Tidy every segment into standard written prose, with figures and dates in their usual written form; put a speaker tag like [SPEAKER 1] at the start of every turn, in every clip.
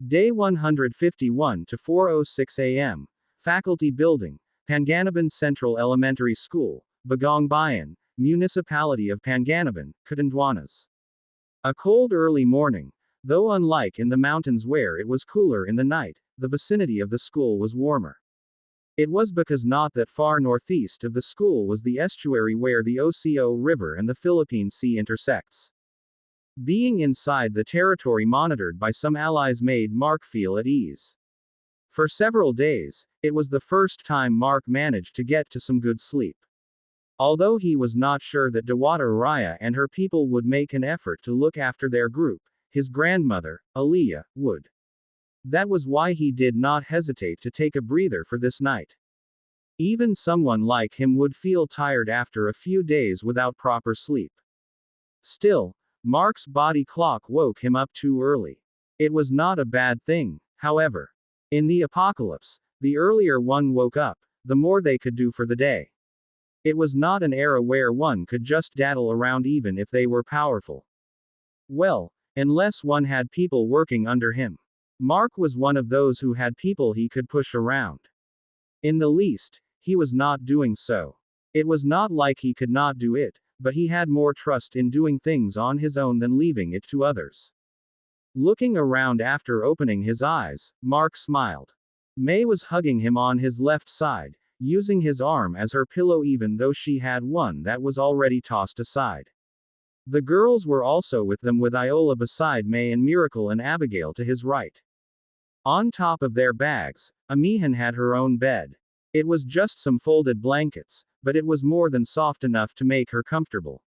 [SPEAKER 1] Day 151 to 4:06 a.m. Faculty Building, Panganaban Central Elementary School, Bagong Bayan, Municipality of Panganaban, Catanduanes. A cold early morning. Though unlike in the mountains where it was cooler in the night, the vicinity of the school was warmer. It was because not that far northeast of the school was the estuary where the Oco River and the Philippine Sea intersects. Being inside the territory monitored by some allies made Mark feel at ease. For several days, it was the first time Mark managed to get to some good sleep. Although he was not sure that Dewata Raya and her people would make an effort to look after their group, his grandmother, Aliyah, would. That was why he did not hesitate to take a breather for this night. Even someone like him would feel tired after a few days without proper sleep. Still, Mark's body clock woke him up too early. It was not a bad thing, however. In the apocalypse, the earlier one woke up, the more they could do for the day. It was not an era where one could just daddle around even if they were powerful. Well, unless one had people working under him. Mark was one of those who had people he could push around. In the least, he was not doing so. It was not like he could not do it, but he had more trust in doing things on his own than leaving it to others. Looking around after opening his eyes, Mark smiled. May was hugging him on his left side, using his arm as her pillow even though she had one that was already tossed aside. The girls were also with them with Iola beside May and Miracle and Abigail to his right. On top of their bags, Amihan had her own bed. It was just some folded blankets, but it was more than soft enough to make her comfortable.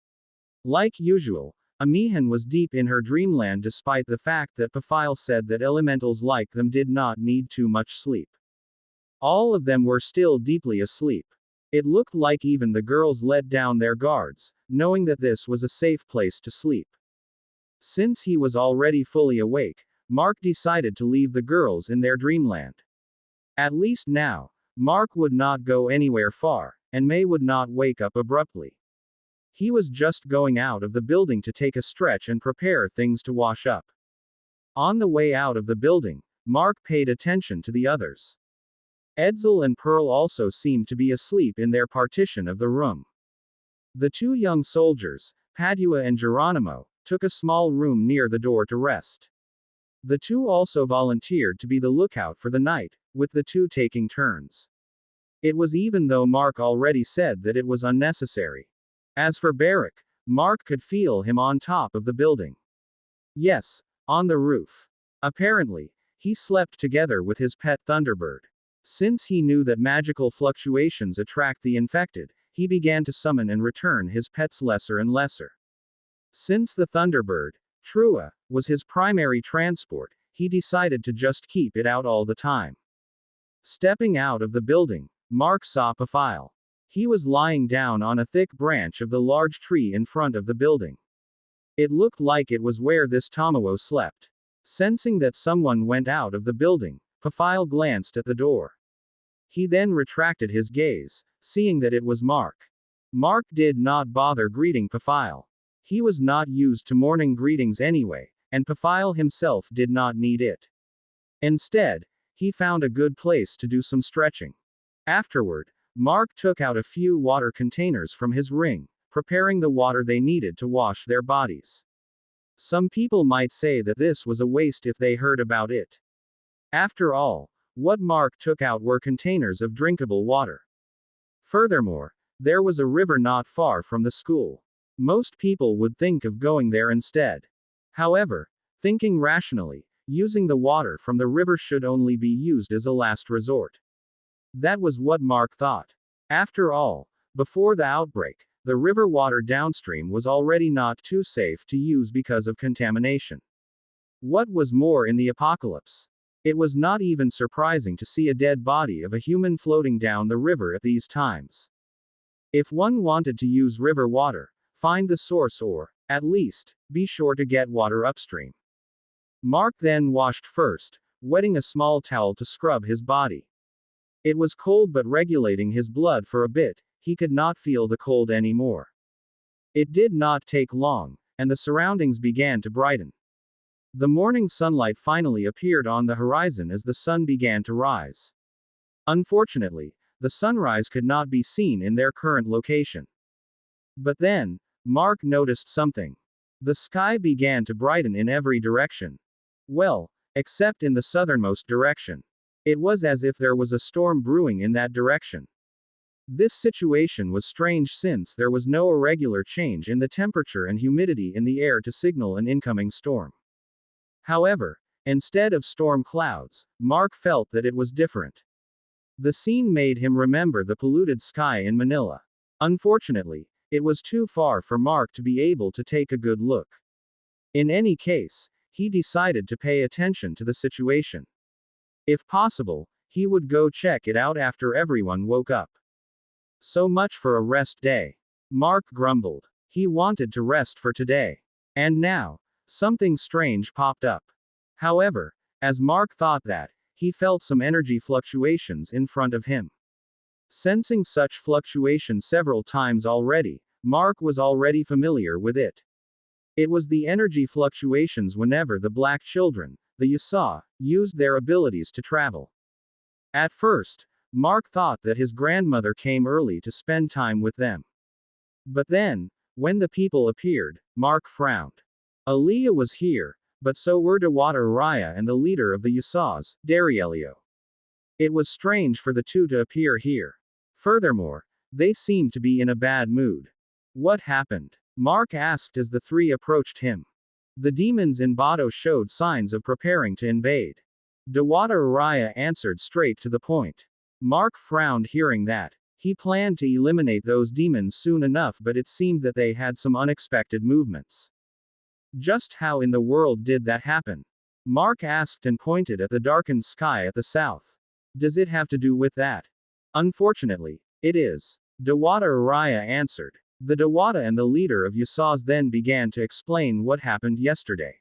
[SPEAKER 1] Like usual, Amihan was deep in her dreamland despite the fact that Pafile said that elementals like them did not need too much sleep. All of them were still deeply asleep. It looked like even the girls let down their guards, knowing that this was a safe place to sleep. Since he was already fully awake, Mark decided to leave the girls in their dreamland. At least now, Mark would not go anywhere far, and May would not wake up abruptly. He was just going out of the building to take a stretch and prepare things to wash up. On the way out of the building, Mark paid attention to the others. Edsel and Pearl also seemed to be asleep in their partition of the room. The two young soldiers, Padua and Geronimo, took a small room near the door to rest. The two also volunteered to be the lookout for the night, with the two taking turns. It was even though Mark already said that it was unnecessary. As for Barrick, Mark could feel him on top of the building. Yes, on the roof. Apparently, he slept together with his pet Thunderbird. Since he knew that magical fluctuations attract the infected, he began to summon and return his pets lesser and lesser. Since the Thunderbird, Trua, was his primary transport, he decided to just keep it out all the time. Stepping out of the building, Mark saw Pafile. He was lying down on a thick branch of the large tree in front of the building. It looked like it was where this Tamawo slept. Sensing that someone went out of the building, Pafile glanced at the door. He then retracted his gaze, seeing that it was Mark. Mark did not bother greeting Pafile. He was not used to morning greetings anyway, and Pafile himself did not need it. Instead, he found a good place to do some stretching. Afterward, Mark took out a few water containers from his ring, preparing the water they needed to wash their bodies. Some people might say that this was a waste if they heard about it. After all, what Mark took out were containers of drinkable water. Furthermore, there was a river not far from the school. Most people would think of going there instead. However, thinking rationally, using the water from the river should only be used as a last resort. That was what Mark thought. After all, before the outbreak, the river water downstream was already not too safe to use because of contamination. What was more in the apocalypse? It was not even surprising to see a dead body of a human floating down the river at these times. If one wanted to use river water, find the source or, at least, be sure to get water upstream. Mark then washed first, wetting a small towel to scrub his body. It was cold but regulating his blood for a bit, he could not feel the cold anymore. It did not take long, and the surroundings began to brighten. The morning sunlight finally appeared on the horizon as the sun began to rise. Unfortunately, the sunrise could not be seen in their current location. But then, Mark noticed something. The sky began to brighten in every direction. Well, except in the southernmost direction. It was as if there was a storm brewing in that direction. This situation was strange since there was no irregular change in the temperature and humidity in the air to signal an incoming storm. However, instead of storm clouds, Mark felt that it was different. The scene made him remember the polluted sky in Manila. Unfortunately, it was too far for Mark to be able to take a good look. In any case, he decided to pay attention to the situation. If possible, he would go check it out after everyone woke up. So much for a rest day. Mark grumbled. He wanted to rest for today. And now, something strange popped up. However, as Mark thought that, he felt some energy fluctuations in front of him. Sensing such fluctuation several times already, Mark was already familiar with it. It was the energy fluctuations whenever the black children, the Yasa, used their abilities to travel. At first, Mark thought that his grandmother came early to spend time with them. But then, when the people appeared, Mark frowned. Aaliyah was here, but so were Dewata Araya and the leader of the Yasas, Darielio. It was strange for the two to appear here. Furthermore, they seemed to be in a bad mood. What happened? Mark asked as the three approached him. The demons in Bado showed signs of preparing to invade. Dewata Araya answered straight to the point. Mark frowned hearing that. He planned to eliminate those demons soon enough, but it seemed that they had some unexpected movements. Just how in the world did that happen? Mark asked and pointed at the darkened sky at the south. Does it have to do with that? Unfortunately, it is. Dewata Araya answered. The Dewata and the leader of Yasas then began to explain what happened yesterday.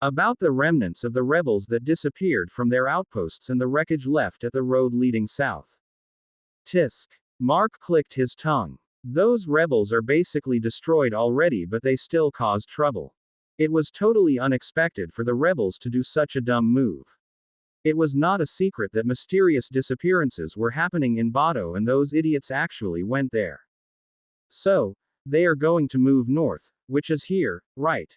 [SPEAKER 1] About the remnants of the rebels that disappeared from their outposts and the wreckage left at the road leading south. Tisk. Mark clicked his tongue. Those rebels are basically destroyed already, but they still caused trouble. It was totally unexpected for the rebels to do such a dumb move. It was not a secret that mysterious disappearances were happening in Bado and those idiots actually went there. So, they are going to move north, which is here, right?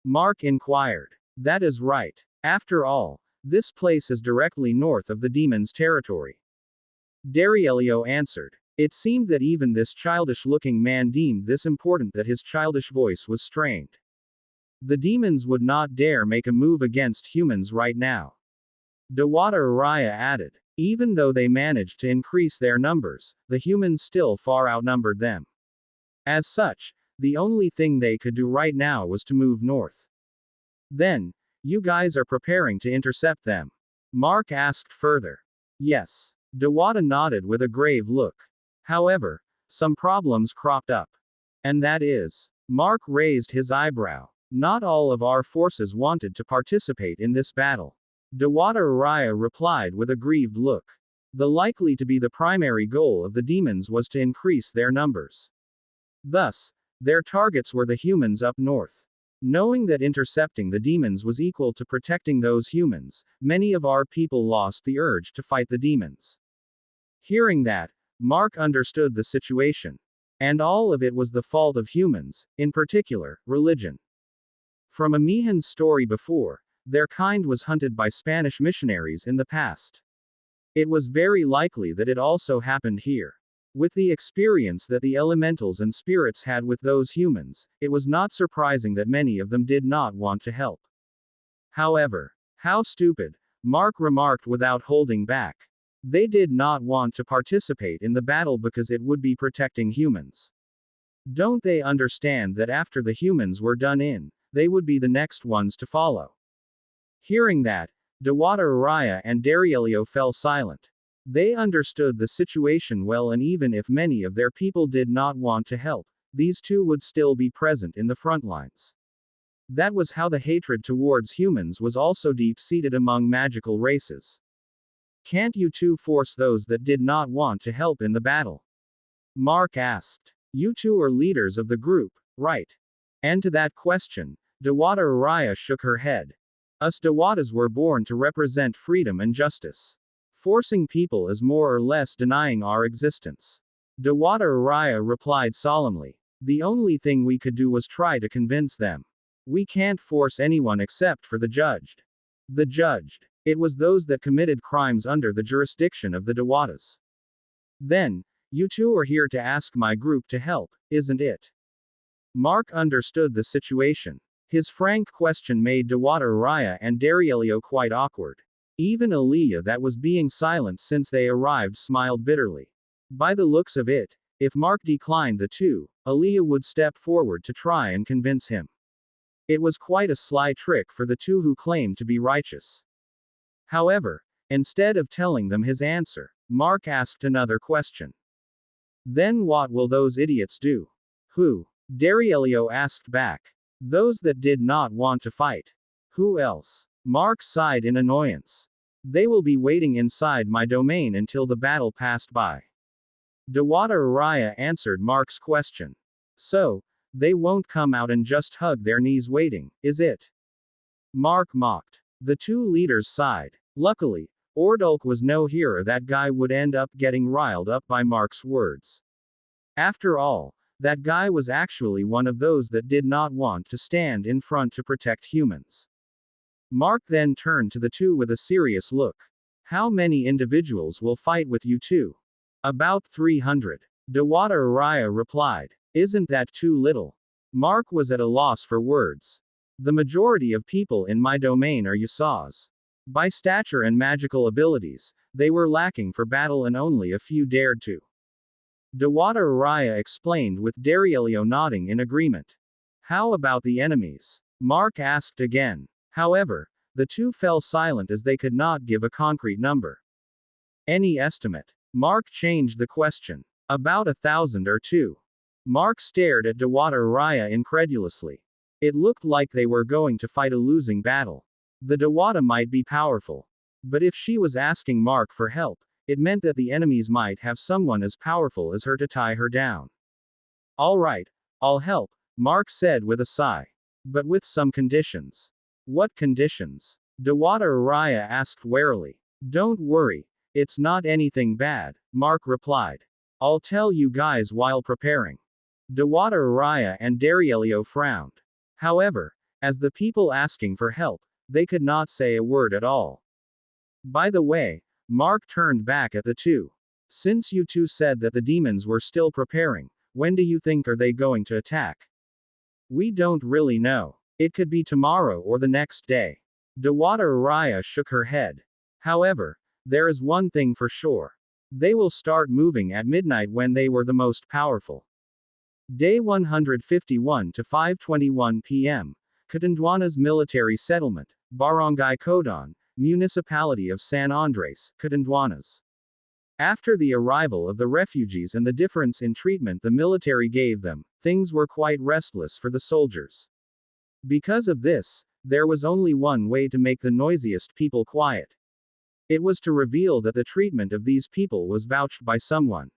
[SPEAKER 1] Mark inquired. That is right. After all, this place is directly north of the demon's territory. Darielio answered. It seemed that even this childish-looking man deemed this important that his childish voice was strained. The demons would not dare make a move against humans right now. Dewata Araya added. Even though they managed to increase their numbers, the humans still far outnumbered them. As such, the only thing they could do right now was to move north. Then, you guys are preparing to intercept them? Mark asked further. Yes. Dewata nodded with a grave look. However, some problems cropped up. And that is. Mark raised his eyebrow. Not all of our forces wanted to participate in this battle. Dewata Araya replied with a grieved look. The likely to be the primary goal of the demons was to increase their numbers. Thus, their targets were the humans up north. Knowing that intercepting the demons was equal to protecting those humans, many of our people lost the urge to fight the demons. Hearing that, Mark understood the situation. And all of it was the fault of humans, in particular, religion. From Amihan's story before, their kind was hunted by Spanish missionaries in the past. It was very likely that it also happened here. With the experience that the elementals and spirits had with those humans, it was not surprising that many of them did not want to help. However, how stupid, Mark remarked without holding back. They did not want to participate in the battle because it would be protecting humans. Don't they understand that after the humans were done in, they would be the next ones to follow? Hearing that, Dewata Araya and Darielio fell silent. They understood the situation well, and even if many of their people did not want to help, these two would still be present in the front lines. That was how the hatred towards humans was also deep-seated among magical races. Can't you two force those that did not want to help in the battle? Mark asked. You two are leaders of the group, right? And to that question, Dewata Araya shook her head. Us Dewatas were born to represent freedom and justice. Forcing people is more or less denying our existence. Dewata Araya replied solemnly. The only thing we could do was try to convince them. We can't force anyone except for the judged. The judged. It was those that committed crimes under the jurisdiction of the Dewatas. Then, you two are here to ask my group to help, isn't it? Mark understood the situation. His frank question made Dewata Araya and Darielio quite awkward. Even Aaliyah, that was being silent since they arrived, smiled bitterly. By the looks of it, if Mark declined the two, Aaliyah would step forward to try and convince him. It was quite a sly trick for the two who claimed to be righteous. However, instead of telling them his answer, Mark asked another question. Then what will those idiots do? Who? Darielio asked back. Those that did not want to fight. Who else? Mark sighed in annoyance. They will be waiting inside my domain until the battle passed by. Dewata Araya answered Mark's question. So, they won't come out and just hug their knees waiting, is it? Mark mocked. The two leaders sighed. Luckily, Ordulk was no hero. That guy would end up getting riled up by Mark's words. After all, that guy was actually one of those that did not want to stand in front to protect humans. Mark then turned to the two with a serious look. How many individuals will fight with you two? About 300. Dewata Araya replied. Isn't that too little? Mark was at a loss for words. The majority of people in my domain are Yasas. By stature and magical abilities, they were lacking for battle and only a few dared to. Dewata Araya explained with Darielio nodding in agreement. How about the enemies? Mark asked again. However, the two fell silent as they could not give a concrete number. Any estimate? Mark changed the question. About 1,000 or two. Mark stared at Dewata Araya incredulously. It looked like they were going to fight a losing battle. The Dewata might be powerful. But if she was asking Mark for help, it meant that the enemies might have someone as powerful as her to tie her down. All right, I'll help, Mark said with a sigh. But with some conditions. What conditions? Dewata Araya asked warily. Don't worry, it's not anything bad, Mark replied. I'll tell you guys while preparing. Dewata Araya and Darielio frowned. However, as the people asking for help, they could not say a word at all. By the way, Mark turned back at the two. Since you two said that the demons were still preparing, when do you think are they going to attack? We don't really know. It could be tomorrow or the next day. Dewata Araya shook her head. However, there is one thing for sure. They will start moving at midnight when they were the most powerful. Day 151 to 5:21 p.m. Catanduanes Military Settlement, Barangay Codon, Municipality of San Andres, Catanduanes. After the arrival of the refugees and the difference in treatment the military gave them, things were quite restless for the soldiers. Because of this, there was only one way to make the noisiest people quiet. It was to reveal that the treatment of these people was vouched by someone.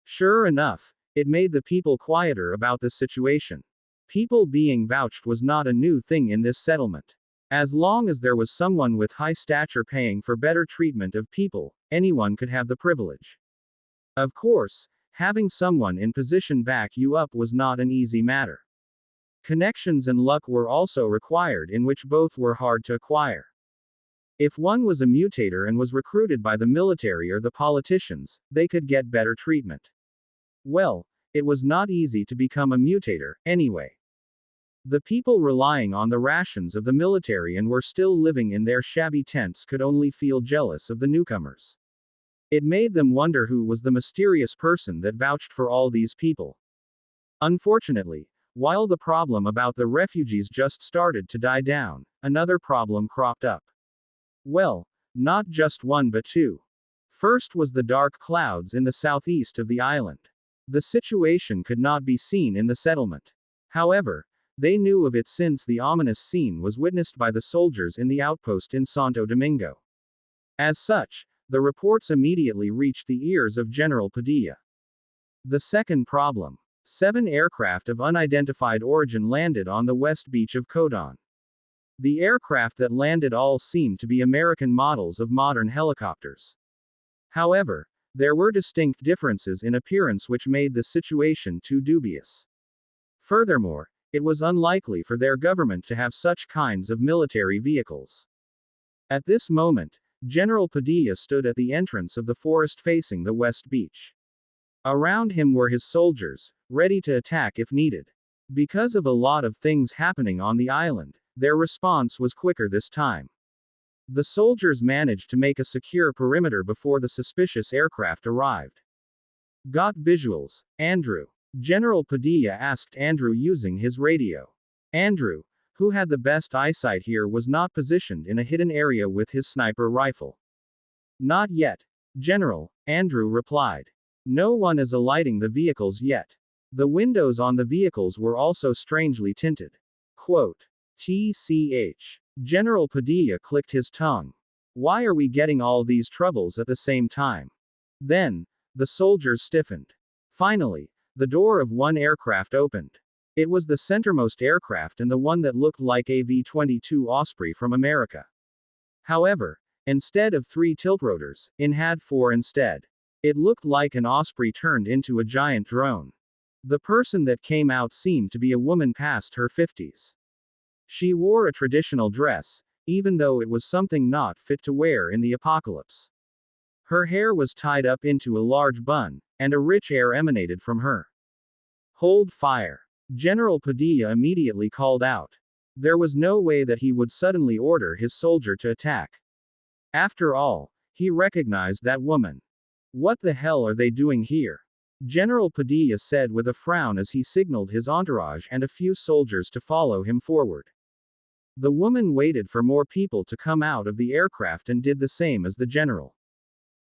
[SPEAKER 1] Sure enough, it made the people quieter about the situation. People being vouched was not a new thing in this settlement. As long as there was someone with high stature paying for better treatment of people, anyone could have the privilege. Of course, having someone in position back you up was not an easy matter. Connections and luck were also required, in which both were hard to acquire. If one was a mutator and was recruited by the military or the politicians, they could get better treatment. Well, it was not easy to become a mutator, anyway. The people relying on the rations of the military and were still living in their shabby tents could only feel jealous of the newcomers. It made them wonder who was the mysterious person that vouched for all these people. Unfortunately, while the problem about the refugees just started to die down, another problem cropped up. Well, not just one but two. First was the dark clouds in the southeast of the island. The situation could not be seen in the settlement. However, they knew of it since the ominous scene was witnessed by the soldiers in the outpost in Santo Domingo. As such, the reports immediately reached the ears of General Padilla. The second problem. 7 aircraft of unidentified origin landed on the west beach of Kodan. The aircraft that landed all seemed to be American models of modern helicopters. However, there were distinct differences in appearance which made the situation too dubious. Furthermore, it was unlikely for their government to have such kinds of military vehicles. At this moment, General Padilla stood at the entrance of the forest facing the west beach. Around him were his soldiers, ready to attack if needed. Because of a lot of things happening on the island, their response was quicker this time. The soldiers managed to make a secure perimeter before the suspicious aircraft arrived. Got visuals, Andrew? General Padilla asked Andrew using his radio. Andrew, who had the best eyesight here, was not positioned in a hidden area with his sniper rifle. Not yet, General, Andrew replied. No one is alighting the vehicles yet. The windows on the vehicles were also strangely tinted. Quote. TCH. General Padilla clicked his tongue. Why are we getting all these troubles at the same time? Then, the soldiers stiffened. Finally, the door of one aircraft opened. It was the centermost aircraft and the one that looked like a V-22 Osprey from America. However, instead of 3 tiltrotors, it had 4 instead. It looked like an Osprey turned into a giant drone. The person that came out seemed to be a woman past her 50s. She wore a traditional dress, even though it was something not fit to wear in the apocalypse. Her hair was tied up into a large bun, and a rich air emanated from her. Hold fire. General Padilla immediately called out. There was no way that he would suddenly order his soldier to attack. After all, he recognized that woman. What the hell are they doing here? General Padilla said with a frown as he signaled his entourage and a few soldiers to follow him forward. The woman waited for more people to come out of the aircraft and did the same as the general.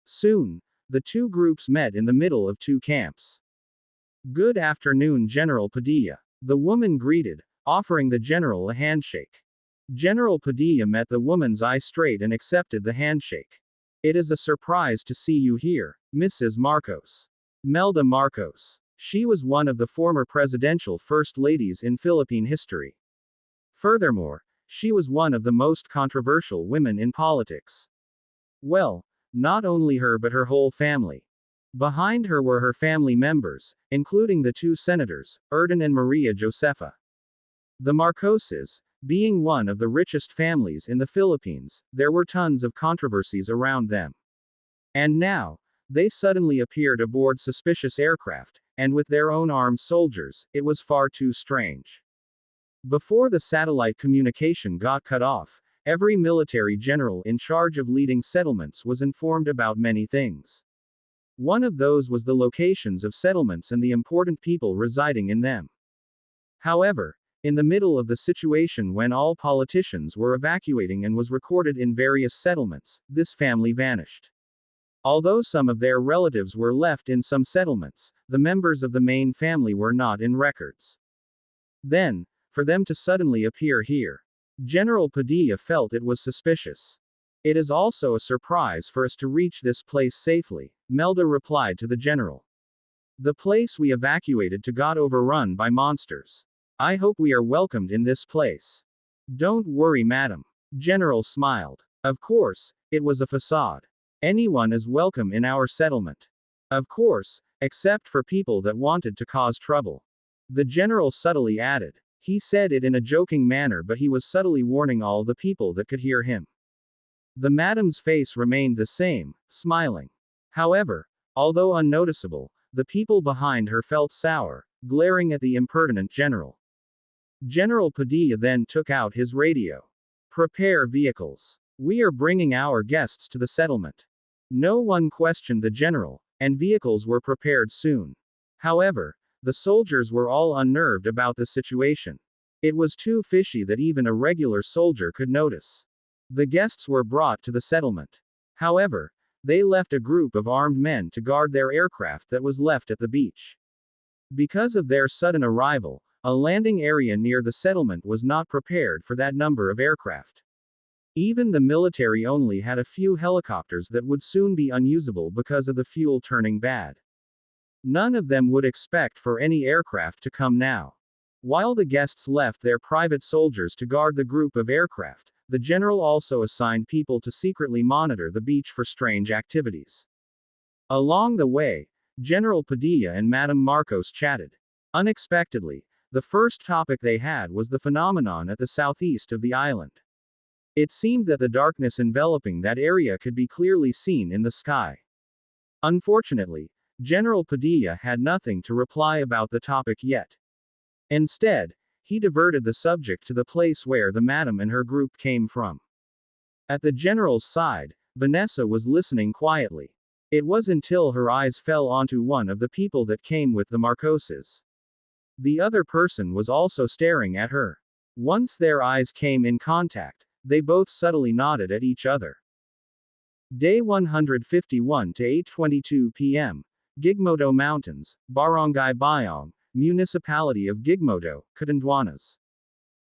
[SPEAKER 1] Soon, the two groups met in the middle of 2 camps. Good afternoon, General Padilla. The woman greeted, offering the general a handshake. General Padilla met the woman's eye straight and accepted the handshake. It is a surprise to see you here, Mrs. Marcos. Melda Marcos. She was one of the former presidential first ladies in Philippine history. Furthermore, she was one of the most controversial women in politics. Well, not only her but her whole family. Behind her were her family members, including the 2 senators, Erdan and Maria Josefa. The Marcoses, being one of the richest families in the Philippines, there were tons of controversies around them. And now, they suddenly appeared aboard suspicious aircraft, and with their own armed soldiers. It was far too strange. Before the satellite communication got cut off, every military general in charge of leading settlements was informed about many things. One of those was the locations of settlements and the important people residing in them. However, in the middle of the situation when all politicians were evacuating and was recorded in various settlements, this family vanished. Although some of their relatives were left in some settlements, the members of the main family were not in records. Then, for them to suddenly appear here, General Padilla felt it was suspicious. It is also a surprise for us to reach this place safely, Melda replied to the general. The place we evacuated to got overrun by monsters. I hope we are welcomed in this place. Don't worry, madam. General smiled. Of course, it was a facade. Anyone is welcome in our settlement. Of course, except for people that wanted to cause trouble. The general subtly added. He said it in a joking manner, but he was subtly warning all the people that could hear him. The madam's face remained the same, smiling. However, although unnoticeable, the people behind her felt sour, glaring at the impertinent general. General Padilla then took out his radio. Prepare vehicles. We are bringing our guests to the settlement. No one questioned the general, and vehicles were prepared soon. However, the soldiers were all unnerved about the situation. It was too fishy that even a regular soldier could notice. The guests were brought to the settlement. However, they left a group of armed men to guard their aircraft that was left at the beach. Because of their sudden arrival, a landing area near the settlement was not prepared for that number of aircraft. Even the military only had a few helicopters that would soon be unusable because of the fuel turning bad. None of them would expect for any aircraft to come now. While the guests left their private soldiers to guard the group of aircraft, the general also assigned people to secretly monitor the beach for strange activities. Along the way, General Padilla and Madame Marcos chatted. Unexpectedly, the first topic they had was the phenomenon at the southeast of the island. It seemed that the darkness enveloping that area could be clearly seen in the sky. Unfortunately, General Padilla had nothing to reply about the topic yet. Instead, he diverted the subject to the place where the madam and her group came from. At the general's side, Vanessa was listening quietly. It was until her eyes fell onto one of the people that came with the Marcoses. The other person was also staring at her. Once their eyes came in contact, they both subtly nodded at each other. Day 151 to 8:22 p.m. Gigmoto Mountains, Barangay Bayong, Municipality of Gigmoto, Catanduanes.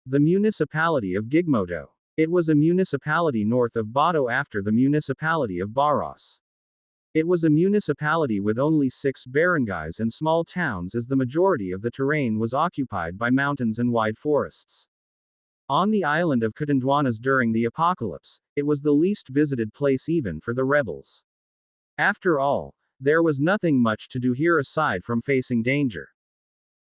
[SPEAKER 1] The Municipality of Gigmoto. It was a municipality north of Bato after the Municipality of Baras. It was a municipality with only 6 barangays and small towns as the majority of the terrain was occupied by mountains and wide forests. On the island of Catanduanes during the apocalypse, it was the least visited place even for the rebels. After all, there was nothing much to do here aside from facing danger.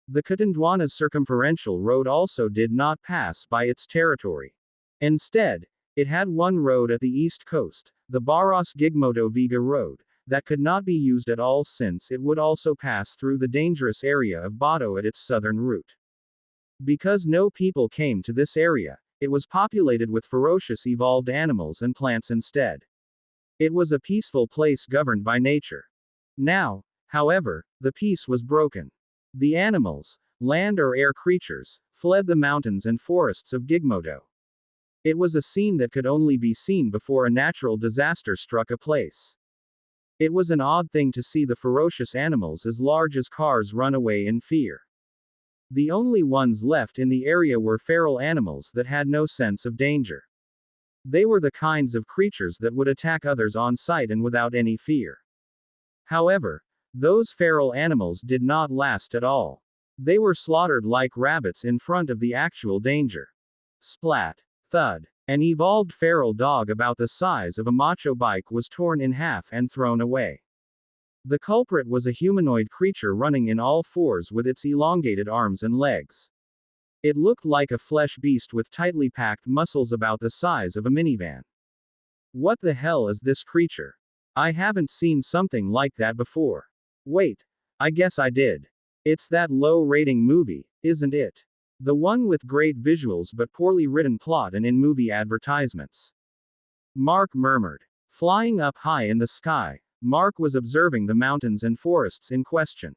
[SPEAKER 1] The Catanduanes circumferential road also did not pass by its territory. Instead, it had one road at the east coast, the Baras-Gigmoto-Viga Road, that could not be used at all since it would also pass through the dangerous area of Bato at its southern route. Because no people came to this area, it was populated with ferocious evolved animals and plants instead. It was a peaceful place governed by nature. Now, however, the peace was broken. The animals, land or air creatures, fled the mountains and forests of Gigmoto. It was a scene that could only be seen before a natural disaster struck a place. It was an odd thing to see the ferocious animals as large as cars run away in fear. The only ones left in the area were feral animals that had no sense of danger. They were the kinds of creatures that would attack others on sight and without any fear. However, those feral animals did not last at all. They were slaughtered like rabbits in front of the actual danger. Splat. Thud. An evolved feral dog about the size of a macho bike was torn in half and thrown away. The culprit was a humanoid creature running in all fours with its elongated arms and legs. It looked like a flesh beast with tightly packed muscles about the size of a minivan. What the hell is this creature? I haven't seen something like that before. Wait, I guess I did. It's that low-rating movie, isn't it? The one with great visuals but poorly written plot and in movie advertisements. Mark murmured. Flying up high in the sky, Mark was observing the mountains and forests in question.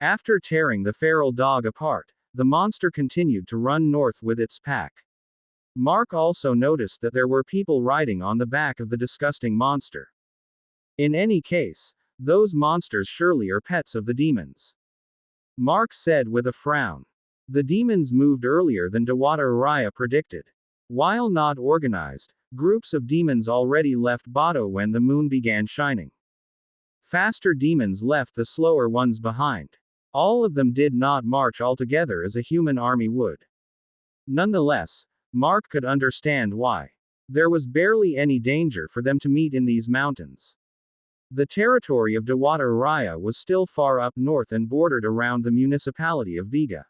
[SPEAKER 1] After tearing the feral dog apart, the monster continued to run north with its pack. Mark also noticed that there were people riding on the back of the disgusting monster. In any case, those monsters surely are pets of the demons. Mark said with a frown. The demons moved earlier than Dewata Araya predicted. While not organized, groups of demons already left Bato when the moon began shining. Faster demons left the slower ones behind. All of them did not march all together as a human army would. Nonetheless, Mark could understand why. There was barely any danger for them to meet in these mountains. The territory of Dewata Araya was still far up north and bordered around the municipality of Viga.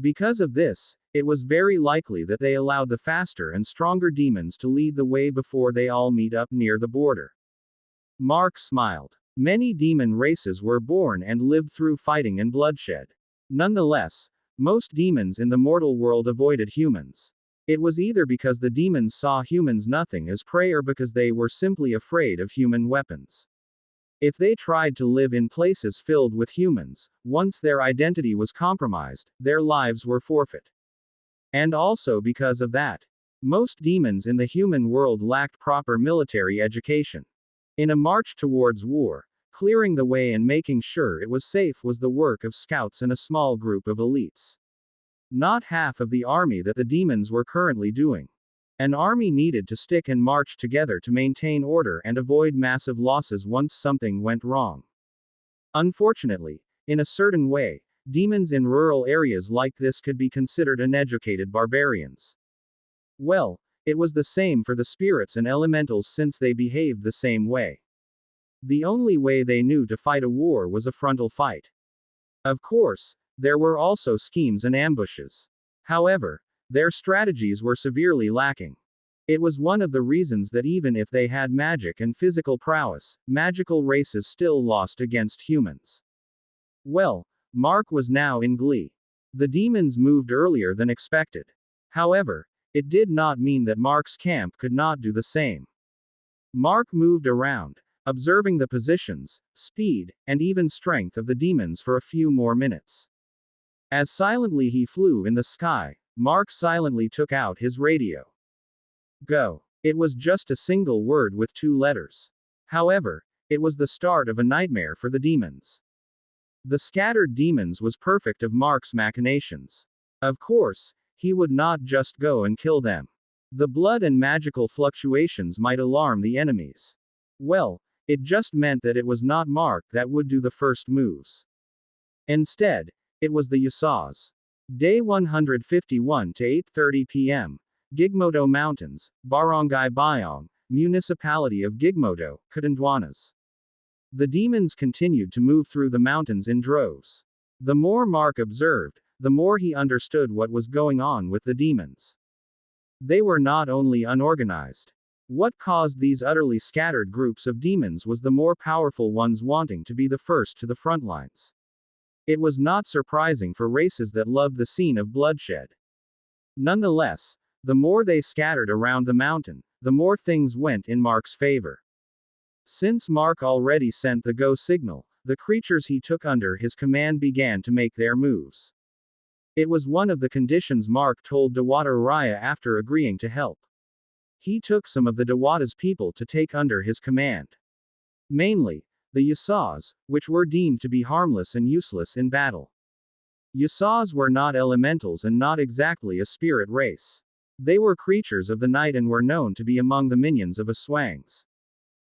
[SPEAKER 1] Because of this, it was very likely that they allowed the faster and stronger demons to lead the way before they all meet up near the border. Mark smiled. Many demon races were born and lived through fighting and bloodshed. Nonetheless, most demons in the mortal world avoided humans. It was either because the demons saw humans nothing as prey or because they were simply afraid of human weapons. If they tried to live in places filled with humans, once their identity was compromised, their lives were forfeit. And also because of that, most demons in the human world lacked proper military education. In a march towards war, clearing the way and making sure it was safe was the work of scouts and a small group of elites. Not half of the army that the demons were currently doing. An army needed to stick and march together to maintain order and avoid massive losses once something went wrong. Unfortunately, in a certain way, demons in rural areas like this could be considered uneducated barbarians. Well, it was the same for the spirits and elementals since they behaved the same way. The only way they knew to fight a war was a frontal fight. Of course, there were also schemes and ambushes. However, their strategies were severely lacking. It was one of the reasons that even if they had magic and physical prowess, magical races still lost against humans. Well, Mark was now in glee. The demons moved earlier than expected. However, it did not mean that Mark's camp could not do the same. Mark moved around, observing the positions, speed, and even strength of the demons for a few more minutes. As silently he flew in the sky, Mark silently took out his radio. Go. It was just a single word with 2 letters. However, it was the start of a nightmare for the demons. The scattered demons was perfect of Mark's machinations. Of course, he would not just go and kill them. The blood and magical fluctuations might alarm the enemies. Well, it just meant that it was not Mark that would do the first moves. Instead, it was the Yasas. Day 151 to 8:30 p.m. Gigmoto Mountains, Barangay Bayong, Municipality of Gigmoto, Catanduanes. The demons continued to move through the mountains in droves. The more Mark observed, the more he understood what was going on with the demons. They were not only unorganized. What caused these utterly scattered groups of demons was the more powerful ones wanting to be the first to the front lines. It was not surprising for races that loved the scene of bloodshed. Nonetheless, the more they scattered around the mountain, the more things went in Mark's favor. Since Mark already sent the go signal, the creatures he took under his command began to make their moves. It was one of the conditions Mark told Dewata Raya after agreeing to help. He took some of the Dewata's people to take under his command. Mainly, the Yasas, which were deemed to be harmless and useless in battle. Yasas were not elementals and not exactly a spirit race. They were creatures of the night and were known to be among the minions of Aswangs.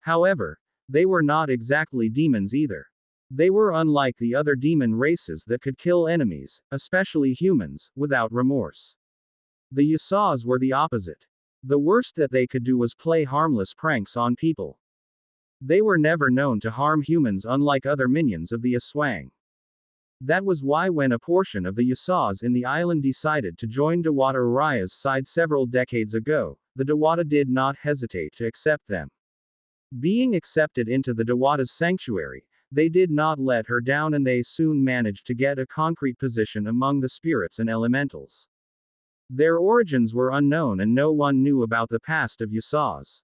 [SPEAKER 1] However, they were not exactly demons either. They were unlike the other demon races that could kill enemies, especially humans, without remorse. The Yasas were the opposite. The worst that they could do was play harmless pranks on people. They were never known to harm humans unlike other minions of the Aswang. That was why when a portion of the Yasas in the island decided to join Dewata Araya's side several decades ago, the Dewata did not hesitate to accept them. Being accepted into the Dewata's sanctuary, they did not let her down and they soon managed to get a concrete position among the spirits and elementals. Their origins were unknown and no one knew about the past of Yasas.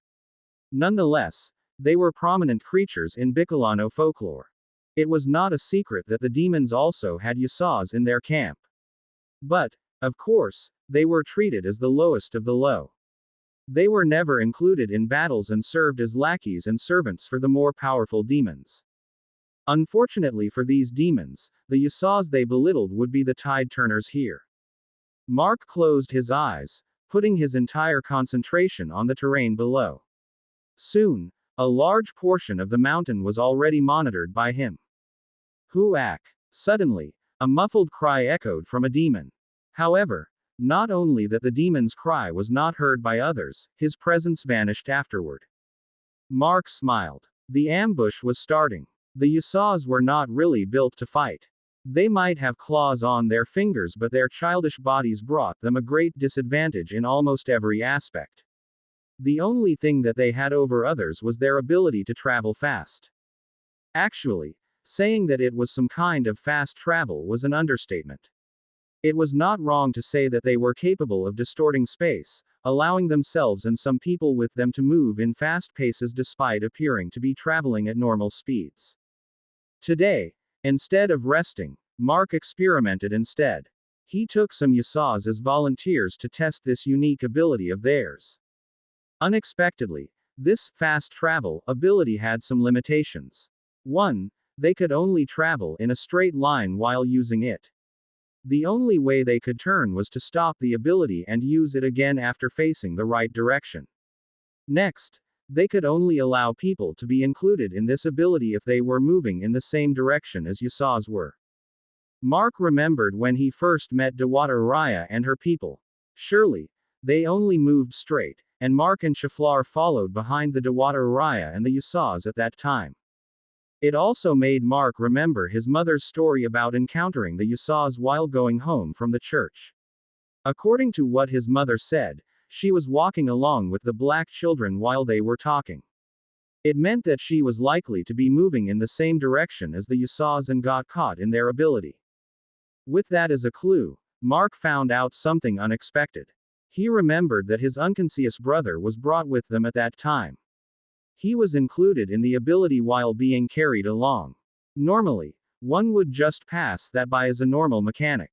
[SPEAKER 1] Nonetheless, they were prominent creatures in Bicolano folklore. It was not a secret that the demons also had Yasas in their camp. But, of course, they were treated as the lowest of the low. They were never included in battles and served as lackeys and servants for the more powerful demons. Unfortunately for these demons, the Yasas they belittled would be the tide turners here. Mark closed his eyes, putting his entire concentration on the terrain below. Soon, a large portion of the mountain was already monitored by him. Huak! Suddenly, a muffled cry echoed from a demon. However, not only that the demon's cry was not heard by others, his presence vanished afterward. Mark smiled. The ambush was starting. The Yasas were not really built to fight. They might have claws on their fingers, but their childish bodies brought them a great disadvantage in almost every aspect. The only thing that they had over others was their ability to travel fast. Actually, saying that it was some kind of fast travel was an understatement. It was not wrong to say that they were capable of distorting space, allowing themselves and some people with them to move in fast paces despite appearing to be traveling at normal speeds. Today, instead of resting, Mark experimented instead. He took some Yasas as volunteers to test this unique ability of theirs. Unexpectedly, this fast travel ability had some limitations. 1. They could only travel in a straight line while using it. The only way they could turn was to stop the ability and use it again after facing the right direction. Next, They could only allow people to be included in this ability if they were moving in the same direction as Yusas were. Mark remembered when he first met Dewata Raya and her people. Surely, they only moved straight, and Mark and Shaflar followed behind the Dewata Raya and the Yusas at that time. It also made Mark remember his mother's story about encountering the Yusas while going home from the church. According to what his mother said, she was walking along with the black children while they were talking. It meant that she was likely to be moving in the same direction as the Yusas and got caught in their ability. With that as a clue, Mark found out something unexpected. He remembered that his unconscious brother was brought with them at that time. He was included in the ability while being carried along. Normally, one would just pass that by as a normal mechanic.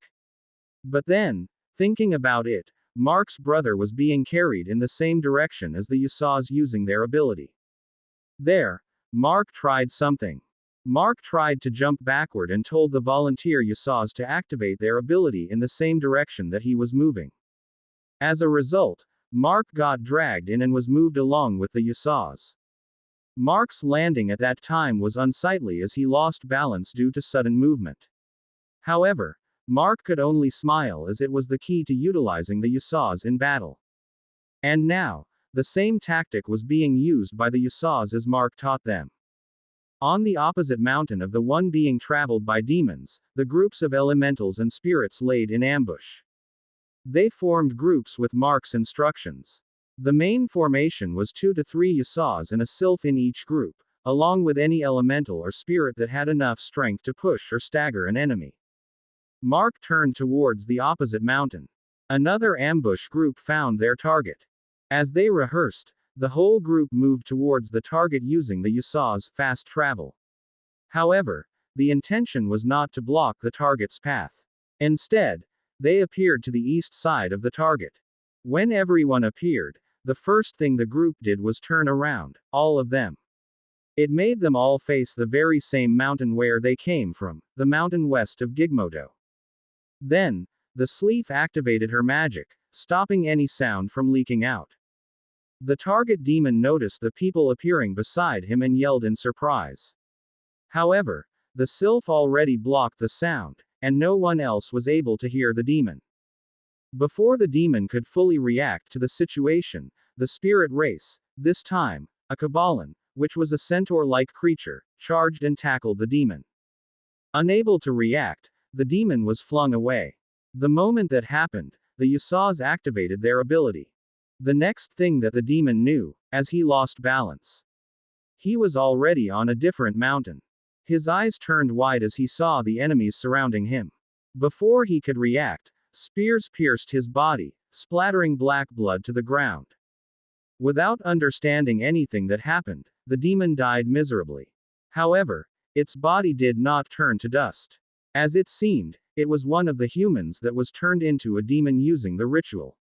[SPEAKER 1] But then, thinking about it, Mark's brother was being carried in the same direction as the Yusas using their ability. There, Mark tried something. Mark tried to jump backward and told the volunteer Yusas to activate their ability in the same direction that he was moving. As a result, Mark got dragged in and was moved along with the Yusas. Mark's landing at that time was unsightly as he lost balance due to sudden movement. However, Mark could only smile as it was the key to utilizing the Yusas in battle. And now, the same tactic was being used by the Yusas as Mark taught them. On the opposite mountain of the one being traveled by demons, the groups of elementals and spirits laid in ambush. They formed groups with Mark's instructions. The main formation was 2 to 3 Yusas and a Sylph in each group, along with any elemental or spirit that had enough strength to push or stagger an enemy. Mark turned towards the opposite mountain. Another ambush group found their target. As they rehearsed, the whole group moved towards the target using the Yusas' fast travel. However, the intention was not to block the target's path. Instead, they appeared to the east side of the target. When everyone appeared, the first thing the group did was turn around, all of them. It made them all face the very same mountain where they came from, the mountain west of Gigmoto. Then, the Sleeve activated her magic, stopping any sound from leaking out. The target demon noticed the people appearing beside him and yelled in surprise. However, the Sylph already blocked the sound, and no one else was able to hear the demon. Before the demon could fully react to the situation, the spirit race, this time, a Kabbalan, which was a centaur-like creature, charged and tackled the demon. Unable to react, the demon was flung away. The moment that happened, the Yusas activated their ability. The next thing that the demon knew, as he lost balance, he was already on a different mountain. His eyes turned wide as he saw the enemies surrounding him. Before he could react, spears pierced his body, splattering black blood to the ground. Without understanding anything that happened, the demon died miserably. However, its body did not turn to dust. As it seemed, it was one of the humans that was turned into a demon using the ritual.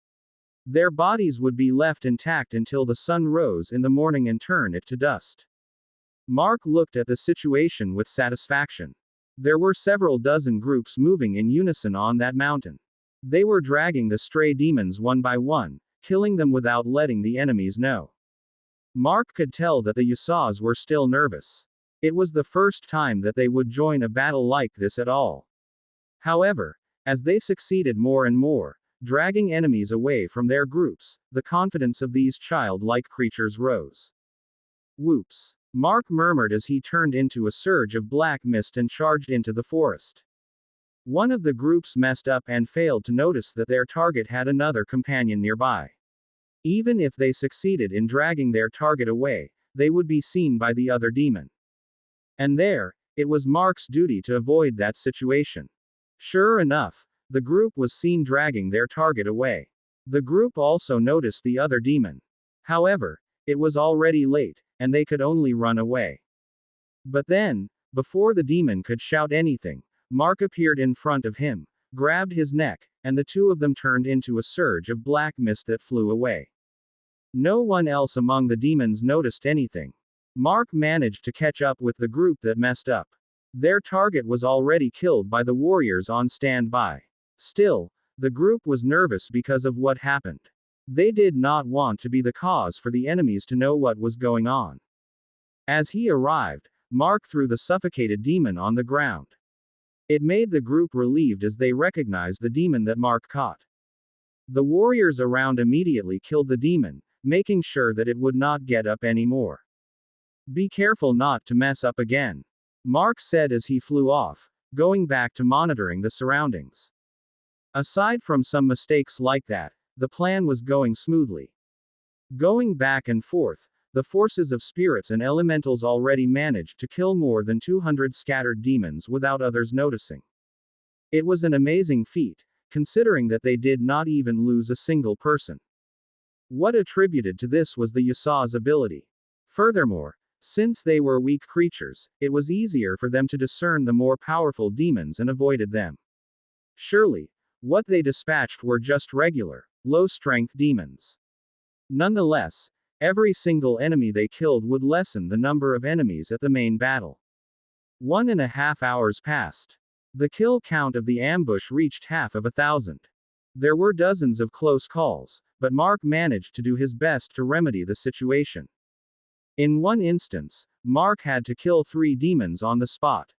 [SPEAKER 1] Their bodies would be left intact until the sun rose in the morning and turn it to dust. Mark looked at the situation with satisfaction. There were several dozen groups moving in unison on that mountain. They were dragging the stray demons one by one, killing them without letting the enemies know. Mark could tell that the Yusas were still nervous. It was the first time that they would join a battle like this at all. However, as they succeeded more and more, dragging enemies away from their groups, the confidence of these childlike creatures rose. Whoops! Mark murmured as he turned into a surge of black mist and charged into the forest. One of the groups messed up and failed to notice that their target had another companion nearby. Even if they succeeded in dragging their target away, they would be seen by the other demon. And there, it was Mark's duty to avoid that situation. Sure enough, the group was seen dragging their target away. The group also noticed the other demon. However, it was already late, and they could only run away. But then, before the demon could shout anything, Mark appeared in front of him, grabbed his neck, and the two of them turned into a surge of black mist that flew away. No one else among the demons noticed anything. Mark managed to catch up with the group that messed up. Their target was already killed by the warriors on standby. Still, the group was nervous because of what happened. They did not want to be the cause for the enemies to know what was going on. As he arrived, Mark threw the suffocated demon on the ground. It made the group relieved as they recognized the demon that Mark caught. The warriors around immediately killed the demon, making sure that it would not get up anymore. Be careful not to mess up again, Mark said as he flew off, going back to monitoring the surroundings. Aside from some mistakes like that, the plan was going smoothly. Going back and forth, the forces of spirits and elementals already managed to kill more than 200 scattered demons without others noticing. It was an amazing feat, considering that they did not even lose a single person. What attributed to this was the Yasaw's ability. Furthermore, since they were weak creatures, it was easier for them to discern the more powerful demons and avoided them. Surely, what they dispatched were just regular, low-strength demons. Nonetheless, every single enemy they killed would lessen the number of enemies at the main battle. 1.5 hours passed. The kill count of the ambush reached half of 1,000. There were dozens of close calls, but Mark managed to do his best to remedy the situation. In one instance, Mark had to kill 3 demons on the spot.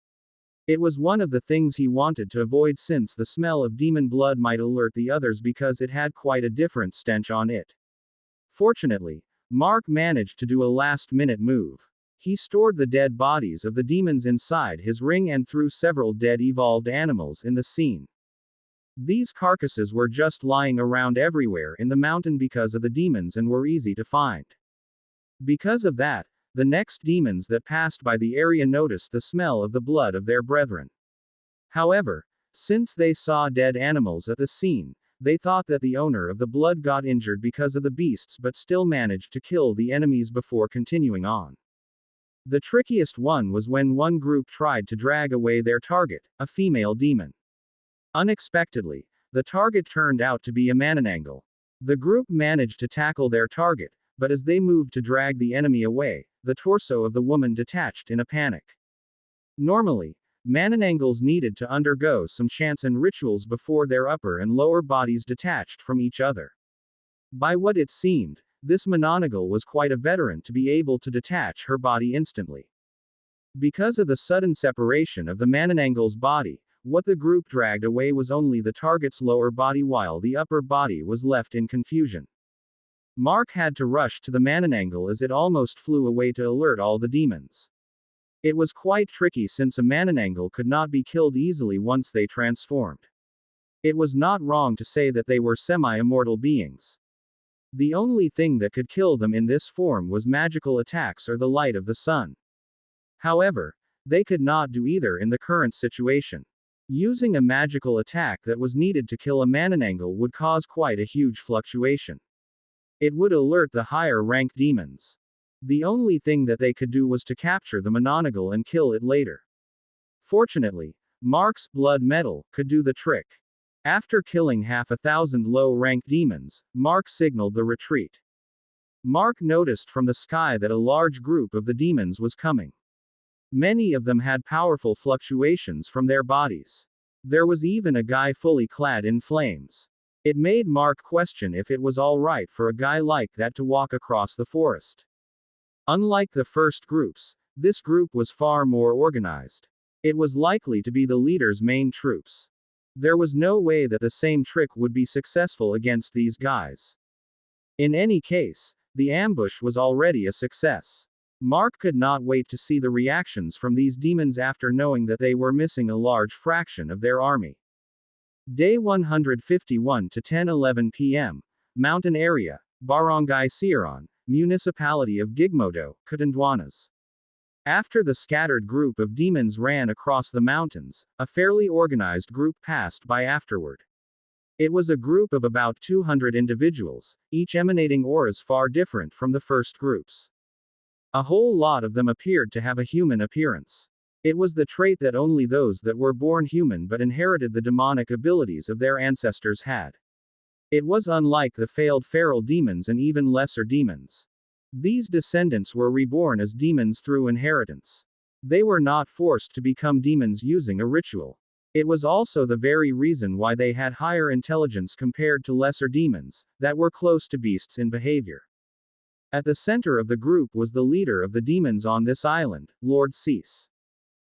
[SPEAKER 1] It was one of the things he wanted to avoid since the smell of demon blood might alert the others because it had quite a different stench on it. Fortunately, Mark managed to do a last-minute move. He stored the dead bodies of the demons inside his ring and threw several dead evolved animals in the scene. These carcasses were just lying around everywhere in the mountain because of the demons and were easy to find. Because of that, the next demons that passed by the area noticed the smell of the blood of their brethren. However, since they saw dead animals at the scene, they thought that the owner of the blood got injured because of the beasts but still managed to kill the enemies before continuing on. The trickiest one was when one group tried to drag away their target, a female demon. Unexpectedly, the target turned out to be a Mananangal. The group managed to tackle their target, but as they moved to drag the enemy away, the torso of the woman detached in a panic. Normally, Mananangals needed to undergo some chants and rituals before their upper and lower bodies detached from each other. By what it seemed, this Mananangal was quite a veteran to be able to detach her body instantly. Because of the sudden separation of the Mananangal's body, what the group dragged away was only the target's lower body while the upper body was left in confusion. Mark had to rush to the Mananangal as it almost flew away to alert all the demons. It was quite tricky since a Mananangal could not be killed easily once they transformed. It was not wrong to say that they were semi-immortal beings. The only thing that could kill them in this form was magical attacks or the light of the sun. However, they could not do either in the current situation. Using a magical attack that was needed to kill a Mananangal would cause quite a huge fluctuation. It would alert the higher-rank demons. The only thing that they could do was to capture the Mananangal and kill it later. Fortunately, Mark's blood metal could do the trick. After killing 1,000 low-rank demons, Mark signaled the retreat. Mark noticed from the sky that a large group of the demons was coming. Many of them had powerful fluctuations from their bodies. There was even a guy fully clad in flames. It made Mark question if it was alright for a guy like that to walk across the forest. Unlike the first groups, this group was far more organized. It was likely to be the leader's main troops. There was no way that the same trick would be successful against these guys. In any case, the ambush was already a success. Mark could not wait to see the reactions from these demons after knowing that they were missing a large fraction of their army. Day 151 to 10:11 p.m. Mountain Area, Barangay Siran, Municipality of Gigmodo, Catanduanes. After the scattered group of demons ran across the mountains, a fairly organized group passed by afterward. It was a group of about 200 individuals, each emanating auras far different from the first groups. A whole lot of them appeared to have a human appearance. It was the trait that only those that were born human but inherited the demonic abilities of their ancestors had. It was unlike the failed feral demons and even lesser demons. These descendants were reborn as demons through inheritance. They were not forced to become demons using a ritual. It was also the very reason why they had higher intelligence compared to lesser demons, that were close to beasts in behavior. At the center of the group was the leader of the demons on this island, Lord Cease.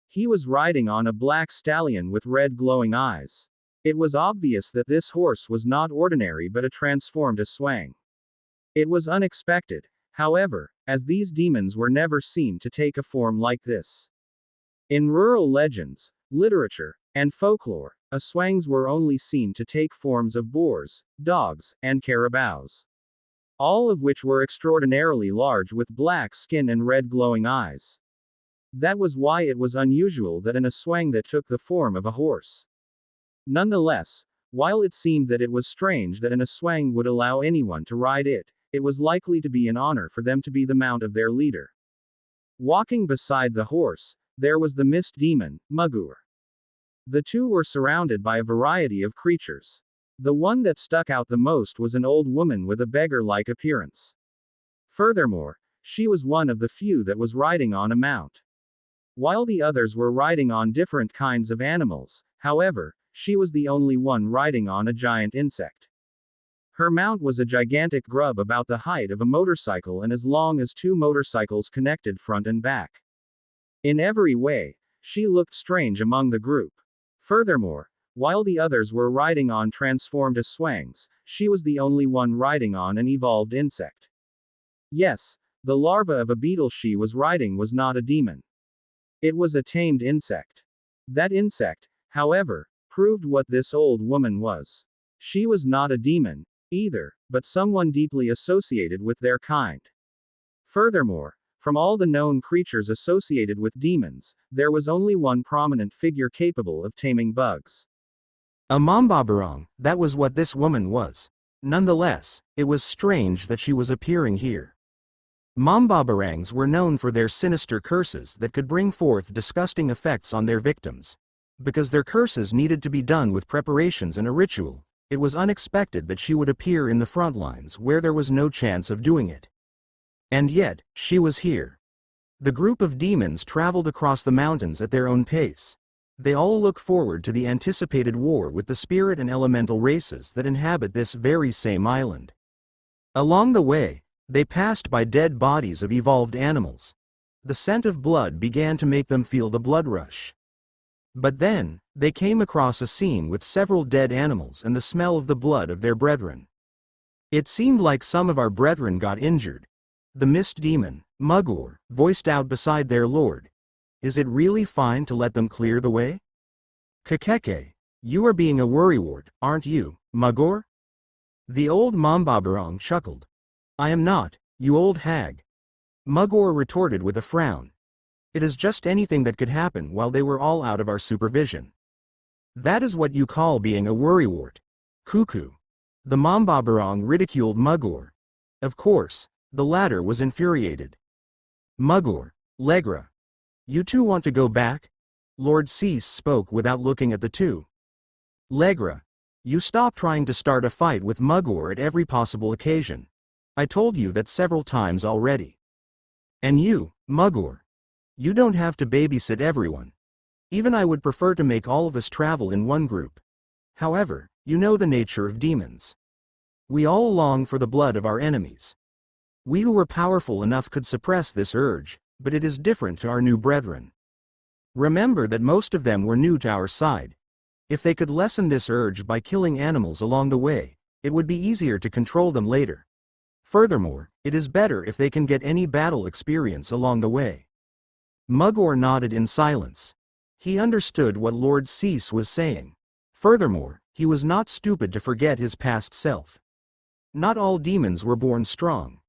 [SPEAKER 1] He was riding on a black stallion with red glowing eyes. It was obvious that this horse was not ordinary but a transformed Aswang. It was unexpected, however, as these demons were never seen to take a form like this. In rural legends, literature, and folklore, Aswangs were only seen to take forms of boars, dogs, and carabaos. All of which were extraordinarily large with black skin and red glowing eyes. That was why it was unusual that an Aswang that took the form of a horse. Nonetheless, while it seemed that it was strange that an Aswang would allow anyone to ride it, it was likely to be an honor for them to be the mount of their leader. Walking beside the horse, there was the mist demon, Mugur. The two were surrounded by a variety of creatures. The one that stuck out the most was an old woman with a beggar-like appearance. Furthermore, she was one of the few that was riding on a mount. While the others were riding on different kinds of animals, however, she was the only one riding on a giant insect. Her mount was a gigantic grub about the height of a motorcycle and as long as two motorcycles connected front and back. In every way, she looked strange among the group. Furthermore, while the others were riding on transformed Aswangs, she was the only one riding on an evolved insect. Yes, the larva of a beetle she was riding was not a demon. It was a tamed insect. That insect, however, proved what this old woman was. She was not a demon, either, but someone deeply associated with their kind. Furthermore, from all the known creatures associated with demons, there was only one prominent figure capable of taming bugs.
[SPEAKER 2] A Mambabarong, that was what this woman was. Nonetheless, it was strange that she was appearing here. Mambabarangs were known for their sinister curses that could bring forth disgusting effects on their victims. Because their curses needed to be done with preparations and a ritual, it was unexpected that she would appear in the front lines where there was no chance of doing it. And yet, she was here. The group of demons traveled across the mountains at their own pace. They all look forward to the anticipated war with the spirit and elemental races that inhabit this very same island. Along the way, they passed by dead bodies of evolved animals. The scent of blood began to make them feel the blood rush. But then, they came across a scene with several dead animals and the smell of the blood of their brethren. It seemed like some of our brethren got injured. The mist demon, Mugur, voiced out beside their lord. Is it really fine to let them clear the way? Kakeke, you are being a worrywart, aren't you, Mugur? The old Mambabarong chuckled. I am not, you old hag. Mugur retorted with a frown. It is just anything that could happen while they were all out of our supervision. That is what you call being a worrywart. Cuckoo. The Mambabarong ridiculed Mugur. Of course, the latter was infuriated. Mugur, Legra. You two want to go back? Lord Cease spoke without looking at the two. Legra. You stop trying to start a fight with Mugur at every possible occasion. I told you that several times already. And you, Mugur. You don't have to babysit everyone. Even I would prefer to make all of us travel in one group. However, you know the nature of demons. We all long for the blood of our enemies. We who were powerful enough could suppress this urge, but it is different to our new brethren. Remember that most of them were new to our side. If they could lessen this urge by killing animals along the way, it would be easier to control them later. Furthermore, it is better if they can get any battle experience along the way. Mugur nodded in silence. He understood what Lord Cease was saying. Furthermore, he was not stupid to forget his past self. Not all demons were born strong.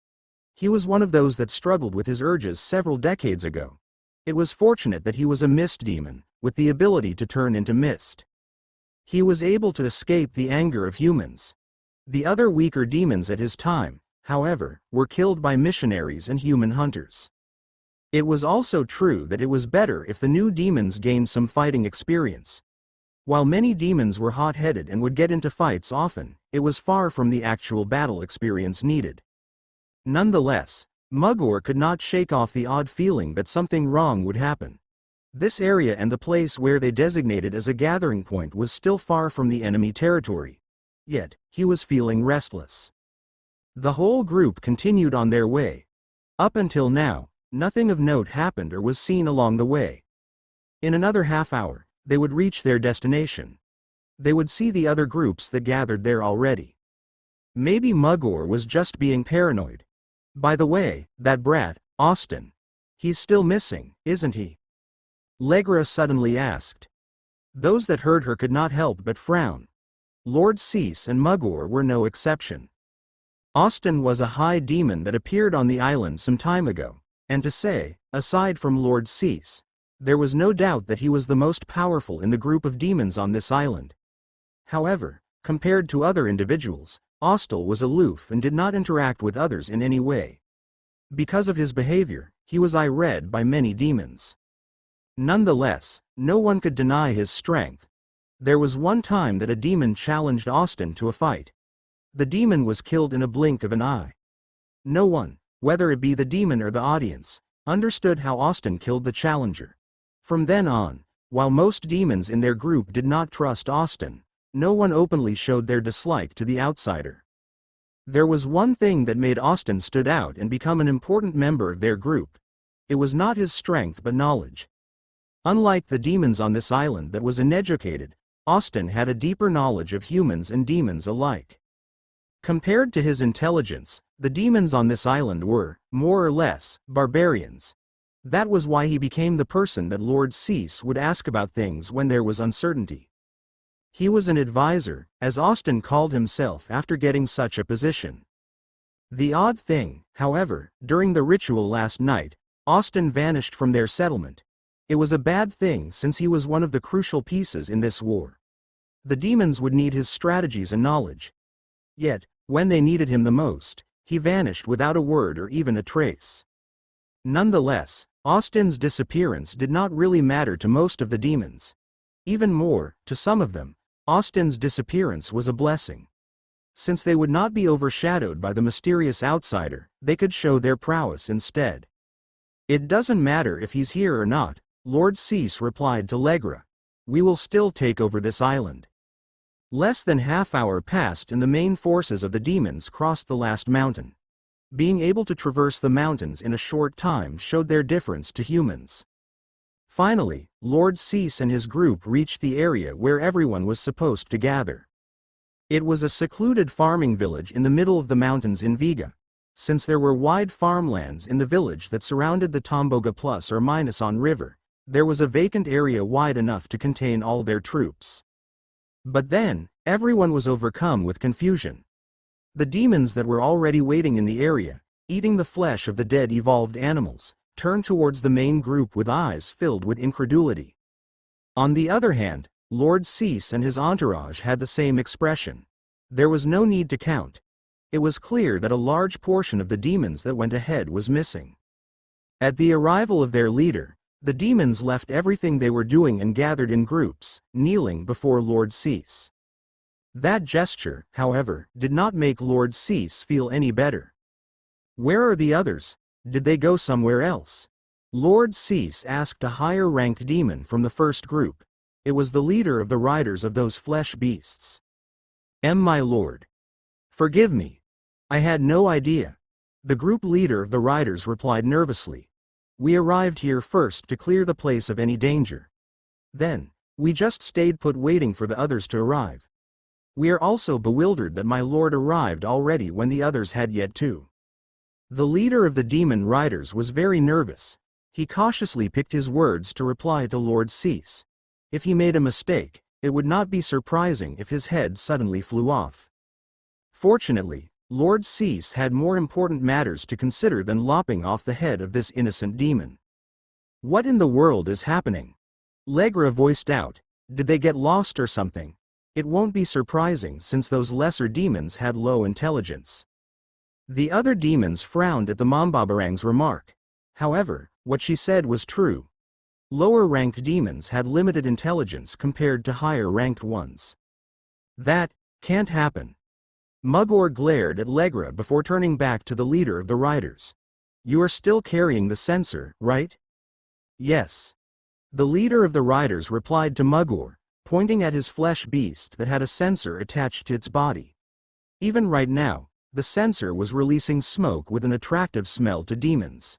[SPEAKER 2] He was one of those that struggled with his urges several decades ago. It was fortunate that he was a mist demon, with the ability to turn into mist. He was able to escape the anger of humans. The other weaker demons at his time, however, were killed by missionaries and human hunters. It was also true that it was better if the new demons gained some fighting experience. While many demons were hot-headed and would get into fights often, it was far from the actual battle experience needed. Nonetheless, Mugur could not shake off the odd feeling that something wrong would happen. This area and the place where they designated as a gathering point was still far from the enemy territory. Yet, he was feeling restless. The whole group continued on their way. Up until now, nothing of note happened or was seen along the way. In another half hour, they would reach their destination. They would see the other groups that gathered there already. Maybe Mugor was just being paranoid. By the way, that brat, Austin. He's still missing, isn't he? Legra suddenly asked. Those that heard her could not help but frown. Lord Cease and Mugor were no exception. Austin was a high demon that appeared on the island some time ago, and to say, aside from Lord Cease, there was no doubt that he was the most powerful in the group of demons on this island. However, compared to other individuals, Austin was aloof and did not interact with others in any way. Because of his behavior, he was irate by many demons. Nonetheless, no one could deny his strength. There was one time that a demon challenged Austin to a fight. The demon was killed in a blink of an eye. No one, whether it be the demon or the audience, understood how Austin killed the challenger. From then on, while most demons in their group did not trust Austin, no one openly showed their dislike to the outsider. There was one thing that made Austin stood out and become an important member of their group. It was not his strength but knowledge. Unlike the demons on this island that was uneducated, Austin had a deeper knowledge of humans and demons alike. Compared to his intelligence, the demons on this island were, more or less, barbarians. That was why he became the person that Lord Cease would ask about things when there was uncertainty. He was an advisor, as Austin called himself after getting such a position. The odd thing, however, during the ritual last night, Austin vanished from their settlement. It was a bad thing since he was one of the crucial pieces in this war. The demons would need his strategies and knowledge. Yet, when they needed him the most, he vanished without a word or even a trace. Nonetheless, Austin's disappearance did not really matter to most of the demons. Even more, to some of them, Austin's disappearance was a blessing. Since they would not be overshadowed by the mysterious outsider, they could show their prowess instead. It doesn't matter if he's here or not, Lord Cease replied to Legra. We will still take over this island. Less than half-hour passed and the main forces of the demons crossed the last mountain. Being able to traverse the mountains in a short time showed their difference to humans. Finally, Lord Cease and his group reached the area where everyone was supposed to gather. It was a secluded farming village in the middle of the mountains in Vega. Since there were wide farmlands in the village that surrounded the Tomboga plus or minus on river, there was a vacant area wide enough to contain all their troops. But then, everyone was overcome with confusion. The demons that were already waiting in the area, eating the flesh of the dead evolved animals, turned towards the main group with eyes filled with incredulity. On the other hand, Lord Cease and his entourage had the same expression. There was no need to count. It was clear that a large portion of the demons that went ahead was missing. At the arrival of their leader, the demons left everything they were doing and gathered in groups, kneeling before Lord Cease. That gesture, however, did not make Lord Cease feel any better. Where are the others? Did they go somewhere else? Lord Cease asked a higher-ranked demon from the first group. It was the leader of the riders of those flesh beasts. My lord. Forgive me. I had no idea. The group leader of the riders replied nervously. We arrived here first to clear the place of any danger. Then, we just stayed put waiting for the others to arrive. We are also bewildered that my lord arrived already when the others had yet to. The leader of the demon riders was very nervous. He cautiously picked his words to reply to Lord Cease. If he made a mistake, it would not be surprising if his head suddenly flew off. Fortunately, Lord Cease had more important matters to consider than lopping off the head of this innocent demon. What in the world is happening? Legra voiced out. Did they get lost or something? It won't be surprising since those lesser demons had low intelligence. The other demons frowned at the Mambabarang's remark. However, what she said was true. Lower-ranked demons had limited intelligence compared to higher-ranked ones. That can't happen. Mugor glared at Legra before turning back to the leader of the riders. You are still carrying the censer, right? Yes. The leader of the riders replied to Mugor, pointing at his flesh beast that had a sensor attached to its body. Even right now, the sensor was releasing smoke with an attractive smell to demons.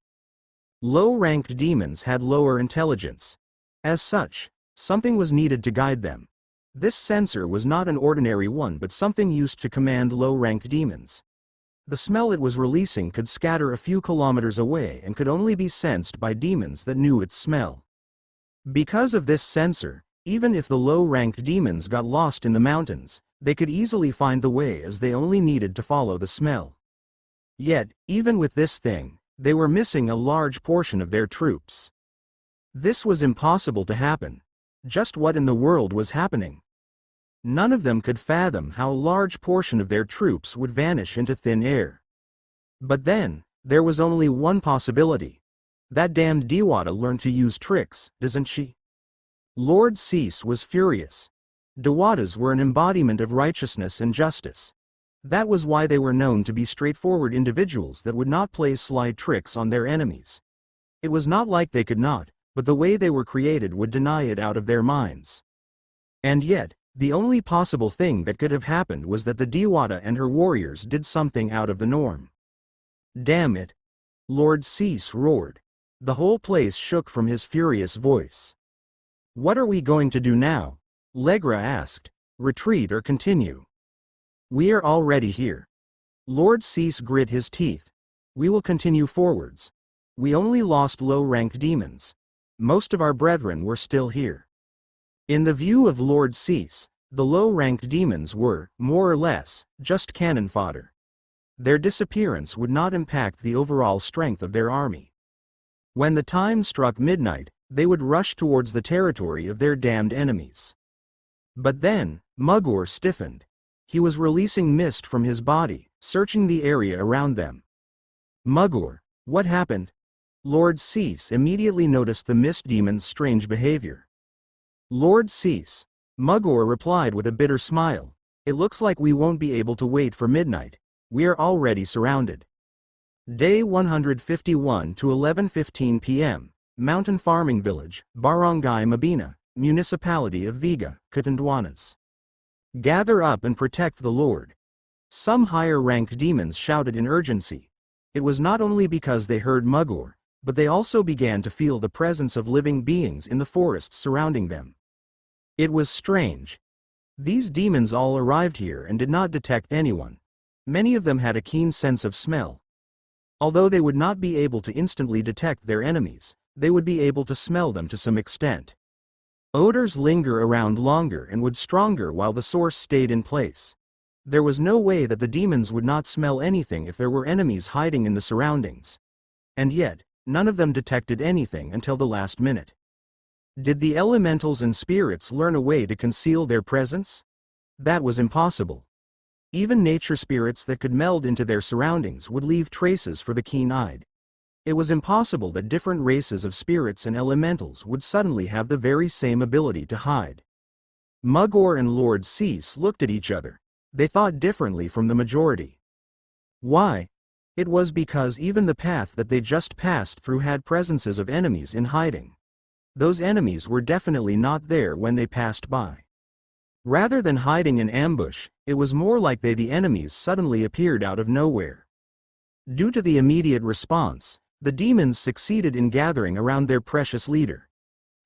[SPEAKER 2] Low-ranked demons had lower intelligence. As such, something was needed to guide them. This sensor was not an ordinary one but something used to command low-ranked demons. The smell it was releasing could scatter a few kilometers away and could only be sensed by demons that knew its smell. Because of this sensor, even if the low-ranked demons got lost in the mountains, they could easily find the way as they only needed to follow the smell. Yet, even with this thing, they were missing a large portion of their troops. This was impossible to happen. Just what in the world was happening? None of them could fathom how a large portion of their troops would vanish into thin air. But then, there was only one possibility. That damned Dewata learned to use tricks, doesn't she? Lord Cease was furious. Dewatas were an embodiment of righteousness and justice. That was why they were known to be straightforward individuals that would not play sly tricks on their enemies. It was not like they could not, but the way they were created would deny it out of their minds. And yet, the only possible thing that could have happened was that the Dewata and her warriors did something out of the norm. Damn it! Lord Cease roared. The whole place shook from his furious voice. What are we going to do now? Legra asked. Retreat or continue? We are already here. Lord Cease grit his teeth. We will continue forwards. We only lost low-ranked demons. Most of our brethren were still here. In the view of Lord Cease, the low-ranked demons were, more or less, just cannon fodder. Their disappearance would not impact the overall strength of their army. When the time struck midnight, they would rush towards the territory of their damned enemies. But then, Mugor stiffened. He was releasing mist from his body, searching the area around them. Mugor, what happened? Lord Cease immediately noticed the mist demon's strange behavior. Lord Cease, Mugor replied with a bitter smile, it looks like we won't be able to wait for midnight. We are already surrounded. Day 151 to 11:15 p.m., Mountain Farming Village, Barangay Mabina, Municipality of Viga, Catanduanes. Gather up and protect the Lord. Some higher-ranked demons shouted in urgency. It was not only because they heard Mugor, but they also began to feel the presence of living beings in the forests surrounding them. It was strange. These demons all arrived here and did not detect anyone. Many of them had a keen sense of smell. Although they would not be able to instantly detect their enemies, they would be able to smell them to some extent. Odors linger around longer and would stronger while the source stayed in place. There was no way that the demons would not smell anything if there were enemies hiding in the surroundings. And yet, none of them detected anything until the last minute. Did the elementals and spirits learn a way to conceal their presence? That was impossible. Even nature spirits that could meld into their surroundings would leave traces for the keen-eyed. It was impossible that different races of spirits and elementals would suddenly have the very same ability to hide. Mugor and Lord Cease looked at each other. They thought differently from the majority. Why? It was because even the path that they just passed through had presences of enemies in hiding. Those enemies were definitely not there when they passed by. Rather than hiding in ambush, it was more like the enemies suddenly appeared out of nowhere. Due to the immediate response, the demons succeeded in gathering around their precious leader.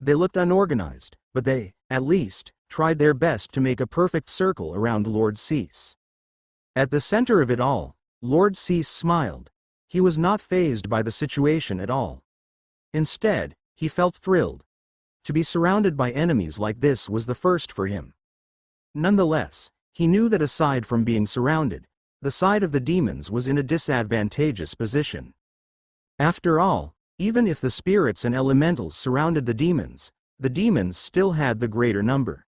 [SPEAKER 2] They looked unorganized, but they, at least, tried their best to make a perfect circle around Lord Cease. At the center of it all, Lord Cease smiled. He was not fazed by the situation at all. Instead, he felt thrilled. To be surrounded by enemies like this was the first for him. Nonetheless, he knew that aside from being surrounded, the side of the demons was in a disadvantageous position. After all, even if the spirits and elementals surrounded the demons still had the greater number.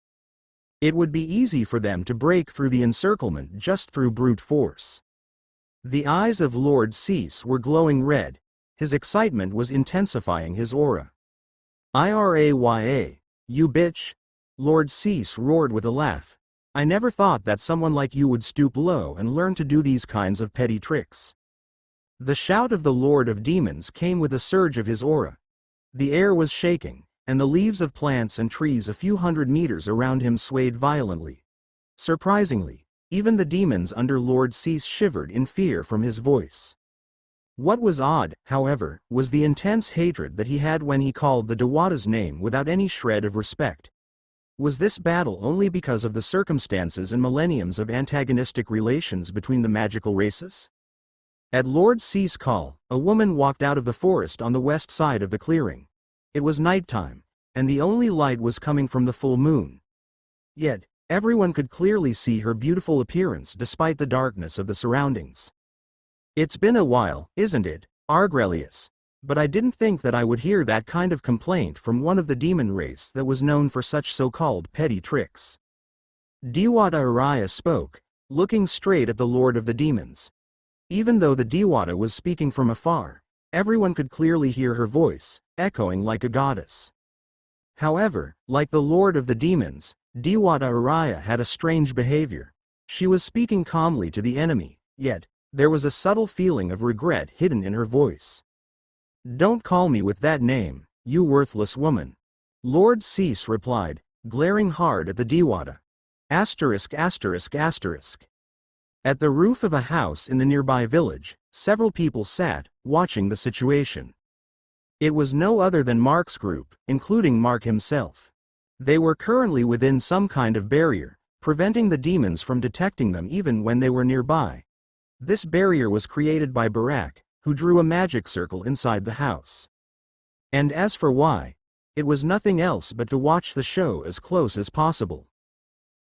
[SPEAKER 2] It would be easy for them to break through the encirclement just through brute force. The eyes of Lord Cease were glowing red. His excitement was intensifying his aura. "Iraya, you bitch!" Lord Cease roared with a laugh. "I never thought that someone like you would stoop low and learn to do these kinds of petty tricks." The shout of the Lord of Demons came with a surge of his aura. The air was shaking. and the leaves of plants and trees a few hundred meters around him swayed violently. Surprisingly, even the demons under Lord Cease shivered in fear from his voice. What was odd, however, was the intense hatred that he had when he called the Dewata's name without any shred of respect. Was this battle only because of the circumstances and millenniums of antagonistic relations between the magical races? At Lord Cease' call, a woman walked out of the forest on the west side of the clearing. It was nighttime, and the only light was coming from the full moon. Yet, everyone could clearly see her beautiful appearance despite the darkness of the surroundings. "It's been a while, isn't it, Argrelius? But I didn't think that I would hear that kind of complaint from one of the demon race that was known for such so-called petty tricks." Dewata Araya spoke, looking straight at the Lord of the Demons. Even though the Dewata was speaking from afar, everyone could clearly hear her voice, echoing like a goddess. However, like the Lord of the Demons, Dewata Araya had a strange behavior. She was speaking calmly to the enemy, yet, there was a subtle feeling of regret hidden in her voice. "Don't call me with that name, you worthless woman," Lord Cease replied, glaring hard at the Dewata. Asterisk asterisk asterisk. At the roof of a house in the nearby village, several people sat, watching the situation. It was no other than Mark's group, including Mark himself. They were currently within some kind of barrier, preventing the demons from detecting them even when they were nearby. This barrier was created by Barak, who drew a magic circle inside the house. And as for why, it was nothing else but to watch the show as close as possible.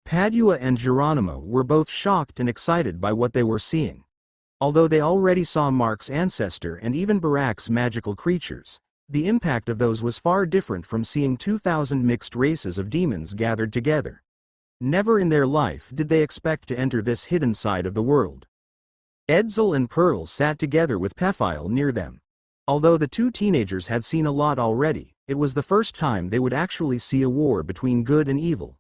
[SPEAKER 2] Padua and Geronimo were both shocked and excited by what they were seeing. Although they already saw Mark's ancestor and even Barak's magical creatures, the impact of those was far different from seeing 2,000 mixed races of demons gathered together. Never in their life did they expect to enter this hidden side of the world. Edsel and Pearl sat together with Pephile near them. Although the two teenagers had seen a lot already, it was the first time they would actually see a war between good and evil.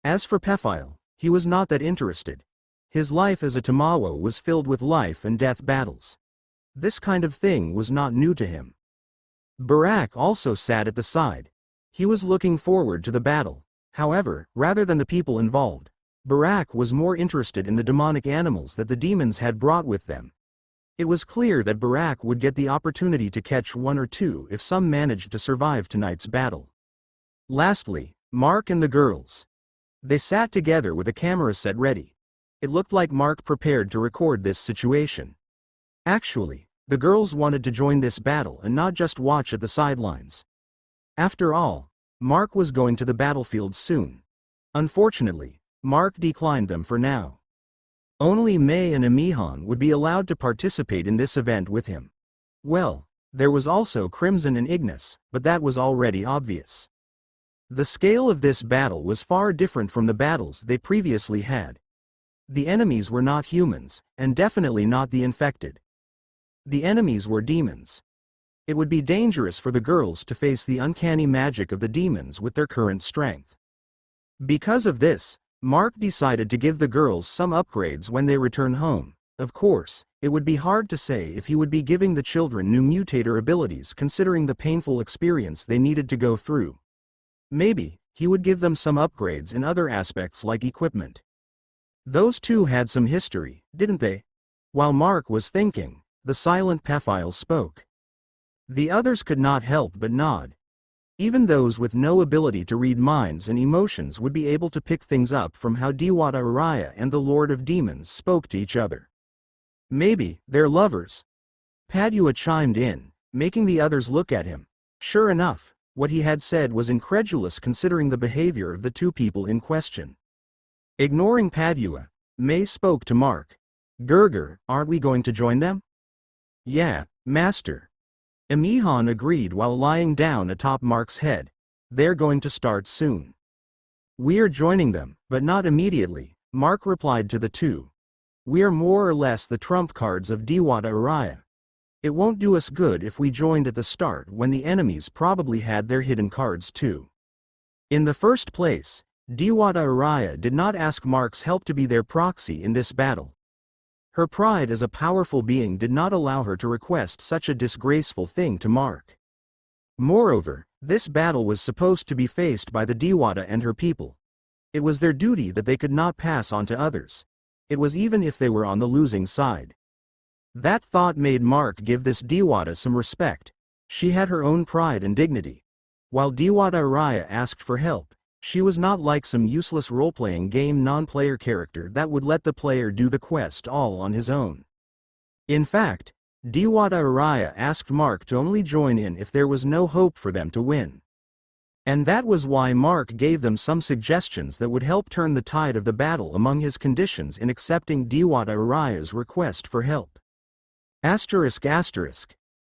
[SPEAKER 2] As for Pephile, he was not that interested. His life as a Tamawo was filled with life and death battles. This kind of thing was not new to him. Barak also sat at the side. He was looking forward to the battle. However, rather than the people involved, Barak was more interested in the demonic animals that the demons had brought with them. It was clear that Barak would get the opportunity to catch one or two if some managed to survive tonight's battle. Lastly, Mark and the girls. They sat together with a camera set ready. It looked like Mark prepared to record this situation. Actually, the girls wanted to join this battle and not just watch at the sidelines. After all, Mark was going to the battlefield soon. Unfortunately, Mark declined them for now. Only May and Amihan would be allowed to participate in this event with him. Well, there was also Crimson and Ignis, but that was already obvious. The scale of this battle was far different from the battles they previously had. The enemies were not humans, and definitely not the infected. The enemies were demons. It would be dangerous for the girls to face the uncanny magic of the demons with their current strength. Because of this, Mark decided to give the girls some upgrades when they return home. Of course, it would be hard to say if he would be giving the children new mutator abilities considering the painful experience they needed to go through. Maybe, he would give them some upgrades in other aspects like equipment. Those two had some history, didn't they? While Mark was thinking, the silent Pephile spoke. The others could not help but nod. Even those with no ability to read minds and emotions would be able to pick things up from how Dewata Araya and the Lord of Demons spoke to each other. Maybe, they're lovers. Padua chimed in, making the others look at him. Sure enough, what he had said was incredulous considering the behavior of the two people in question. Ignoring Padua, May spoke to Mark. "Gerger, aren't we going to join them?" "Yeah, Master." Amihan agreed while lying down atop Mark's head. "They're going to start soon." "We're joining them, but not immediately," Mark replied to the two. "We're more or less the trump cards of Dewata Araya. It won't do us good if we joined at the start when the enemies probably had their hidden cards too. In the first place, Dewata Araya did not ask Mark's help to be their proxy in this battle. Her pride as a powerful being did not allow her to request such a disgraceful thing to Mark. Moreover, This battle was supposed to be faced by the Dewata and her people. It was their duty that they could not pass on to others. It was even if they were on the losing side. That thought made Mark give this Dewata some respect. She had her own pride and dignity. While Dewata Araya asked for help, she was not like some useless role-playing game non-player character that would let the player do the quest all on his own. In fact, Dewata Araya asked Mark to only join in if there was no hope for them to win. And that was why Mark gave them some suggestions that would help turn the tide of the battle among his conditions in accepting Dewata Araya's request for help. ****.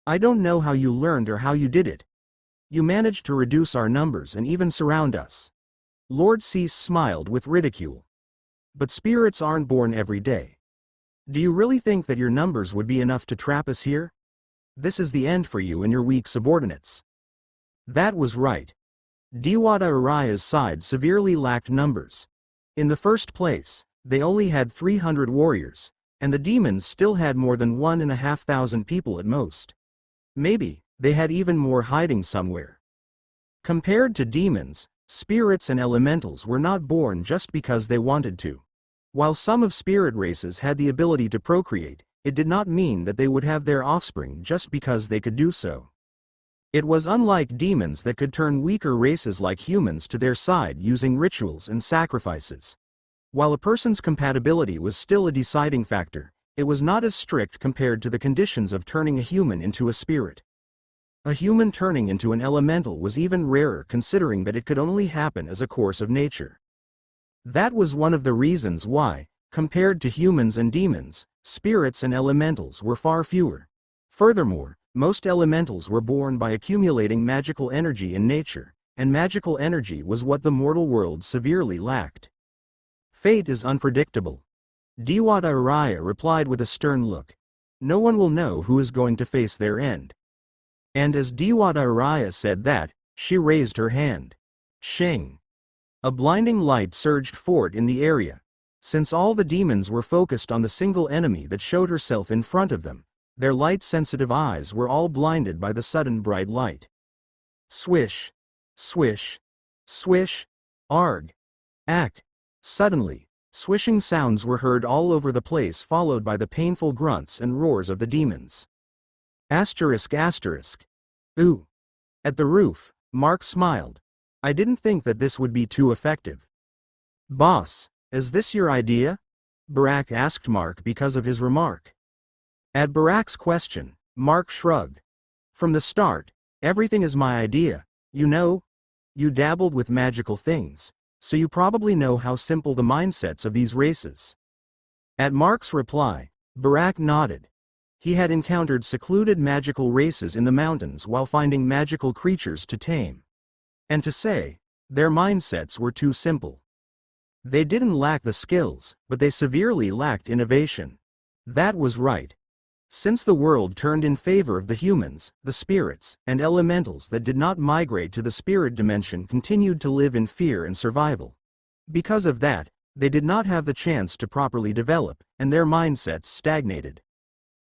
[SPEAKER 2] I don't know how you learned or how you did it. You managed to reduce our numbers and even surround us. Lord Cease smiled with ridicule. But spirits aren't born every day. Do you really think that your numbers would be enough to trap us here? This is the end for you and your weak subordinates. That was right. Dewata Araya's side severely lacked numbers. In the first place, they only had 300 warriors, and the demons still had more than 1,500 people at most. Maybe, they had even more hiding somewhere. Compared to demons, spirits and elementals were not born just because they wanted to. While some of spirit races had the ability to procreate, it did not mean that they would have their offspring just because they could do so. It was unlike demons that could turn weaker races like humans to their side using rituals and sacrifices. While a person's compatibility was still a deciding factor, it was not as strict compared to the conditions of turning a human into a spirit. A human turning into an elemental was even rarer considering that it could only happen as a course of nature. That was one of the reasons why, compared to humans and demons, spirits and elementals were far fewer. Furthermore, most elementals were born by accumulating magical energy in nature, and magical energy was what the mortal world severely lacked. Fate is unpredictable. Dewata Araya replied with a stern look. No one will know who is going to face their end. And as Dewata Araya said that, she raised her hand. Shing! A blinding light surged forth in the area. Since all the demons were focused on the single enemy that showed herself in front of them, their light-sensitive eyes were all blinded by the sudden bright light. Swish! Swish! Swish! Arg! Ack! Suddenly, swishing sounds were heard all over the place, followed by the painful grunts and roars of the demons. ****. Ooh! At the roof, Mark smiled. I didn't think that this would be too effective. Boss, is this your idea? Barak asked Mark because of his remark. At Barak's question, Mark shrugged. From the start, everything is my idea, you know? You dabbled with magical things, so you probably know how simple the mindsets of these races. At Mark's reply, Barak nodded. He had encountered secluded magical races in the mountains while finding magical creatures to tame. And to say, their mindsets were too simple. They didn't lack the skills, but they severely lacked innovation. That was right. Since the world turned in favor of the humans, the spirits, and elementals that did not migrate to the spirit dimension continued to live in fear and survival. Because of that, they did not have the chance to properly develop, and their mindsets stagnated.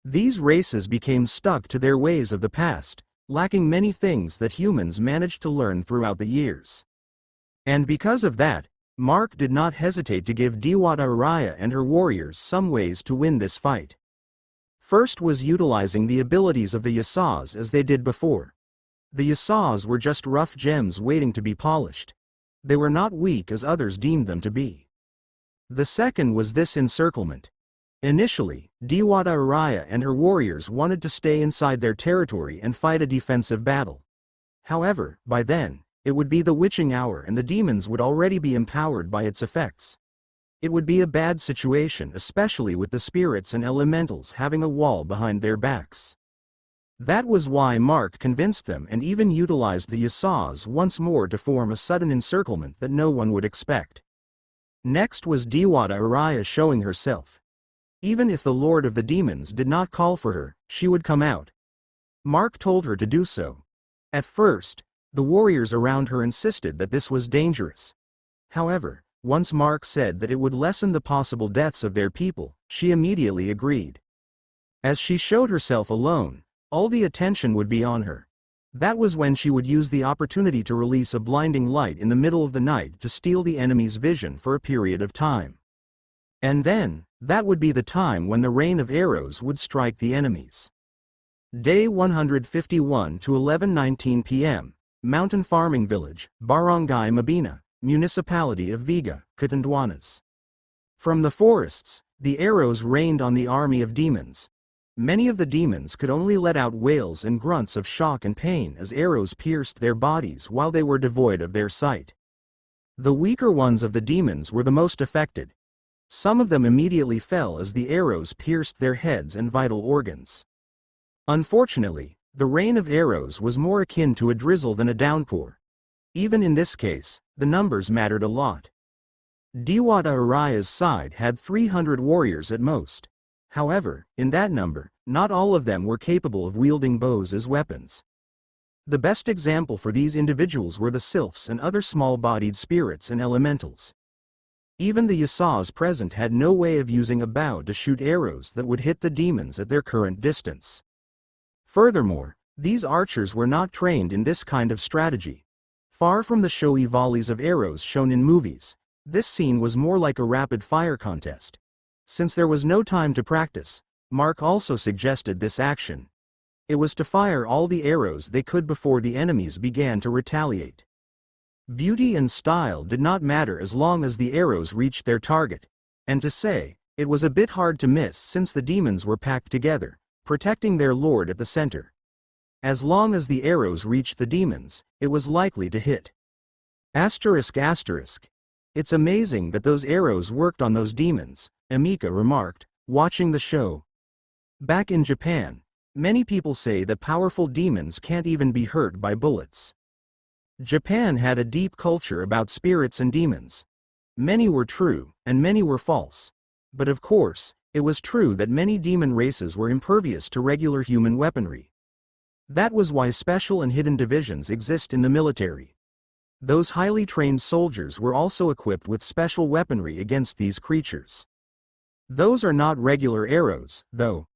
[SPEAKER 2] These races became stuck to their ways of the past, lacking many things that humans managed to learn throughout the years. And because of that, Mark did not hesitate to give Dewata Araya and her warriors some ways to win this fight. First was utilizing the abilities of the Yasas as they did before. The Yasas were just rough gems waiting to be polished. They were not weak as others deemed them to be. The second was this encirclement. Initially, Dewata Araya and her warriors wanted to stay inside their territory and fight a defensive battle. However, by then, it would be the witching hour and the demons would already be empowered by its effects. It would be a bad situation, especially with the spirits and elementals having a wall behind their backs. That was why Mark convinced them and even utilized the Yasas once more to form a sudden encirclement that no one would expect. Next was Dewata Araya showing herself. Even if the Lord of the Demons did not call for her, she would come out. Mark told her to do so. At first, the warriors around her insisted that this was dangerous. However, once Mark said that it would lessen the possible deaths of their people, she immediately agreed. As she showed herself alone, all the attention would be on her. That was when she would use the opportunity to release a blinding light in the middle of the night to steal the enemy's vision for a period of time. And then, that would be the time when the rain of arrows would strike the enemies. Day 151 to 11:19 p.m., Mountain Farming Village, Barangay Mabini, Municipality of Viga, Catanduanes. From the forests, the arrows rained on the army of demons. Many of the demons could only let out wails and grunts of shock and pain as arrows pierced their bodies while they were devoid of their sight. The weaker ones of the demons were the most affected. Some of them immediately fell as the arrows pierced their heads and vital organs. Unfortunately, the rain of arrows was more akin to a drizzle than a downpour. Even in this case, the numbers mattered a lot. Diwata Araya's side had 300 warriors at most. However, in that number, not all of them were capable of wielding bows as weapons. The best example for these individuals were the sylphs and other small-bodied spirits and elementals. Even the Yasas present had no way of using a bow to shoot arrows that would hit the demons at their current distance. Furthermore, these archers were not trained in this kind of strategy. Far from the showy volleys of arrows shown in movies, this scene was more like a rapid-fire contest. Since there was no time to practice, Mark also suggested this action. It was to fire all the arrows they could before the enemies began to retaliate. Beauty and style did not matter as long as the arrows reached their target, and to say, it was a bit hard to miss since the demons were packed together, protecting their lord at the center. As long as the arrows reached the demons, it was likely to hit. ****. It's amazing that those arrows worked on those demons, Emika remarked, watching the show. Back in Japan, many people say that powerful demons can't even be hurt by bullets. Japan had a deep culture about spirits and demons. Many were true, and many were false. But of course, it was true that many demon races were impervious to regular human weaponry. That was why special and hidden divisions exist in the military. Those highly trained soldiers were also equipped with special weaponry against these creatures. Those are not regular arrows, though,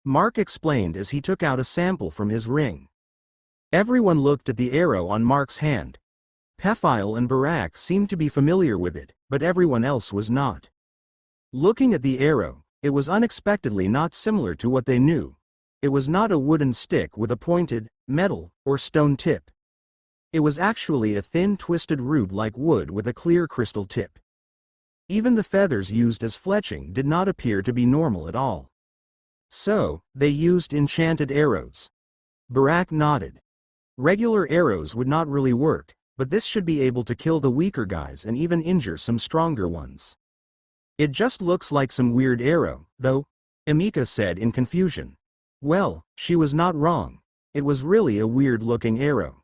[SPEAKER 2] Mark explained as he took out a sample from his ring. Everyone looked at the arrow on Mark's hand. Pephile and Barak seemed to be familiar with it, but everyone else was not. Looking at the arrow, it was unexpectedly not similar to what they knew. It was not a wooden stick with a pointed, metal, or stone tip. It was actually a thin twisted root like wood with a clear crystal tip. Even the feathers used as fletching did not appear to be normal at all. So, they used enchanted arrows. Barak nodded. Regular arrows would not really work, but this should be able to kill the weaker guys and even injure some stronger ones. It just looks like some weird arrow, though, Emika said in confusion. Well, she was not wrong. It was really a weird-looking arrow.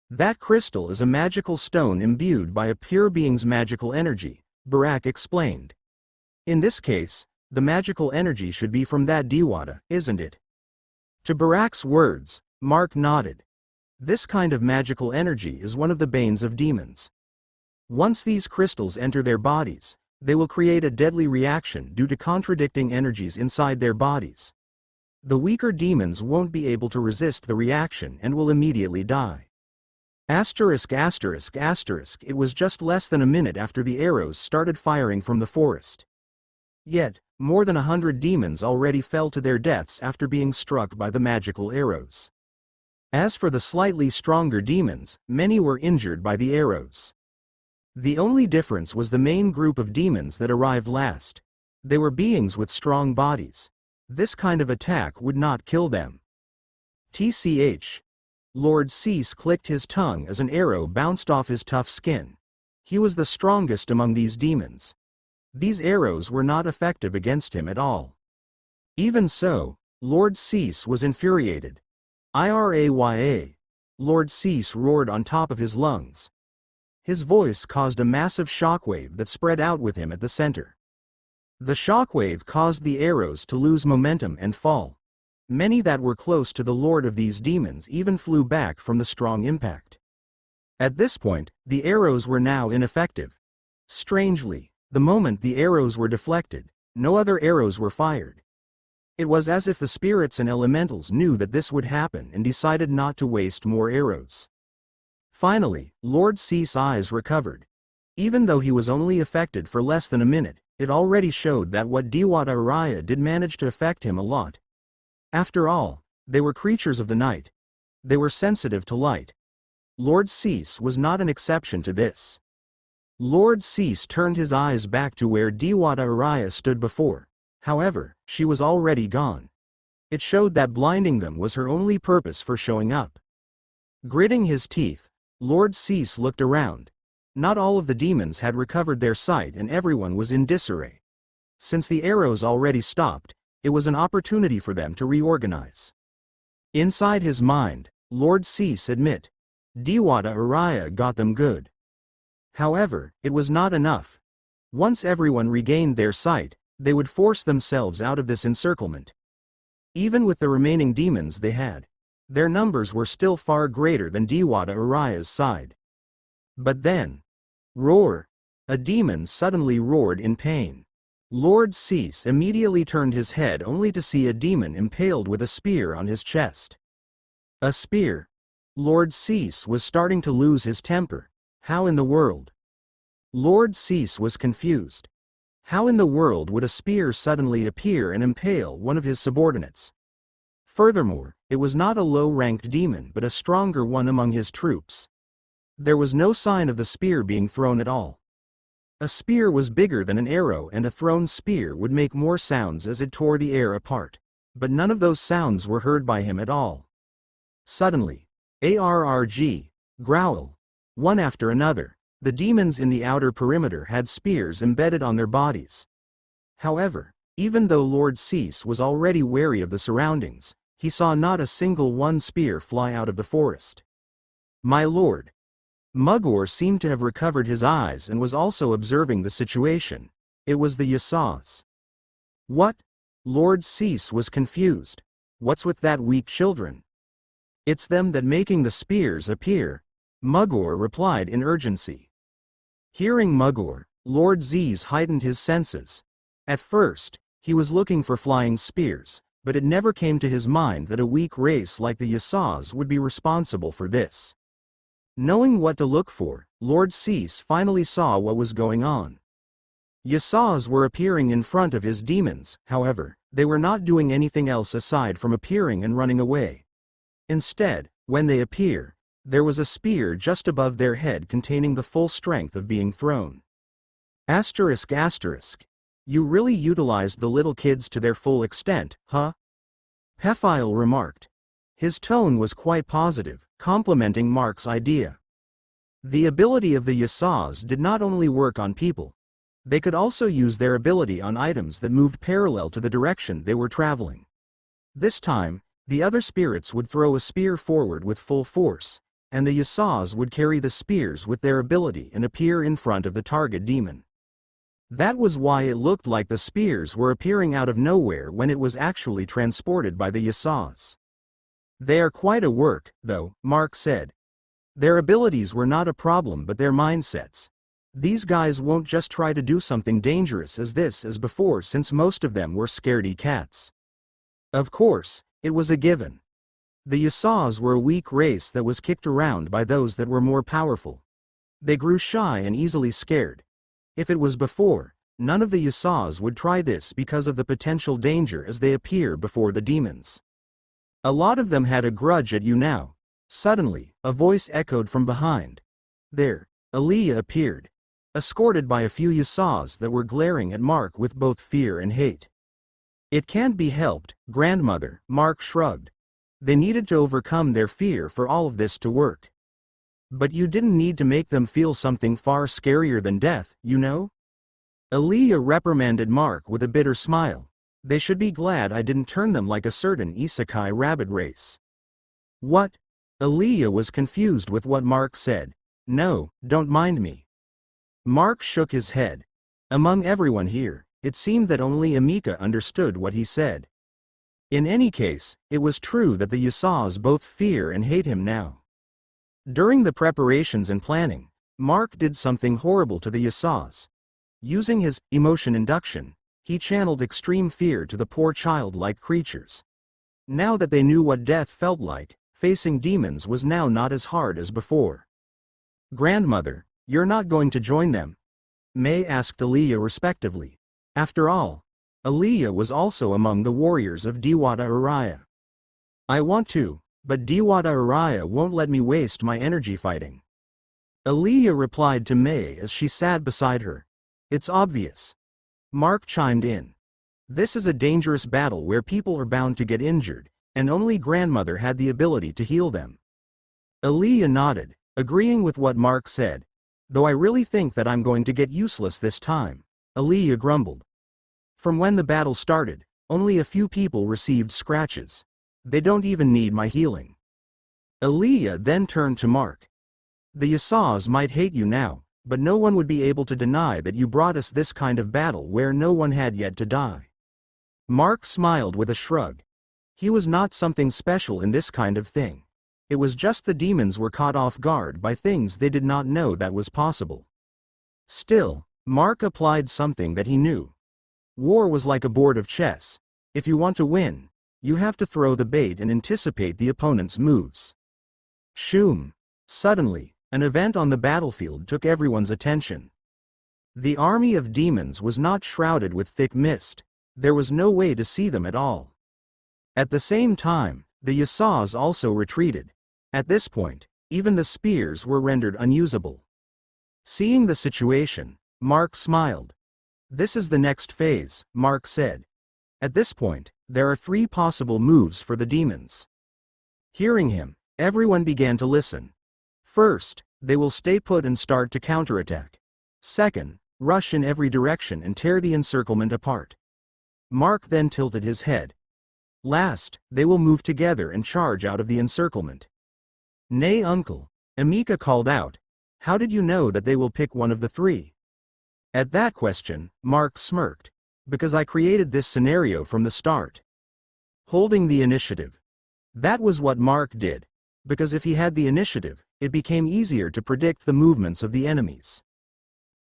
[SPEAKER 2] That crystal is a magical stone imbued by a pure being's magical energy, Barak explained. In this case, the magical energy should be from that Diwata, isn't it? To Barak's words, Mark nodded. This kind of magical energy is one of the banes of demons. Once these crystals enter their bodies, they will create a deadly reaction due to contradicting energies inside their bodies. The weaker demons won't be able to resist the reaction and will immediately die. It was just less than a minute after the arrows started firing from the forest. Yet, more than 100 demons already fell to their deaths after being struck by the magical arrows. As for the slightly stronger demons, many were injured by the arrows. The only difference was the main group of demons that arrived last. They were beings with strong bodies. This kind of attack would not kill them. TCH. Lord Cease clicked his tongue as an arrow bounced off his tough skin. He was the strongest among these demons. These arrows were not effective against him at all. Even so, Lord Cease was infuriated. IRAYA. Lord Cease roared on top of his lungs. His voice caused a massive shockwave that spread out with him at the center. The shockwave caused the arrows to lose momentum and fall. Many that were close to the lord of these demons even flew back from the strong impact. At this point, the arrows were now ineffective. Strangely, the moment the arrows were deflected, no other arrows were fired. It was as if the spirits and elementals knew that this would happen and decided not to waste more arrows. Finally, Lord Cease's eyes recovered. Even though he was only affected for less than a minute, it already showed that what Dewata Araya did manage to affect him a lot. After all, they were creatures of the night. They were sensitive to light. Lord Cease was not an exception to this. Lord Cease turned his eyes back to where Dewata Araya stood before. However, she was already gone. It showed that blinding them was her only purpose for showing up. Gritting his teeth, Lord Cease looked around. Not all of the demons had recovered their sight and everyone was in disarray. Since the arrows already stopped, it was an opportunity for them to reorganize. Inside his mind, Lord Cease admit, Dewata Araya got them good. However, it was not enough. Once everyone regained their sight, they would force themselves out of this encirclement. Even with the remaining demons they had, their numbers were still far greater than Dewata Araya's side. But then, roar! A demon suddenly roared in pain. Lord Cease immediately turned his head only to see a demon impaled with a spear on his chest. A spear? Lord Cease was starting to lose his temper. How in the world? Lord Cease was confused. How in the world would a spear suddenly appear and impale one of his subordinates? Furthermore, it was not a low-ranked demon but a stronger one among his troops. There was no sign of the spear being thrown at all. A spear was bigger than an arrow and a thrown spear would make more sounds as it tore the air apart. But none of those sounds were heard by him at all. Suddenly, ARRG, growl. One after another, the demons in the outer perimeter had spears embedded on their bodies. However, even though Lord Cease was already wary of the surroundings, he saw not a single one spear fly out of the forest. My lord. Mugor seemed to have recovered his eyes and was also observing the situation. It was the Yasas. What? Lord Cease was confused. What's with that weak children? It's them that making the spears appear, Mugor replied in urgency. Hearing Mugor, Lord Cease heightened his senses. At first, he was looking for flying spears, but it never came to his mind that a weak race like the Yasas would be responsible for this. Knowing what to look for, Lord Cease finally saw what was going on. Yasas were appearing in front of his demons, however, they were not doing anything else aside from appearing and running away. Instead, when they appear, there was a spear just above their head containing the full strength of being thrown. Asterisk asterisk. You really utilized the little kids to their full extent, huh? Pephile remarked. His tone was quite positive, complimenting Mark's idea. The ability of the Yasas did not only work on people. They could also use their ability on items that moved parallel to the direction they were traveling. This time, the other spirits would throw a spear forward with full force, and the Yasas would carry the spears with their ability and appear in front of the target demon. That was why it looked like the spears were appearing out of nowhere when it was actually transported by the Yasas. They are quite a work, though, Mark said. Their abilities were not a problem but their mindsets. These guys won't just try to do something dangerous as this as before since most of them were scaredy cats. Of course, it was a given. The Yasas were a weak race that was kicked around by those that were more powerful. They grew shy and easily scared. If it was before, none of the Yasas would try this because of the potential danger as they appear before the demons. A lot of them had a grudge at you now. Suddenly, a voice echoed from behind. There, Aaliyah appeared, escorted by a few Yasas that were glaring at Mark with both fear and hate. It can't be helped, grandmother, Mark shrugged. They needed to overcome their fear for all of this to work. But you didn't need to make them feel something far scarier than death, you know? Aaliyah reprimanded Mark with a bitter smile. They should be glad I didn't turn them like a certain isekai rabbit race. What? Aaliyah was confused with what Mark said. No, don't mind me. Mark shook his head. Among everyone here, it seemed that only Amika understood what he said. In any case, it was true that the Yasas both fear and hate him now. During the preparations and planning, Mark did something horrible to the Yasas. Using his emotion induction, He channeled extreme fear to the poor childlike creatures. Now that they knew what death felt like, facing demons was now not as hard as before. "Grandmother, you're not going to join them?" May asked Aliyah respectively. After all, Aliyah was also among the warriors of Dewata Araya. "I want to, but Dewata Araya won't let me waste my energy fighting," Aliyah replied to May as she sat beside her. "It's obvious," Mark chimed in. "This is a dangerous battle where people are bound to get injured, and only grandmother had the ability to heal them." Aliyah nodded, agreeing with what Mark said. "Though I really think that I'm going to get useless this time," Aliyah grumbled. "From when the battle started, only a few people received scratches. They don't even need my healing." Aliyah then turned to Mark. "The Yasas might hate you now, but no one would be able to deny that you brought us this kind of battle where no one had yet to die." Mark smiled with a shrug. He was not something special in this kind of thing. It was just the demons were caught off guard by things they did not know that was possible. Still, Mark applied something that he knew. War was like a board of chess. If you want to win, you have to throw the bait and anticipate the opponent's moves. Shoom! Suddenly, an event on the battlefield took everyone's attention. The army of demons was not shrouded with thick mist. There was no way to see them at all. At the same time, the Yasas also retreated. At this point, even the spears were rendered unusable. Seeing the situation, Mark smiled. "This is the next phase," Mark said. "At this point, there are 3 possible moves for the demons." Hearing him, everyone began to listen. First, they will stay put and start to counterattack. Second, rush in every direction and tear the encirclement apart. Mark then tilted his head. Last, they will move together and charge out of the encirclement. "Nay, uncle," Amika called out. "How did you know that they will pick one of the 3? At that question, Mark smirked. "Because I created this scenario from the start." Holding the initiative. That was what Mark did. Because if he had the initiative, it became easier to predict the movements of the enemies.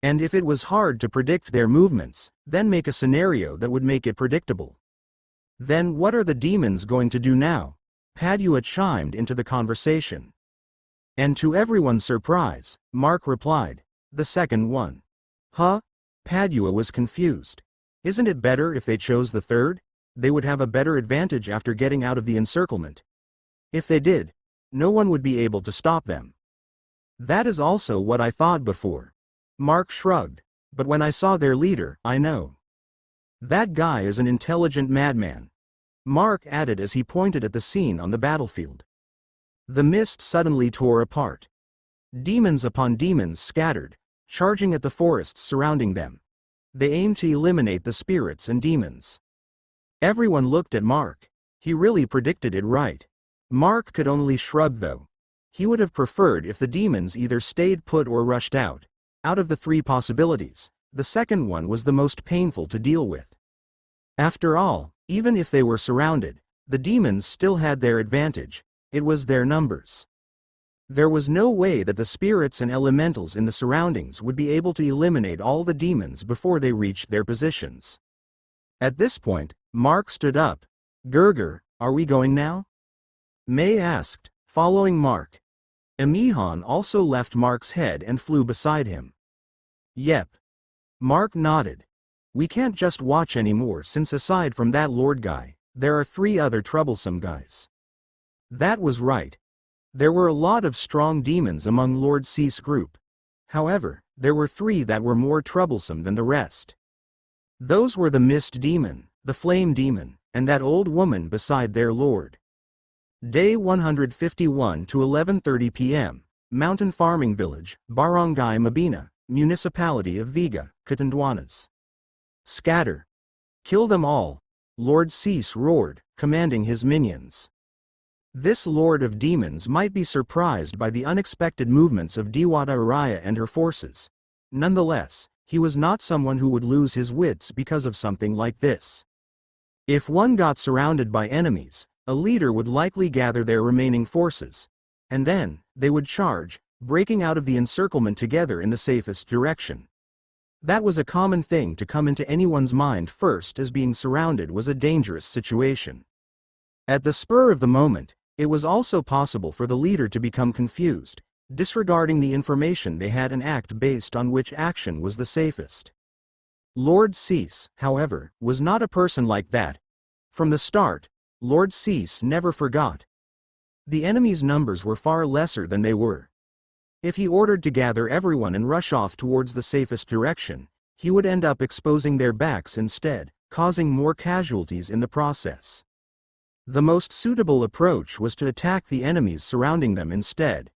[SPEAKER 2] And if it was hard to predict their movements, then make a scenario that would make it predictable. "Then what are the demons going to do now?" Padua chimed into the conversation. And to everyone's surprise, Mark replied, "The second one." "Huh?" Padua was confused. "Isn't it better if they chose the third? They would have a better advantage after getting out of the encirclement. If they did, no one would be able to stop them." "That is also what I thought before." Mark shrugged. "But when I saw their leader, I know. That guy is an intelligent madman," Mark added as he pointed at the scene on the battlefield. The mist suddenly tore apart. Demons upon demons scattered, charging at the forests surrounding them. They aimed to eliminate the spirits and demons. Everyone looked at Mark. He really predicted it right. Mark could only shrug though. He would have preferred if the demons either stayed put or rushed out. Out of the 3 possibilities, the second one was the most painful to deal with. After all, even if they were surrounded, the demons still had their advantage. It was their numbers. There was no way that the spirits and elementals in the surroundings would be able to eliminate all the demons before they reached their positions. At this point, Mark stood up. "Gerger, are we going now?" May asked, following Mark. Emihan also left Mark's head and flew beside him. "Yep." Mark nodded. "We can't just watch anymore since aside from that Lord guy, there are 3 other troublesome guys." That was right. There were a lot of strong demons among Lord Cease group. However, there were 3 that were more troublesome than the rest. Those were the Mist Demon, the Flame Demon, and that old woman beside their lord. Day 151 to 11:30 p.m., Mountain Farming Village, Barangay Mabina, Municipality of Viga, Catanduanes. "Scatter! Kill them all!" Lord Cease roared, commanding his minions. This Lord of Demons might be surprised by the unexpected movements of Dewata Araya and her forces. Nonetheless, he was not someone who would lose his wits because of something like this. If one got surrounded by enemies, a leader would likely gather their remaining forces. And then, they would charge, breaking out of the encirclement together in the safest direction. That was a common thing to come into anyone's mind first, as being surrounded was a dangerous situation. At the spur of the moment, it was also possible for the leader to become confused, disregarding the information they had and act based on which action was the safest. Lord Cease, however, was not a person like that. From the start, Lord Cease never forgot. The enemy's numbers were far lesser than they were. If he ordered to gather everyone and rush off towards the safest direction, he would end up exposing their backs instead, causing more casualties in the process. The most suitable approach was to attack the enemies surrounding them instead.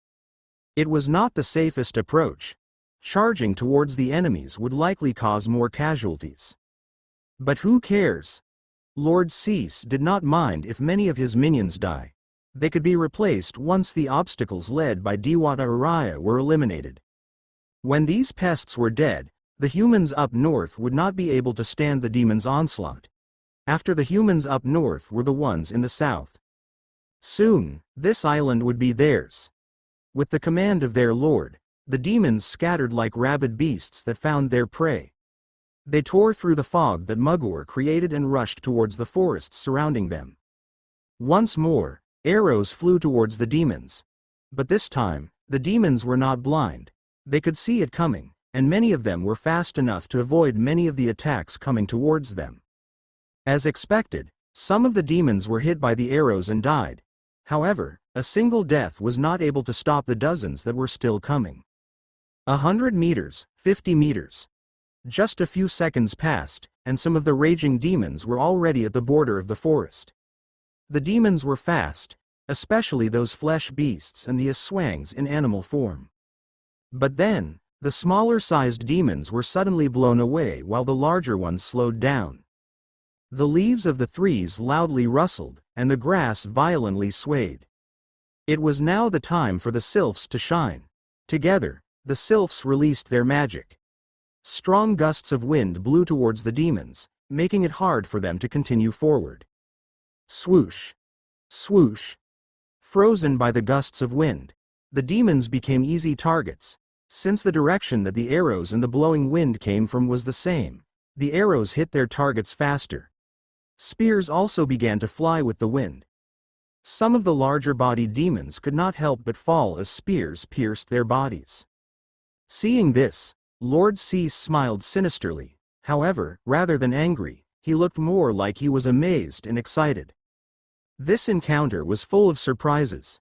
[SPEAKER 2] It was not the safest approach. Charging towards the enemies would likely cause more casualties. But who cares? Lord Cease did not mind if many of his minions die. They could be replaced once the obstacles led by Dewata Araya were eliminated. When these pests were dead, the humans up north would not be able to stand the demons' onslaught. After the humans up north were the ones in the south. Soon, this island would be theirs. With the command of their lord, the demons scattered like rabid beasts that found their prey. They tore through the fog that Mugor created and rushed towards the forests surrounding them. Once more, arrows flew towards the demons. But this time, the demons were not blind. They could see it coming, and many of them were fast enough to avoid many of the attacks coming towards them. As expected, some of the demons were hit by the arrows and died. However, a single death was not able to stop the dozens that were still coming. 100 meters, 50 meters. Just a few seconds passed, and some of the raging demons were already at the border of the forest. The demons were fast, especially those flesh beasts and the Aswangs in animal form. But then, the smaller-sized demons were suddenly blown away while the larger ones slowed down. The leaves of the trees loudly rustled, and the grass violently swayed. It was now the time for the sylphs to shine. Together, the sylphs released their magic. Strong gusts of wind blew towards the demons, making it hard for them to continue forward. Swoosh! Swoosh! Frozen by the gusts of wind, the demons became easy targets. Since the direction that the arrows and the blowing wind came from was the same, the arrows hit their targets faster. Spears also began to fly with the wind. Some of the larger-bodied demons could not help but fall as spears pierced their bodies. Seeing this, Lord Cease smiled sinisterly. However, rather than angry, he looked more like he was amazed and excited. This encounter was full of surprises.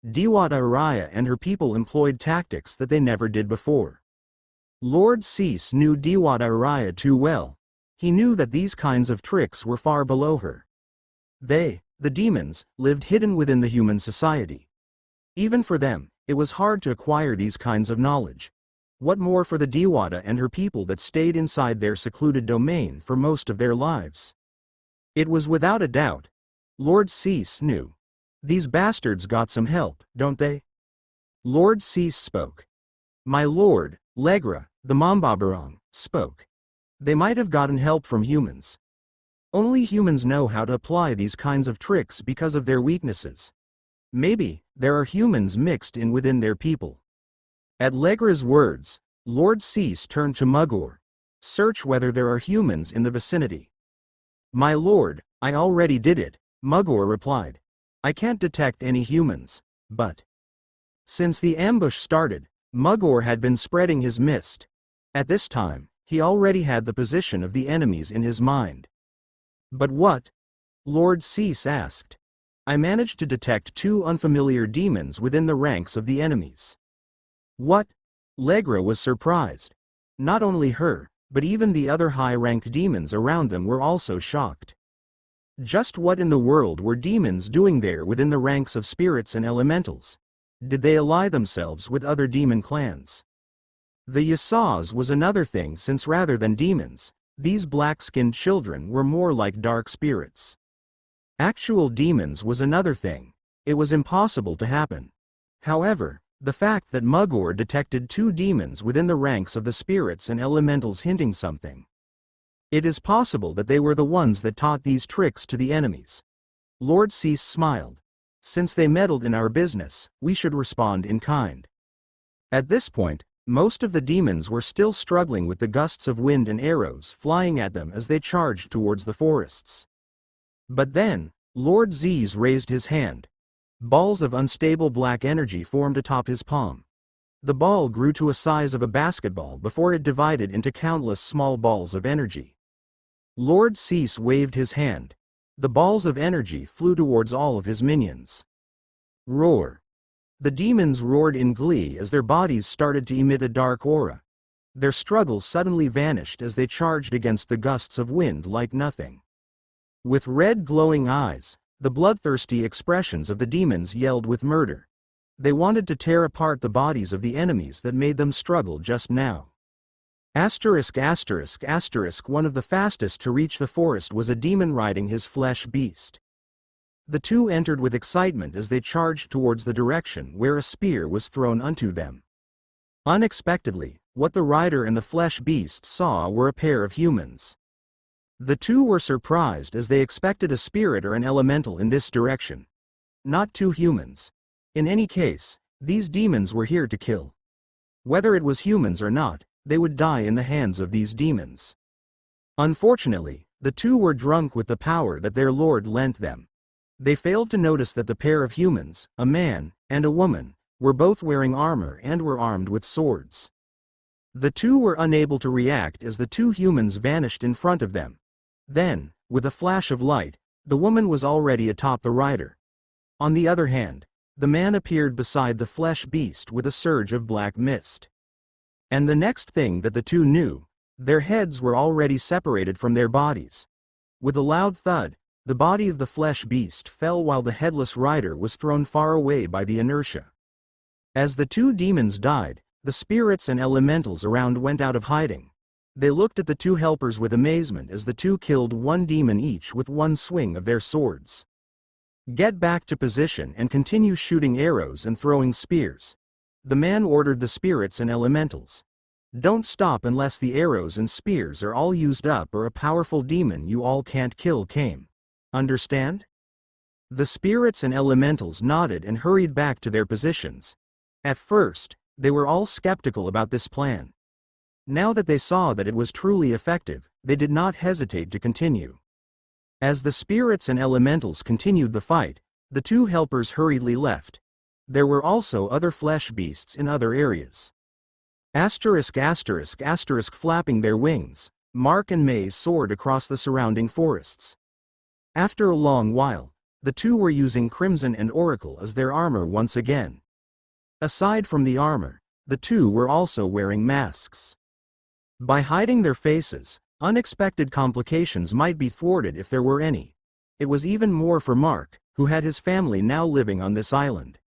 [SPEAKER 2] Dewata Araya and her people employed tactics that they never did before. Lord Cease knew Dewata Araya too well. He knew that these kinds of tricks were far below her. They, the demons, lived hidden within the human society. Even for them, it was hard to acquire these kinds of knowledge. What more for the Dewata and her people that stayed inside their secluded domain for most of their lives? It was without a doubt. Lord Cease knew. These bastards got some help, don't they? Lord Cease spoke. My lord, Legra, the Mambabarong, spoke. They might have gotten help from humans. Only humans know how to apply these kinds of tricks because of their weaknesses. Maybe, there are humans mixed in within their people. At Legra's words, Lord Cease turned to Mugor. Search whether there are humans in the vicinity. My lord, I already did it, Mugor replied. I can't detect any humans, but... Since the ambush started, Mugor had been spreading his mist. At this time, he already had the position of the enemies in his mind. But what? Lord Cease asked. I managed to detect 2 unfamiliar demons within the ranks of the enemies. What? Legra was surprised. Not only her, but even the other high-ranked demons around them were also shocked. Just what in the world were demons doing there within the ranks of spirits and elementals? Did they ally themselves with other demon clans? The Yasas was another thing, since rather than demons, these black-skinned children were more like dark spirits. Actual demons was another thing. It was impossible to happen. However, the fact that Mugor detected 2 demons within the ranks of the spirits and elementals hinting something. It is possible that they were the ones that taught these tricks to the enemies. Lord Cease smiled. Since they meddled in our business, we should respond in kind. At this point, Most of the demons were still struggling with the gusts of wind and arrows flying at them as they charged towards the forests. But then, Lord Z's raised his hand. Balls of unstable black energy formed atop his palm. The ball grew to a size of a basketball before it divided into countless small balls of energy. Lord Cease waved his hand. The balls of energy flew towards all of his minions. Roar. The demons roared in glee as their bodies started to emit a dark aura. Their struggle suddenly vanished as they charged against the gusts of wind like nothing. With red glowing eyes, the bloodthirsty expressions of the demons yelled with murder. They wanted to tear apart the bodies of the enemies that made them struggle just now. Asterisk asterisk asterisk one of the fastest to reach the forest was a demon riding his flesh beast. The two entered with excitement as they charged towards the direction where a spear was thrown unto them. Unexpectedly, what the rider and the flesh beast saw were a pair of humans. The two were surprised as they expected a spirit or an elemental in this direction. Not two humans. In any case, these demons were here to kill. Whether it was humans or not, they would die in the hands of these demons. Unfortunately, the two were drunk with the power that their lord lent them. They failed to notice that the pair of humans, a man and a woman, were both wearing armor and were armed with swords. The two were unable to react as the two humans vanished in front of them. Then, with a flash of light, the woman was already atop the rider. On the other hand, the man appeared beside the flesh beast with a surge of black mist. And the next thing that the two knew, their heads were already separated from their bodies. With a loud thud, the body of the flesh beast fell while the headless rider was thrown far away by the inertia. As the two demons died, the spirits and elementals around went out of hiding. They looked at the two helpers with amazement as the two killed one demon each with one swing of their swords. Get back to position and continue shooting arrows and throwing spears. The man ordered the spirits and elementals. Don't stop unless the arrows and spears are all used up or a powerful demon you all can't kill came. Understand? The spirits and elementals nodded and hurried back to their positions. At first, they were all skeptical about this plan. Now that they saw that it was truly effective, they did not hesitate to continue. As the spirits and elementals continued the fight, the two helpers hurriedly left. There were also other flesh beasts in other areas. Asterisk asterisk asterisk flapping their wings, Mark and May soared across the surrounding forests. After a long while, the two were using Crimson and Oracle as their armor once again. Aside from the armor, the two were also wearing masks. By hiding their faces, unexpected complications might be thwarted if there were any. It was even more for Mark, who had his family now living on this island.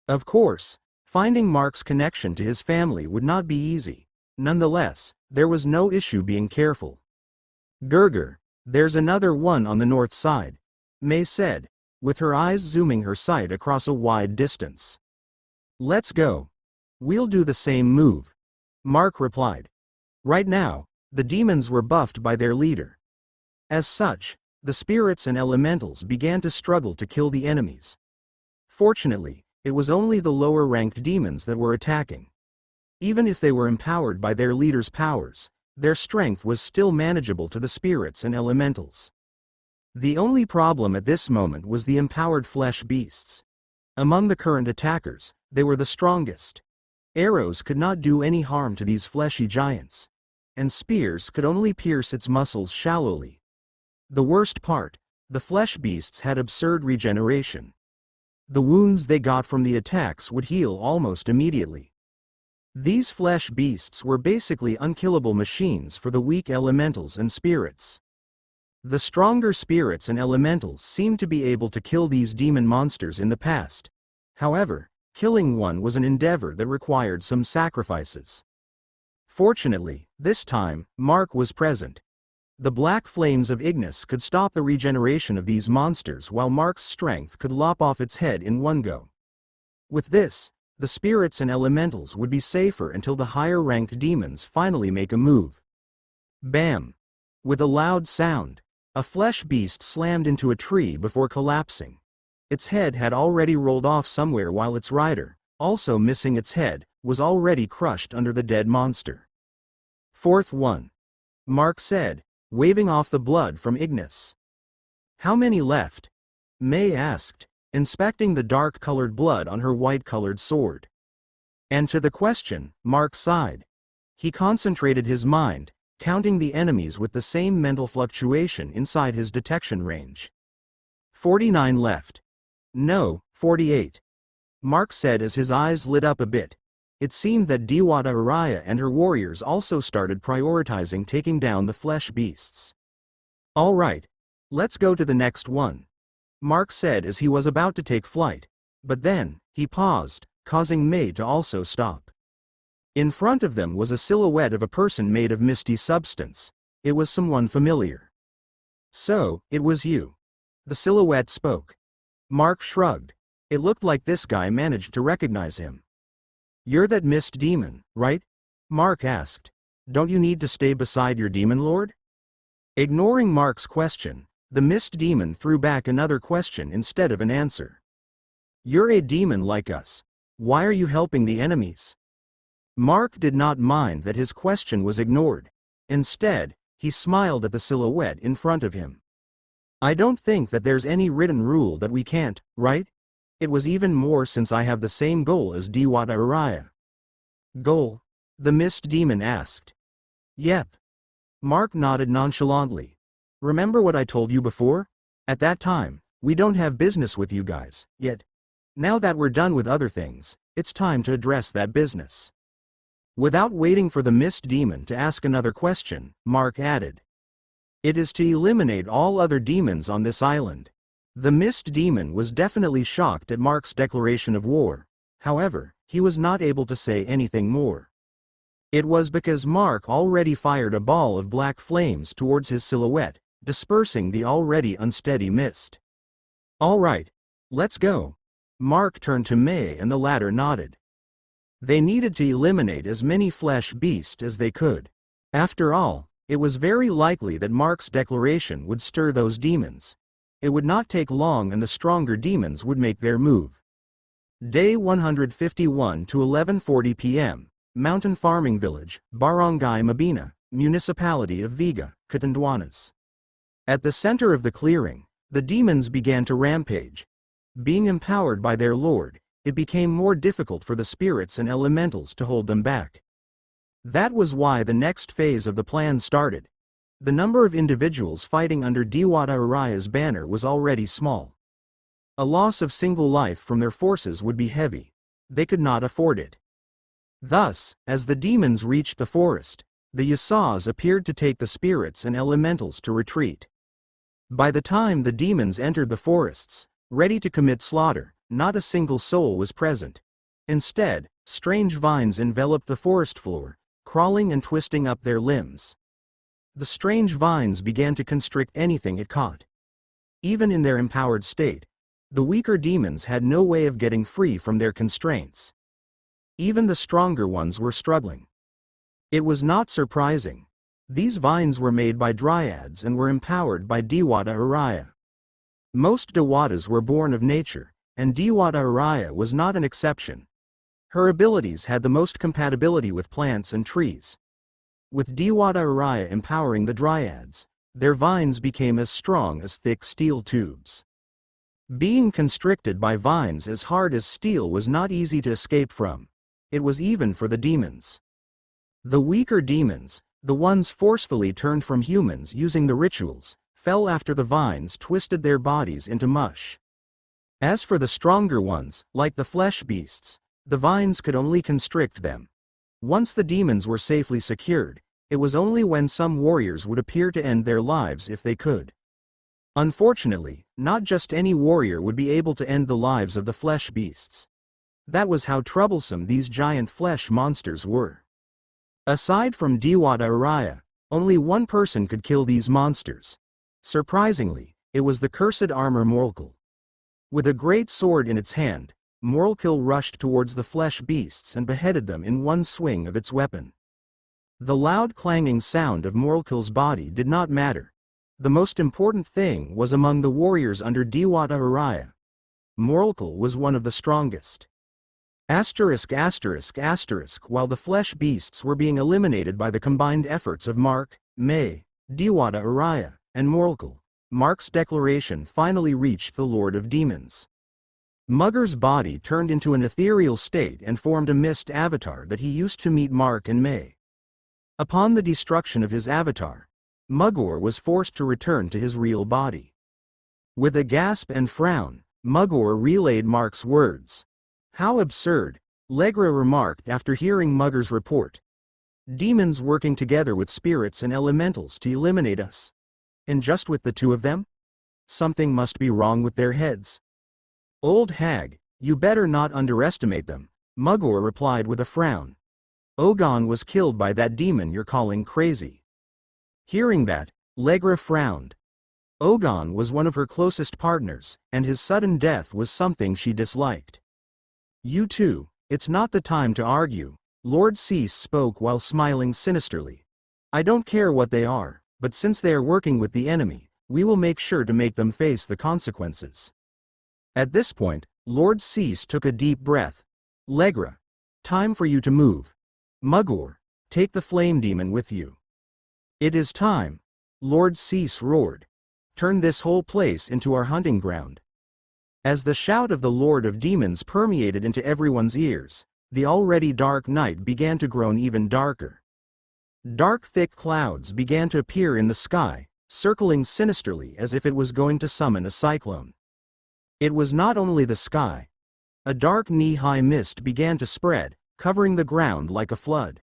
[SPEAKER 2] Of course, finding Mark's connection to his family would not be easy. Nonetheless, there was no issue being careful. Gerger, there's another one on the north side, May said, with her eyes zooming her sight across a wide distance. Let's go. We'll do the same move, Mark replied. Right now, the demons were buffed by their leader. As such, the spirits and elementals began to struggle to kill the enemies. Fortunately, it was only the lower-ranked demons that were attacking. Even if they were empowered by their leader's powers, their strength was still manageable to the spirits and elementals. The only problem at this moment was the empowered flesh beasts. Among the current attackers, they were the strongest. Arrows could not do any harm to these fleshy giants, and spears could only pierce its muscles shallowly. The worst part, the flesh beasts had absurd regeneration. The wounds they got from the attacks would heal almost immediately. These flesh beasts were basically unkillable machines for the weak elementals and spirits. The stronger spirits and elementals seemed to be able to kill these demon monsters in the past. However, killing one was an endeavor that required some sacrifices. Fortunately, this time, Mark was present. The black flames of Ignis could stop the regeneration of these monsters while Mark's strength could lop off its head in one go. With this, the spirits and elementals would be safer until the higher-ranked demons finally make a move. Bam! With a loud sound, a flesh beast slammed into a tree before collapsing. Its head had already rolled off somewhere while its rider, also missing its head, was already crushed under the dead monster. Fourth one, Mark said, waving off the blood from Ignis. How many left? May asked, inspecting the dark-colored blood on her white-colored sword. And to the question, Mark sighed. He concentrated his mind, counting the enemies with the same mental fluctuation inside his detection range. 49 left. No, 48. Mark said as his eyes lit up a bit. It seemed that Dewata Araya and her warriors also started prioritizing taking down the flesh beasts. All right. Let's go to the next one, Mark said as he was about to take flight, but then, he paused, causing May to also stop. In front of them was a silhouette of a person made of misty substance. It was someone familiar. So, it was you. The silhouette spoke. Mark shrugged. It looked like this guy managed to recognize him. You're that mist demon, right? Mark asked. Don't you need to stay beside your demon lord? Ignoring Mark's question, the mist demon threw back another question instead of an answer. You're a demon like us. Why are you helping the enemies? Mark did not mind that his question was ignored. Instead, he smiled at the silhouette in front of him. I don't think that there's any written rule that we can't, right? It was even more since I have the same goal as Dewata Araya. Goal? The mist demon asked. Yep. Mark nodded nonchalantly. Remember what I told you before? At that time, we don't have business with you guys, yet. Now that we're done with other things, it's time to address that business. Without waiting for the mist demon to ask another question, Mark added. It is to eliminate all other demons on this island. The mist demon was definitely shocked at Mark's declaration of war. However, he was not able to say anything more. It was because Mark already fired a ball of black flames towards his silhouette, dispersing the already unsteady mist. All right, let's go. Mark turned to May and the latter nodded. They needed to eliminate as many flesh beasts as they could. After all, it was very likely that Mark's declaration would stir those demons. It would not take long and the stronger demons would make their move. Day 151 to 11:40 p.m., Mountain Farming Village, Barangay Mabina, Municipality of Viga, Catanduanes. At the center of the clearing, the demons began to rampage. Being empowered by their lord, it became more difficult for the spirits and elementals to hold them back. That was why the next phase of the plan started. The number of individuals fighting under Dewata Araya's banner was already small. A loss of single life from their forces would be heavy. They could not afford it. Thus, as the demons reached the forest, the Yasas appeared to take the spirits and elementals to retreat. By the time the demons entered the forests, ready to commit slaughter, not a single soul was present. Instead, strange vines enveloped the forest floor, crawling and twisting up their limbs. The strange vines began to constrict anything it caught. Even in their empowered state, the weaker demons had no way of getting free from their constraints. Even the stronger ones were struggling. It was not surprising. These vines were made by dryads and were empowered by Dewata Araya. Most Dewatas were born of nature, and Dewata Araya was not an exception. Her abilities had the most compatibility with plants and trees. With Dewata Araya empowering the dryads, their vines became as strong as thick steel tubes. Being constricted by vines as hard as steel was not easy to escape from. It was even for the demons. The weaker demons, the ones forcefully turned from humans using the rituals, fell after the vines twisted their bodies into mush. As for the stronger ones, like the flesh beasts, the vines could only constrict them. Once the demons were safely secured, it was only when some warriors would appear to end their lives if they could. Unfortunately, not just any warrior would be able to end the lives of the flesh beasts. That was how troublesome these giant flesh monsters were. Aside from Dewata Araya, only one person could kill these monsters. Surprisingly, it was the cursed armor Morlkil. With a great sword in its hand, Morlkil rushed towards the flesh beasts and beheaded them in one swing of its weapon. The loud clanging sound of Morlkil's body did not matter. The most important thing was among the warriors under Dewata Araya. Morlkil was one of the strongest. While the flesh beasts were being eliminated by the combined efforts of Mark, May, Diwata Araya, and Morlkal, Mark's declaration finally reached the Lord of Demons. Mugger's body turned into an ethereal state and formed a mist avatar that he used to meet Mark and May. Upon the destruction of his avatar, Mugor was forced to return to his real body. With a gasp and frown, Mugor relayed Mark's words. "How absurd," Legra remarked after hearing Mugger's report. "Demons working together with spirits and elementals to eliminate us. And just with the two of them? Something must be wrong with their heads." "Old hag, you better not underestimate them," Mugor replied with a frown. "Ogon was killed by that demon you're calling crazy." Hearing that, Legra frowned. Ogon was one of her closest partners, and his sudden death was something she disliked. "You two, it's not the time to argue," Lord Cease spoke while smiling sinisterly. "I don't care what they are, but since they are working with the enemy, we will make sure to make them face the consequences." At this point, Lord Cease took a deep breath. "Legra, time for you to move. Mugor, take the flame demon with you." "It is time," Lord Cease roared. "Turn this whole place into our hunting ground." As the shout of the Lord of Demons permeated into everyone's ears, the already dark night began to grow even darker. Dark thick clouds began to appear in the sky, circling sinisterly as if it was going to summon a cyclone. It was not only the sky. A dark knee-high mist began to spread, covering the ground like a flood.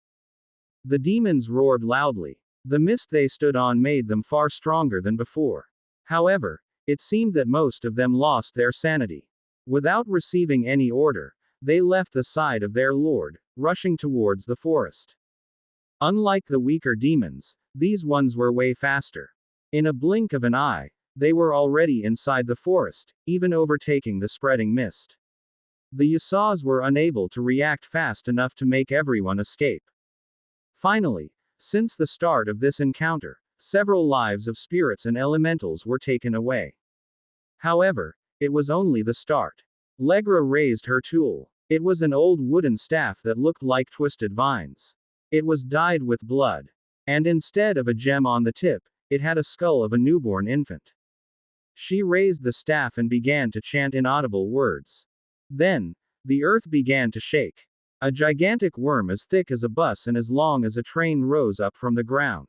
[SPEAKER 1] The demons roared loudly. The mist they stood on made them far stronger than before. However, it seemed that most of them lost their sanity. Without receiving any order, they left the side of their lord, rushing towards the forest. Unlike the weaker demons, these ones were way faster. In a blink of an eye, they were already inside the forest, even overtaking the spreading mist. The Ysaws were unable to react fast enough to make everyone escape. Finally, since the start of this encounter, several lives of spirits and elementals were taken away. However, it was only the start. Legra raised her tool. It was an old wooden staff that looked like twisted vines. It was dyed with blood. And instead of a gem on the tip, it had a skull of a newborn infant. She raised the staff and began to chant inaudible words. Then, the earth began to shake. A gigantic worm as thick as a bus and as long as a train rose up from the ground.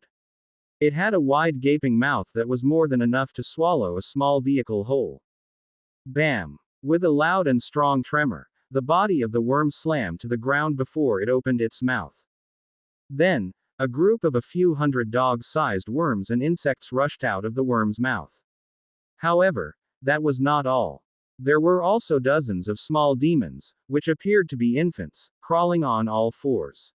[SPEAKER 1] It had a wide gaping mouth that was more than enough to swallow a small vehicle whole. Bam! With a loud and strong tremor, the body of the worm slammed to the ground before it opened its mouth. Then, a group of a few hundred dog-sized worms and insects rushed out of the worm's mouth. However, that was not all. There were also dozens of small demons, which appeared to be infants, crawling on all fours.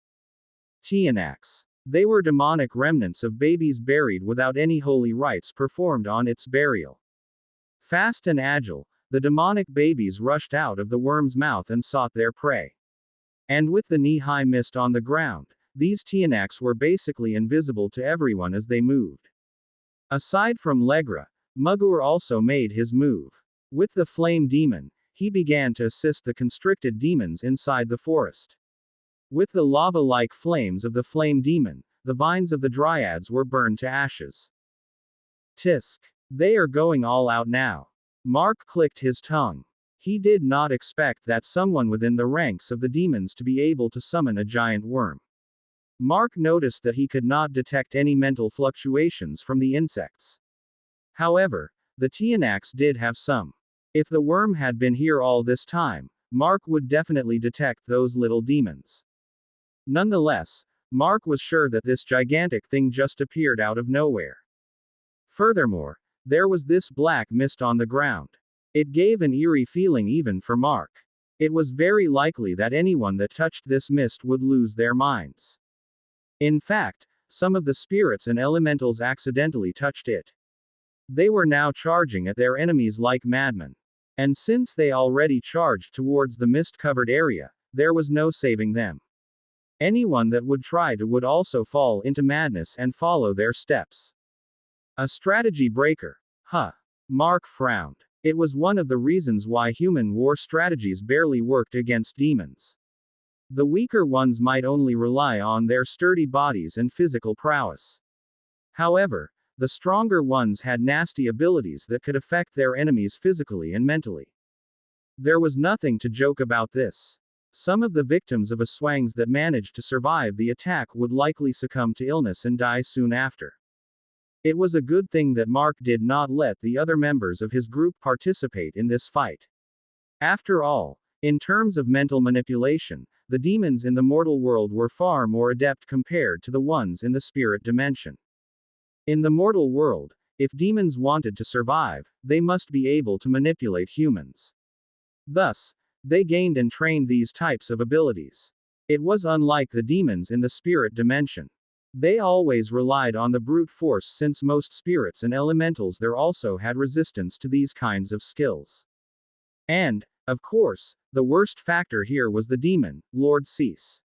[SPEAKER 1] Tianax. They were demonic remnants of babies buried without any holy rites performed on its burial. Fast and agile, the demonic babies rushed out of the worm's mouth and sought their prey. And with the knee-high mist on the ground, these Tianax were basically invisible to everyone as they moved. Aside from Legra, Mugor also made his move. With the flame demon, he began to assist the constricted demons inside the forest. With the lava-like flames of the flame demon, the vines of the dryads were burned to ashes. Tisk. They are going all out now. Mark clicked his tongue. He did not expect that someone within the ranks of the demons to be able to summon a giant worm. Mark noticed that he could not detect any mental fluctuations from the insects. However, the Tianax did have some. If the worm had been here all this time, Mark would definitely detect those little demons. Nonetheless, Mark was sure that this gigantic thing just appeared out of nowhere. Furthermore, there was this black mist on the ground. It gave an eerie feeling even for Mark. It was very likely that anyone that touched this mist would lose their minds. In fact, some of the spirits and elementals accidentally touched it. They were now charging at their enemies like madmen. And since they already charged towards the mist-covered area, there was no saving them. Anyone that would try to would also fall into madness and follow their steps. A strategy breaker. Huh. Mark frowned. It was one of the reasons why human war strategies barely worked against demons. The weaker ones might only rely on their sturdy bodies and physical prowess. However, the stronger ones had nasty abilities that could affect their enemies physically and mentally. There was nothing to joke about this. Some of the victims of Aswangs that managed to survive the attack would likely succumb to illness and die soon after. It was a good thing that Mark did not let the other members of his group participate in this fight. After all, in terms of mental manipulation, the demons in the mortal world were far more adept compared to the ones in the spirit dimension. In the mortal world, if demons wanted to survive, they must be able to manipulate humans. Thus, they gained and trained these types of abilities. It was unlike the demons in the spirit dimension. They always relied on the brute force since most spirits and elementals there also had resistance to these kinds of skills. And, of course, the worst factor here was the demon, Lord Cease.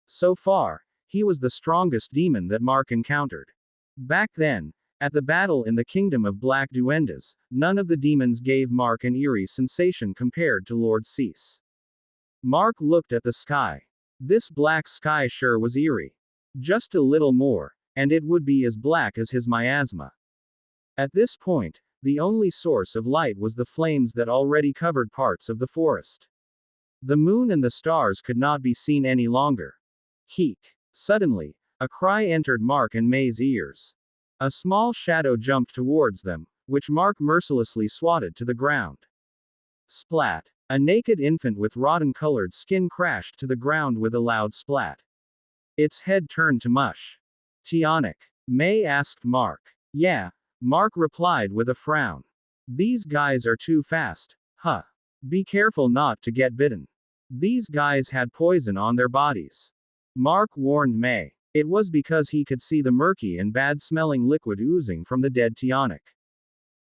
[SPEAKER 1] So far, he was the strongest demon that Mark encountered. Back then, at the battle in the Kingdom of Black Duendes, none of the demons gave Mark an eerie sensation compared to Lord Cease. Mark looked at the sky. This black sky sure was eerie. Just a little more, and it would be as black as his miasma. At this point, the only source of light was the flames that already covered parts of the forest. The moon and the stars could not be seen any longer. Heek! Suddenly, a cry entered Mark and May's ears. A small shadow jumped towards them, which Mark mercilessly swatted to the ground. Splat! A naked infant with rotten-colored skin crashed to the ground with a loud splat. Its head turned to mush. Tionic? May asked Mark. Yeah, Mark replied with a frown. These guys are too fast. Huh. Be careful not to get bitten. These guys had poison on their bodies. Mark warned May. It was because he could see the murky and bad-smelling liquid oozing from the dead Tionic.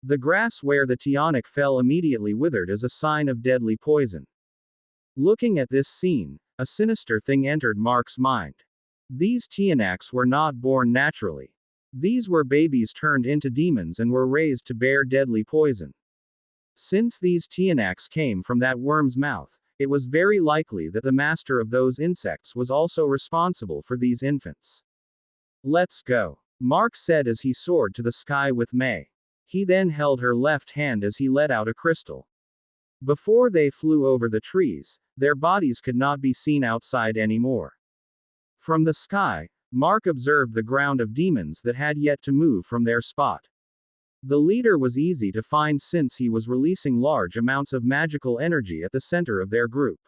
[SPEAKER 1] The grass where the Tionic fell immediately withered as a sign of deadly poison. Looking at this scene, a sinister thing entered Mark's mind. These Tionics were not born naturally. These were babies turned into demons and were raised to bear deadly poison. Since these Tionics came from that worm's mouth, it was very likely that the master of those insects was also responsible for these infants. Let's go, Mark said as he soared to the sky with May. He then held her left hand as he let out a crystal. Before they flew over the trees, their bodies could not be seen outside anymore. From the sky, Mark observed the ground of demons that had yet to move from their spot. The leader was easy to find since he was releasing large amounts of magical energy at the center of their group.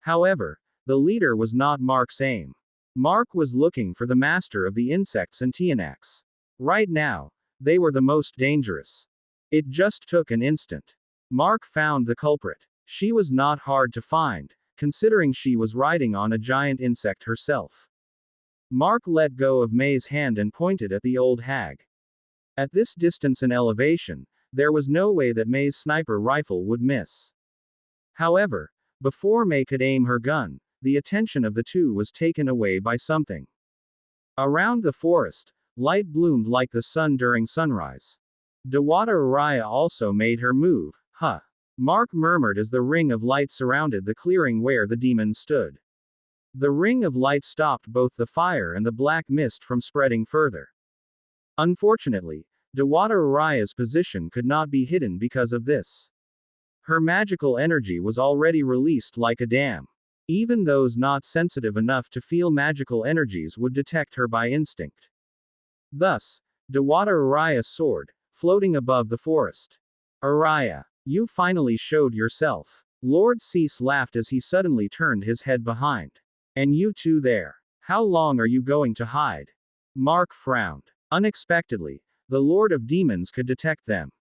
[SPEAKER 1] However, the leader was not Mark's aim. Mark was looking for the master of the insects and Tionics. Right now, they were the most dangerous. It just took an instant. Mark found the culprit. She was not hard to find, considering she was riding on a giant insect herself. Mark let go of May's hand and pointed at the old hag. At this distance and elevation, there was no way that May's sniper rifle would miss. However, before May could aim her gun, the attention of the two was taken away by something. Around the forest, light bloomed like the sun during sunrise. Dewata Araya also made her move. Huh. Mark murmured as the ring of light surrounded the clearing where the demon stood. The ring of light stopped both the fire and the black mist from spreading further. Unfortunately, Dewata Araya's position could not be hidden because of this. Her magical energy was already released like a dam. Even those not sensitive enough to feel magical energies would detect her by instinct. Thus, Dewata Araya soared, floating above the forest. Araya, you finally showed yourself. Lord Cease laughed as he suddenly turned his head behind. And you two there. How long are you going to hide? Mark frowned. Unexpectedly, the Lord of Demons could detect them.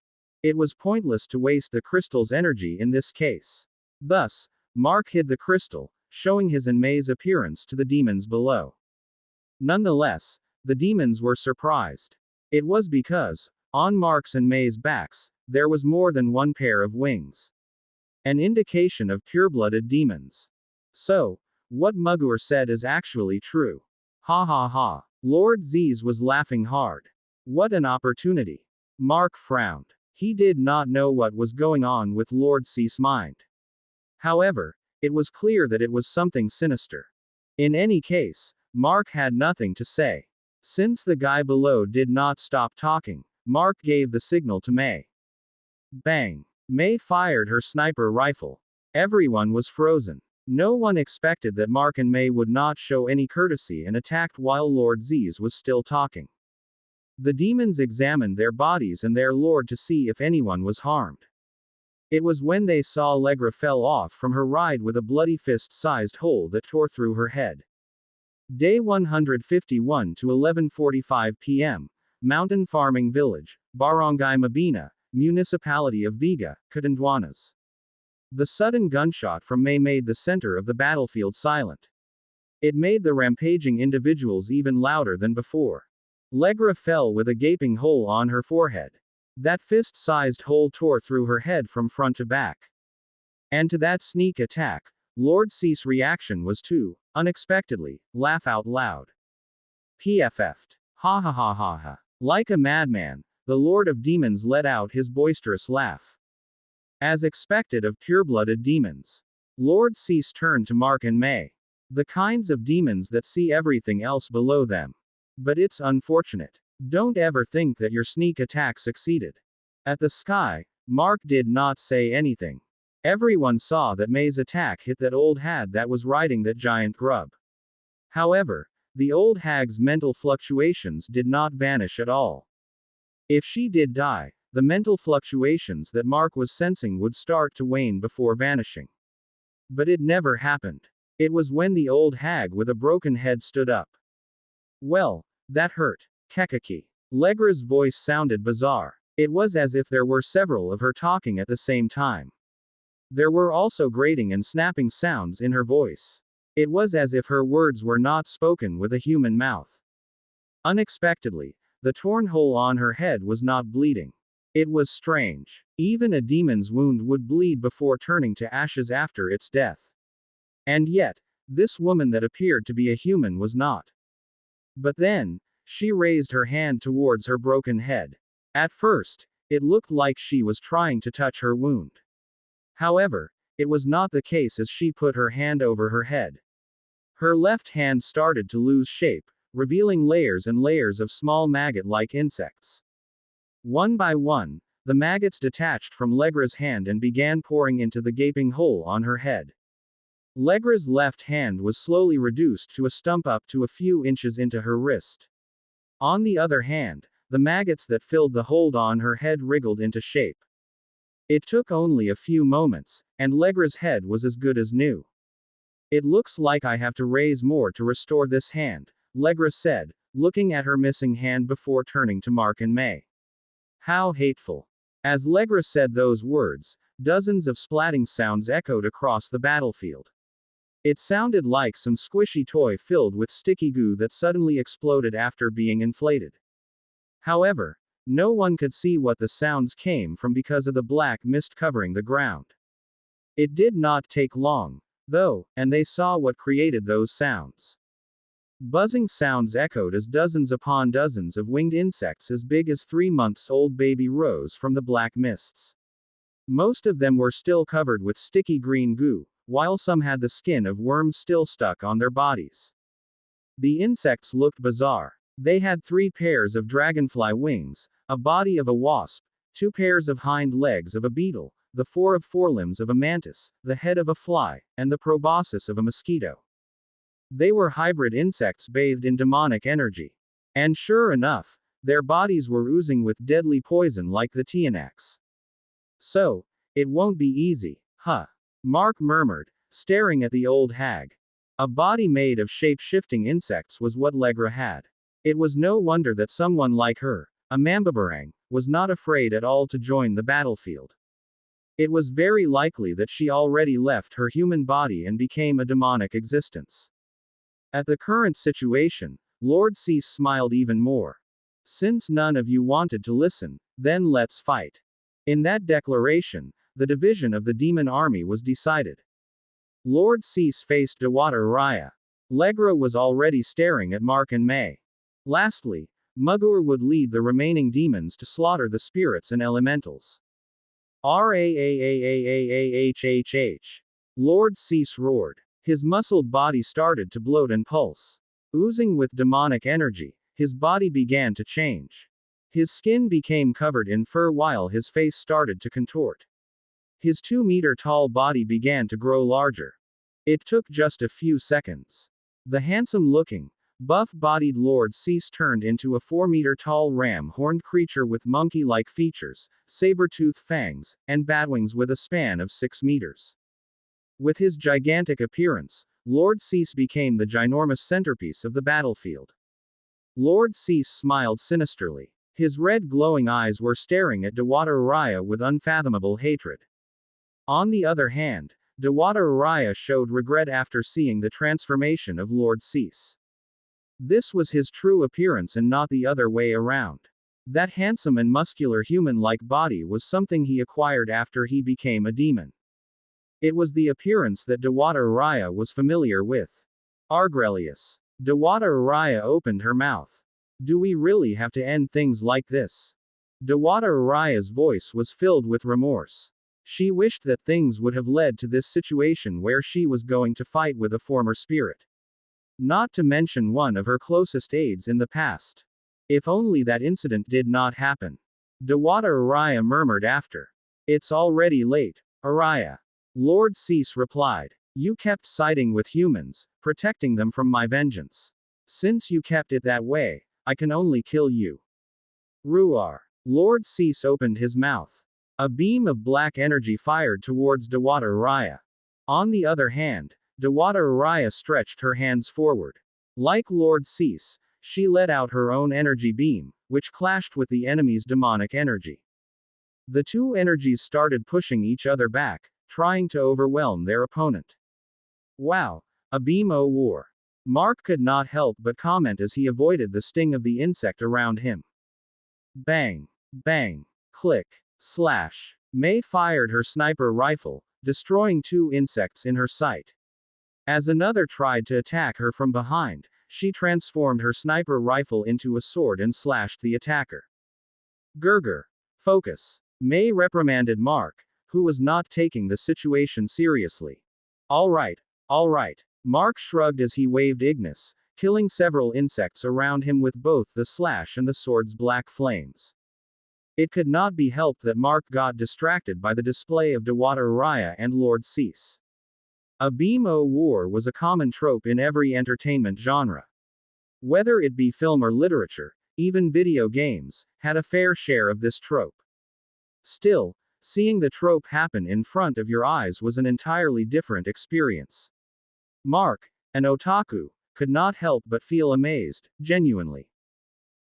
[SPEAKER 1] It was pointless to waste the crystal's energy in this case. Thus, Mark hid the crystal, showing his and May's appearance to the demons below. Nonetheless, the demons were surprised. It was because, on Mark's and May's backs, there was more than one pair of wings. An indication of pure-blooded demons. So, what Mugur said is actually true. Ha ha ha. Lord Zeez was laughing hard. What an opportunity. Mark frowned. He did not know what was going on with Lord Cease's mind. However, it was clear that it was something sinister. In any case, Mark had nothing to say. Since the guy below did not stop talking, Mark gave the signal to May. Bang! May fired her sniper rifle. Everyone was frozen. No one expected that Mark and May would not show any courtesy and attacked while Lord Zeus was still talking. The demons examined their bodies and their lord to see if anyone was harmed. It was when they saw Allegra fell off from her ride with a bloody fist-sized hole that tore through her head. Day 151 to 11:45 p.m. Mountain Farming Village, Barangay Mabini, Municipality of Viga, Catanduanes. The sudden gunshot from May made the center of the battlefield silent. It made the rampaging individuals even louder than before. Allegra fell with a gaping hole on her forehead. That fist-sized hole tore through her head from front to back. And to that sneak attack, Lord Cease's reaction was to, unexpectedly, laugh out loud. PFF'd. Ha ha ha ha ha. Like a madman, the Lord of Demons let out his boisterous laugh. As expected of pure-blooded demons, Lord Cease turned to Mark and May. The kinds of demons that see everything else below them. But it's unfortunate. Don't ever think that your sneak attack succeeded. At the sky, Mark did not say anything. Everyone saw that May's attack hit that old hag that was riding that giant grub. However, the old hag's mental fluctuations did not vanish at all. If she did die, the mental fluctuations that Mark was sensing would start to wane before vanishing. But it never happened. It was when the old hag with a broken head stood up. Well, that hurt. Kekaki. Allegra's voice sounded bizarre. It was as if there were several of her talking at the same time. There were also grating and snapping sounds in her voice. It was as if her words were not spoken with a human mouth. Unexpectedly, the torn hole on her head was not bleeding. It was strange. Even a demon's wound would bleed before turning to ashes after its death. And yet, this woman that appeared to be a human was not. But then, she raised her hand towards her broken head. At first, it looked like she was trying to touch her wound. However, it was not the case as she put her hand over her head. Her left hand started to lose shape, revealing layers and layers of small maggot-like insects. One by one, the maggots detached from Allegra's hand and began pouring into the gaping hole on her head. Allegra's left hand was slowly reduced to a stump up to a few inches into her wrist. On the other hand, the maggots that filled the hole on her head wriggled into shape. It took only a few moments, and Allegra's head was as good as new. It looks like I have to raise more to restore this hand, Allegra said, looking at her missing hand before turning to Mark and May. How hateful. As Allegra said those words, dozens of splatting sounds echoed across the battlefield. It sounded like some squishy toy filled with sticky goo that suddenly exploded after being inflated. However, no one could see what the sounds came from because of the black mist covering the ground. It did not take long, though, and they saw what created those sounds. Buzzing sounds echoed as dozens upon dozens of winged insects as big as 3-month-old baby rose from the black mists. Most of them were still covered with sticky green goo, while some had the skin of worms still stuck on their bodies. The insects looked bizarre. They had 3 pairs of dragonfly wings, a body of a wasp, 2 pairs of hind legs of a beetle, the 4 forelimbs of a mantis, the head of a fly, and the proboscis of a mosquito. They were hybrid insects bathed in demonic energy. And sure enough, their bodies were oozing with deadly poison like the Tianax. So, it won't be easy, huh? Mark murmured, staring at the old hag. A body made of shape-shifting insects was what Allegra had. It was no wonder that someone like her, a Mambabarang, was not afraid at all to join the battlefield. It was very likely that she already left her human body and became a demonic existence. At the current situation, Lord Cease smiled even more. Since none of you wanted to listen, then let's fight. In that declaration, the division of the demon army was decided. Lord Cease faced Dewata Raya. Allegra was already staring at Mark and May. Lastly, Mugur would lead the remaining demons to slaughter the spirits and elementals. Raahhhh. Lord Cease roared. His muscled body started to bloat and pulse. Oozing with demonic energy, his body began to change. His skin became covered in fur while his face started to contort. His 2-meter-tall body began to grow larger. It took just a few seconds. The handsome-looking, buff-bodied Lord Cease turned into a 4-meter-tall ram-horned creature with monkey-like features, saber-toothed fangs, and batwings with a span of 6 meters. With his gigantic appearance, Lord Cease became the ginormous centerpiece of the battlefield. Lord Cease smiled sinisterly. His red glowing eyes were staring at Dewata Araya with unfathomable hatred. On the other hand, Dewata Araya showed regret after seeing the transformation of Lord Cease. This was his true appearance and not the other way around. That handsome and muscular human-like body was something he acquired after he became a demon. It was the appearance that Dewata Araya was familiar with. Argrelius. Dewata Araya opened her mouth. Do we really have to end things like this? Dewata Araya's voice was filled with remorse. She wished that things would have led to this situation where she was going to fight with a former spirit. Not to mention one of her closest aides in the past. If only that incident did not happen. Dewata Araya murmured after. It's already late, Araya. Lord Cease replied. You kept siding with humans, protecting them from my vengeance. Since you kept it that way, I can only kill you. Ruar. Lord Cease opened his mouth. A beam of black energy fired towards Dewata Araya. On the other hand, Dewata Araya stretched her hands forward. Like Lord Cease, she let out her own energy beam, which clashed with the enemy's demonic energy. The two energies started pushing each other back, trying to overwhelm their opponent. Wow, a beam o' war. Mark could not help but comment as he avoided the sting of the insect around him. Bang, bang, click, slash. May fired her sniper rifle, destroying 2 insects in her sight. As another tried to attack her from behind, she transformed her sniper rifle into a sword and slashed the attacker. Gurgur. Focus. May reprimanded Mark, who was not taking the situation seriously. All right. Mark shrugged as he waved Ignis, killing several insects around him with both the slash and the sword's black flames. It could not be helped that Mark got distracted by the display of Dewata Araya and Lord Cease. A beam o' war was a common trope in every entertainment genre. Whether it be film or literature, even video games, had a fair share of this trope. Still, seeing the trope happen in front of your eyes was an entirely different experience. Mark, an otaku, could not help but feel amazed, genuinely.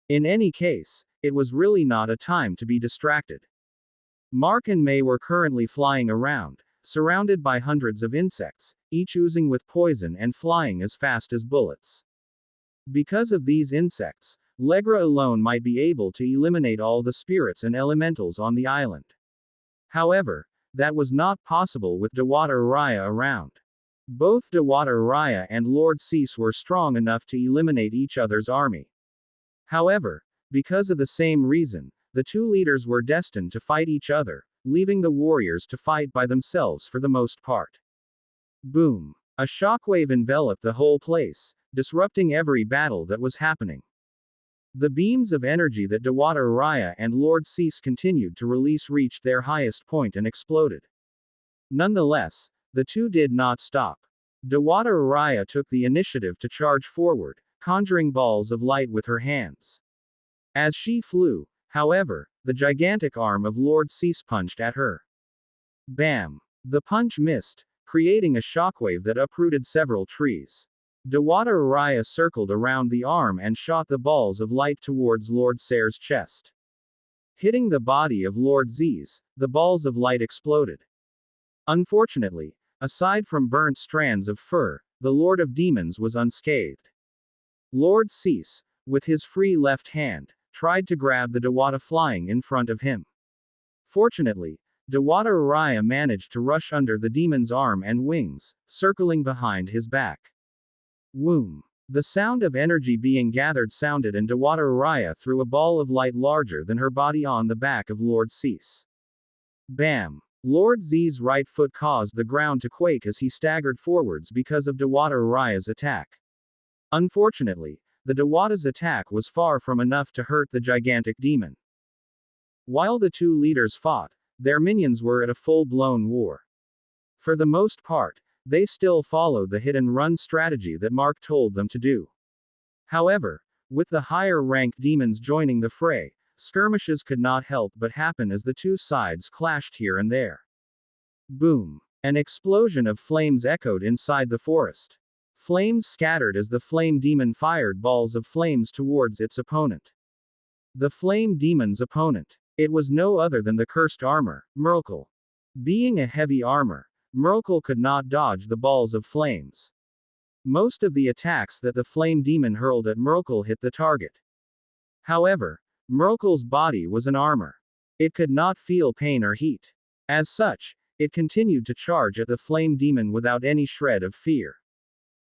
[SPEAKER 1] In any case, it was really not a time to be distracted. Mark and May were currently flying around, surrounded by hundreds of insects, each oozing with poison and flying as fast as bullets. Because of these insects, Legra alone might be able to eliminate all the spirits and elementals on the island. However, that was not possible with Dewata Araya around. Both Dewata Araya and Lord Cease were strong enough to eliminate each other's army. However, because of the same reason, the two leaders were destined to fight each other, leaving the warriors to fight by themselves for the most part. Boom. A shockwave enveloped the whole place, disrupting every battle that was happening. The beams of energy that Dewata Araya and Lord Cease continued to release reached their highest point and exploded. Nonetheless, the two did not stop. Dewata Araya took the initiative to charge forward, conjuring balls of light with her hands. As she flew, however, the gigantic arm of Lord Cease punched at her. Bam! The punch missed, creating a shockwave that uprooted several trees. Dewata Araya circled around the arm and shot the balls of light towards Lord Ser's chest. Hitting the body of Lord Z's, the balls of light exploded. Unfortunately, aside from burnt strands of fur, the Lord of Demons was unscathed. Lord Cease, with his free left hand, tried to grab the Dewata flying in front of him. Fortunately, Dewata Araya managed to rush under the demon's arm and wings, circling behind his back. Whoom! The sound of energy being gathered sounded, and Dewata Araya threw a ball of light larger than her body on the back of Lord Cease. Bam! Lord Z's right foot caused the ground to quake as he staggered forwards because of Dewata Araya's attack. Unfortunately, the Dewata's attack was far from enough to hurt the gigantic demon. While the two leaders fought, their minions were at a full-blown war. For the most part, they still followed the hit-and-run strategy that Mark told them to do. However, with the higher-ranked demons joining the fray, skirmishes could not help but happen as the two sides clashed here and there. Boom! An explosion of flames echoed inside the forest. Flames scattered as the flame demon fired balls of flames towards its opponent. The flame demon's opponent. It was no other than the cursed armor, Merkel. Being a heavy armor, Merkel could not dodge the balls of flames. Most of the attacks that the flame demon hurled at Merkel hit the target. However, Merkel's body was an armor. It could not feel pain or heat. As such, it continued to charge at the flame demon without any shred of fear.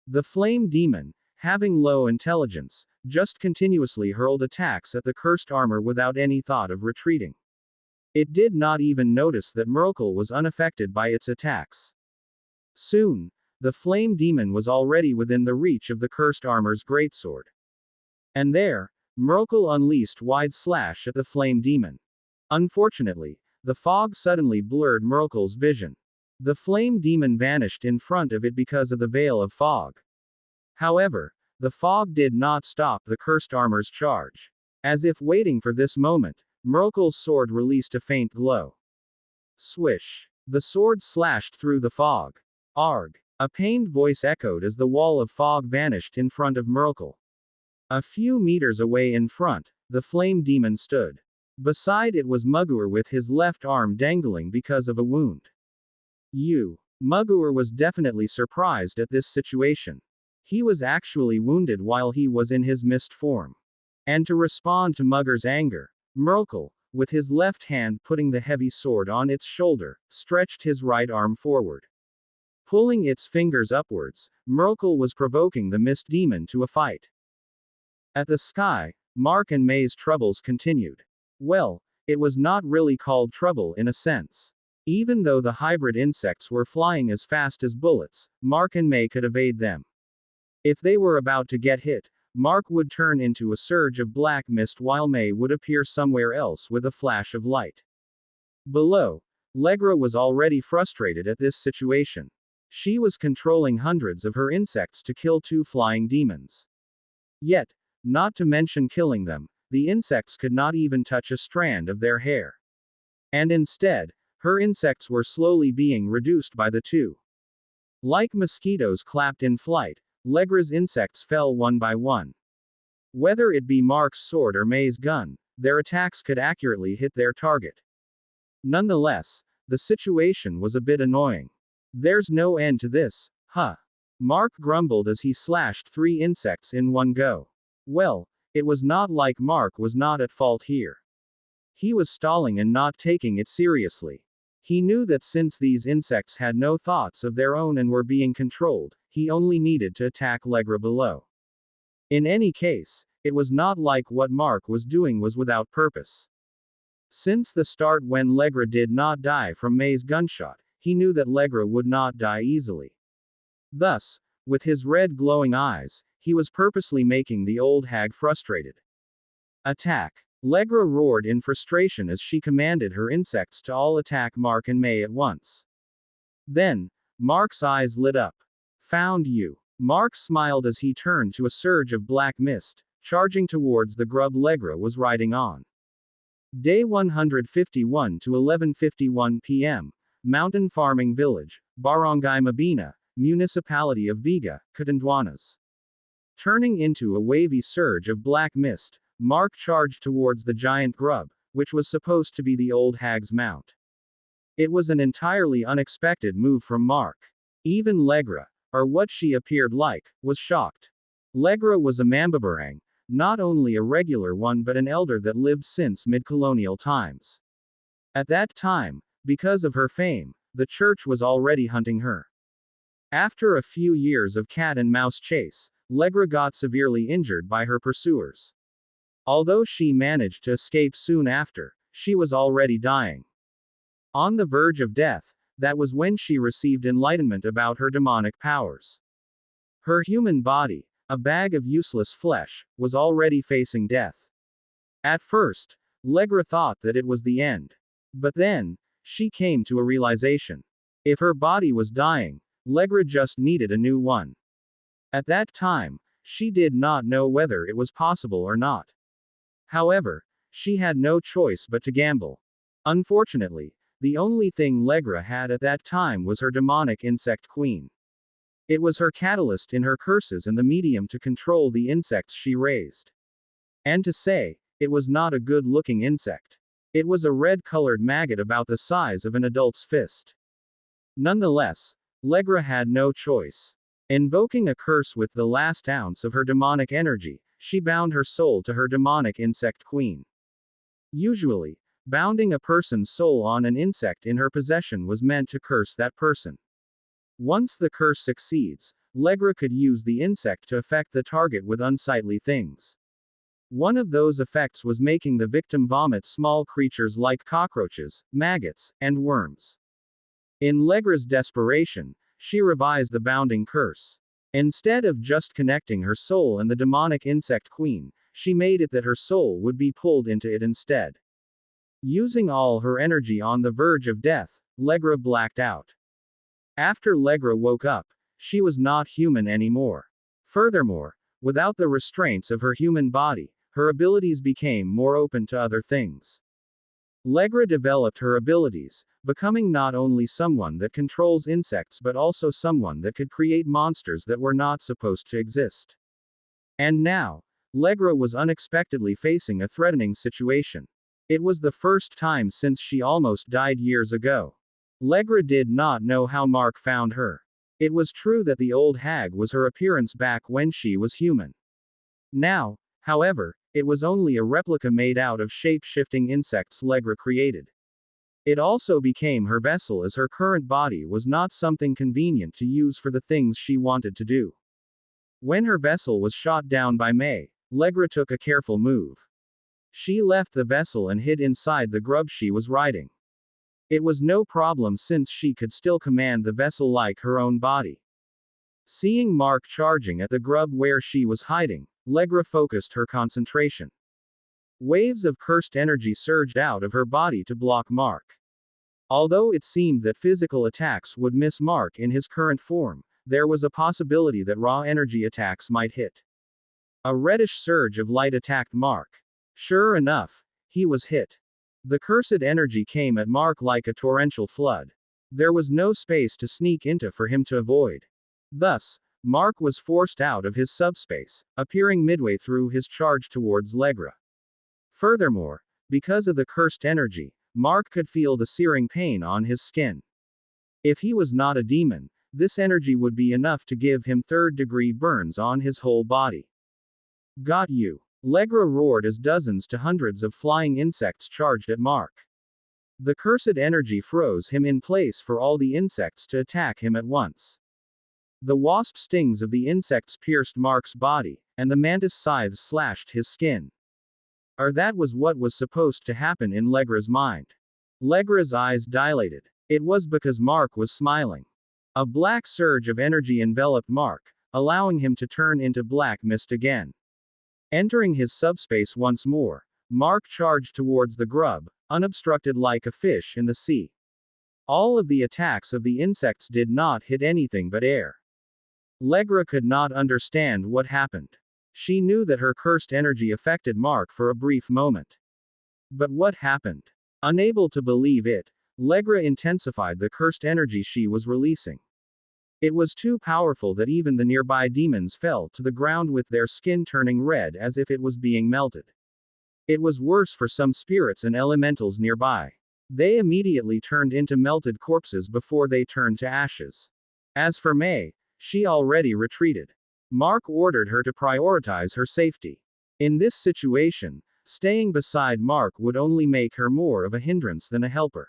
[SPEAKER 1] The flame demon, having low intelligence, just continuously hurled attacks at the cursed armor without any thought of retreating. It did not even notice that Merkel was unaffected by its attacks. Soon, the flame demon was already within the reach of the cursed armor's greatsword. And there, Merkel unleashed wide slash at the flame demon. Unfortunately, the fog suddenly blurred Merkel's vision. The flame demon vanished in front of it because of the veil of fog. However, the fog did not stop the cursed armor's charge. As if waiting for this moment, Merkel's sword released a faint glow. Swish! The sword slashed through the fog. Arg! A pained voice echoed as the wall of fog vanished in front of Merkel. A few meters away in front, the flame demon stood. Beside it was Mugur with his left arm dangling because of a wound. Mugur was definitely surprised at this situation. He was actually wounded while he was in his mist form. And to respond to Mugur's anger, Merkel, with his left hand putting the heavy sword on its shoulder, stretched his right arm forward. Pulling its fingers upwards, Merkel was provoking the mist demon to a fight. At the sky, Mark and May's troubles continued. Well, it was not really called trouble in a sense. Even though the hybrid insects were flying as fast as bullets, Mark and May could evade them. If they were about to get hit, Mark would turn into a surge of black mist while May would appear somewhere else with a flash of light. Below, Legra was already frustrated at this situation. She was controlling hundreds of her insects to kill two flying demons. Yet, not to mention killing them, the insects could not even touch a strand of their hair. And instead, her insects were slowly being reduced by the two. Like mosquitoes clapped in flight, Legra's insects fell one by one. Whether it be Mark's sword or May's gun, their attacks could accurately hit their target. Nonetheless, the situation was a bit annoying. There's no end to this, huh? Mark grumbled as he slashed 3 insects in one go. Well, it was not like Mark was not at fault here. He was stalling and not taking it seriously. He knew that since these insects had no thoughts of their own and were being controlled, he only needed to attack Legra below. In any case, it was not like what Mark was doing was without purpose. Since the start when Legra did not die from May's gunshot, he knew that Legra would not die easily. Thus, with his red glowing eyes, he was purposely making the old hag frustrated. Attack! Legra roared in frustration as she commanded her insects to all attack Mark and May at once. Then, Mark's eyes lit up. Found you. Mark smiled as he turned to a surge of black mist, charging towards the grub Legra was riding on. Day 151 to 11:51 p.m., Mountain Farming Village, Barangay Mabina, Municipality of Viga, Catanduanes. Turning into a wavy surge of black mist, Mark charged towards the giant grub, which was supposed to be the old hag's mount. It was an entirely unexpected move from Mark. Even Legra, or what she appeared like, was shocked. Legra was a Mambabarang, not only a regular one but an elder that lived since mid-colonial times. At that time, because of her fame, the church was already hunting her. After a few years of cat and mouse chase, Legra got severely injured by her pursuers. Although she managed to escape soon after, she was already dying. On the verge of death, that was when she received enlightenment about her demonic powers. Her human body, a bag of useless flesh, was already facing death. At first, Legra thought that it was the end. But then, she came to a realization. If her body was dying, Legra just needed a new one. At that time, she did not know whether it was possible or not. However, she had no choice but to gamble. Unfortunately, the only thing Legra had at that time was her demonic insect queen. It was her catalyst in her curses and the medium to control the insects she raised. And to say, it was not a good-looking insect. It was a red-colored maggot about the size of an adult's fist. Nonetheless, Legra had no choice. Invoking a curse with the last ounce of her demonic energy, she bound her soul to her demonic insect queen. Usually, bounding a person's soul on an insect in her possession was meant to curse that person. Once the curse succeeds, Legra could use the insect to affect the target with unsightly things. One of those effects was making the victim vomit small creatures like cockroaches, maggots, and worms. In Legra's desperation, she revised the bounding curse. Instead of just connecting her soul and the demonic insect queen, she made it that her soul would be pulled into it instead. Using all her energy on the verge of death, Legra blacked out. After Legra woke up, she was not human anymore. Furthermore, without the restraints of her human body, her abilities became more open to other things. Legra developed her abilities, becoming not only someone that controls insects but also someone that could create monsters that were not supposed to exist. And now, Legra was unexpectedly facing a threatening situation. It was the first time since she almost died years ago. Legra did not know how Mark found her. It was true that the old hag was her appearance back when she was human. Now, however, it was only a replica made out of shape-shifting insects Legra created. It also became her vessel as her current body was not something convenient to use for the things she wanted to do. When her vessel was shot down by May, Legra took a careful move. She left the vessel and hid inside the grub she was riding. It was no problem since she could still command the vessel like her own body. Seeing Mark charging at the grub where she was hiding, Legra focused her concentration. Waves of cursed energy surged out of her body to block Mark. Although it seemed that physical attacks would miss Mark in his current form, there was a possibility that raw energy attacks might hit. A reddish surge of light attacked Mark. Sure enough, he was hit. The cursed energy came at Mark like a torrential flood. There was no space to sneak into for him to avoid. Thus, Mark was forced out of his subspace, appearing midway through his charge towards Legra. Furthermore, because of the cursed energy, Mark could feel the searing pain on his skin. If he was not a demon, this energy would be enough to give him third-degree burns on his whole body. Got you! Legra roared as dozens to hundreds of flying insects charged at Mark. The cursed energy froze him in place for all the insects to attack him at once. The wasp stings of the insects pierced Mark's body, and the mantis scythes slashed his skin. That was what was supposed to happen in Legra's mind. Legra's eyes dilated. It was because Mark was smiling. A black surge of energy enveloped Mark, allowing him to turn into black mist again. Entering his subspace once more, Mark charged towards the grub, unobstructed like a fish in the sea. All of the attacks of the insects did not hit anything but air. Legra could not understand what happened. She knew that her cursed energy affected Mark for a brief moment. But what happened? Unable to believe it, Legra intensified the cursed energy she was releasing. It was too powerful that even the nearby demons fell to the ground with their skin turning red as if it was being melted. It was worse for some spirits and elementals nearby. They immediately turned into melted corpses before they turned to ashes. As for May, she already retreated. Mark ordered her to prioritize her safety. In this situation, staying beside Mark would only make her more of a hindrance than a helper.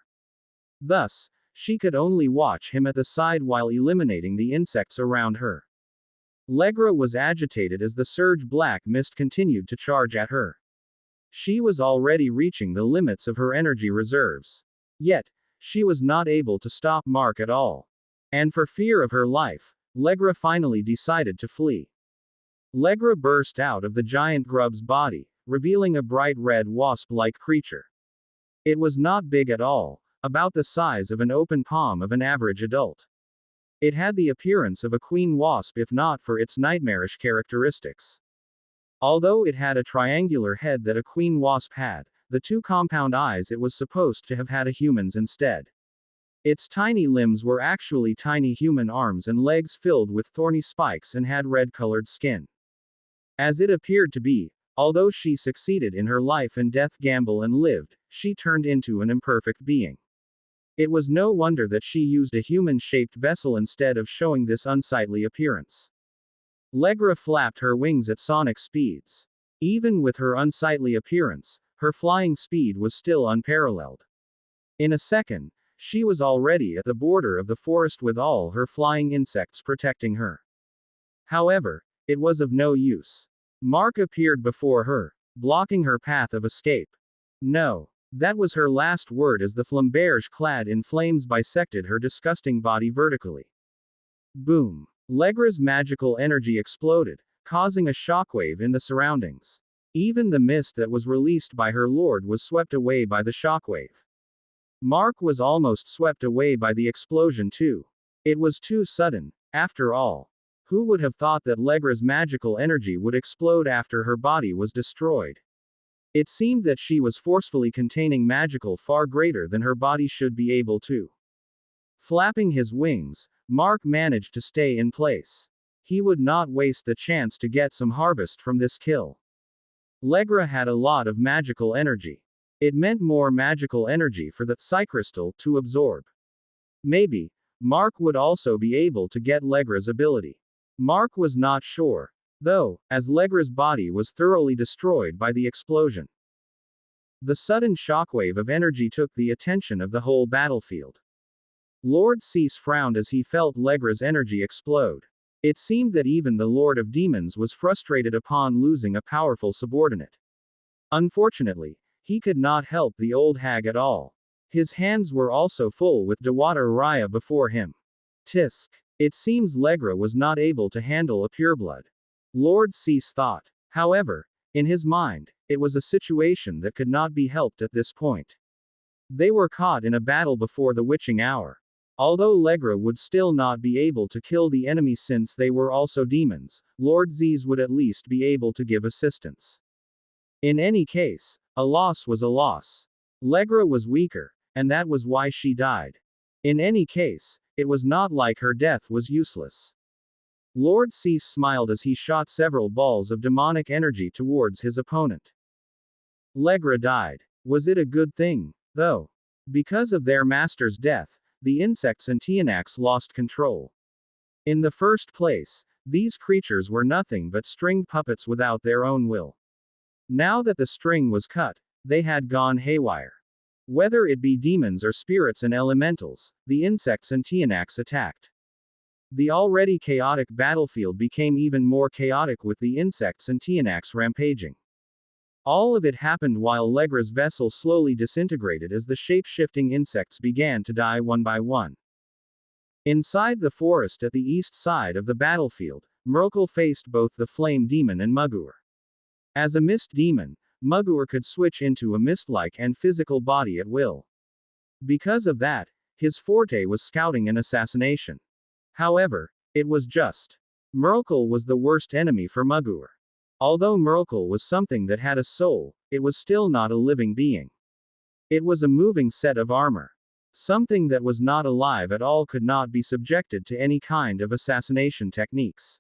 [SPEAKER 1] Thus, she could only watch him at the side while eliminating the insects around her. Legra was agitated as the surge black mist continued to charge at her. She was already reaching the limits of her energy reserves. Yet, she was not able to stop Mark at all. And for fear of her life, Legra finally decided to flee. Legra burst out of the giant grub's body, revealing a bright red wasp-like creature. It was not big at all, about the size of an open palm of an average adult. It had the appearance of a queen wasp if not for its nightmarish characteristics. Although it had a triangular head that a queen wasp had, the two compound eyes it was supposed to have had a human's instead. Its tiny limbs were actually tiny human arms and legs filled with thorny spikes and had red-colored skin. As it appeared to be, although she succeeded in her life and death gamble and lived, she turned into an imperfect being. It was no wonder that she used a human-shaped vessel instead of showing this unsightly appearance. Legra flapped her wings at sonic speeds. Even with her unsightly appearance, her flying speed was still unparalleled. In a second, she was already at the border of the forest with all her flying insects protecting her. However, it was of no use. Mark appeared before her, blocking her path of escape. No. That was her last word as the flamberge clad in flames bisected her disgusting body vertically. Boom. Legra's magical energy exploded, causing a shockwave in the surroundings. Even the mist that was released by her lord was swept away by the shockwave. Mark was almost swept away by the explosion too. It was too sudden, after all. Who would have thought that Legra's magical energy would explode after her body was destroyed? It seemed that she was forcefully containing magical far greater than her body should be able to. Flapping his wings, Mark managed to stay in place. He would not waste the chance to get some harvest from this kill. Legra had a lot of magical energy. It meant more magical energy for the Psycrystal to absorb. Maybe, Mark would also be able to get Legra's ability. Mark was not sure, though, as Legra's body was thoroughly destroyed by the explosion. The sudden shockwave of energy took the attention of the whole battlefield. Lord Cease frowned as he felt Legra's energy explode. It seemed that even the Lord of Demons was frustrated upon losing a powerful subordinate. Unfortunately, he could not help the old hag at all. His hands were also full with Dewata Raya before him. Tisk. It seems Legra was not able to handle a pureblood. Lord Cease thought. However, in his mind, it was a situation that could not be helped at this point. They were caught in a battle before the witching hour. Although Legra would still not be able to kill the enemy since they were also demons, Lord Zeez would at least be able to give assistance. In any case, a loss was a loss. Legra was weaker, and that was why she died. In any case, it was not like her death was useless. Lord Cease smiled as he shot several balls of demonic energy towards his opponent. Legra died. Was it a good thing, though? Because of their master's death, the insects and Tianax lost control. In the first place, these creatures were nothing but stringed puppets without their own will. Now that the string was cut, they had gone haywire. Whether it be demons or spirits and elementals, the insects and Tianax attacked. The already chaotic battlefield became even more chaotic with the insects and Tianax rampaging. All of it happened while Legra's vessel slowly disintegrated as the shape-shifting insects began to die one by one. Inside the forest at the east side of the battlefield, Merkel faced both the flame demon and Mugur. As a mist demon, Mugur could switch into a mist-like and physical body at will. Because of that, his forte was scouting and assassination. However, it was just. Merkel was the worst enemy for Mugur. Although Merkel was something that had a soul, it was still not a living being. It was a moving set of armor. Something that was not alive at all could not be subjected to any kind of assassination techniques.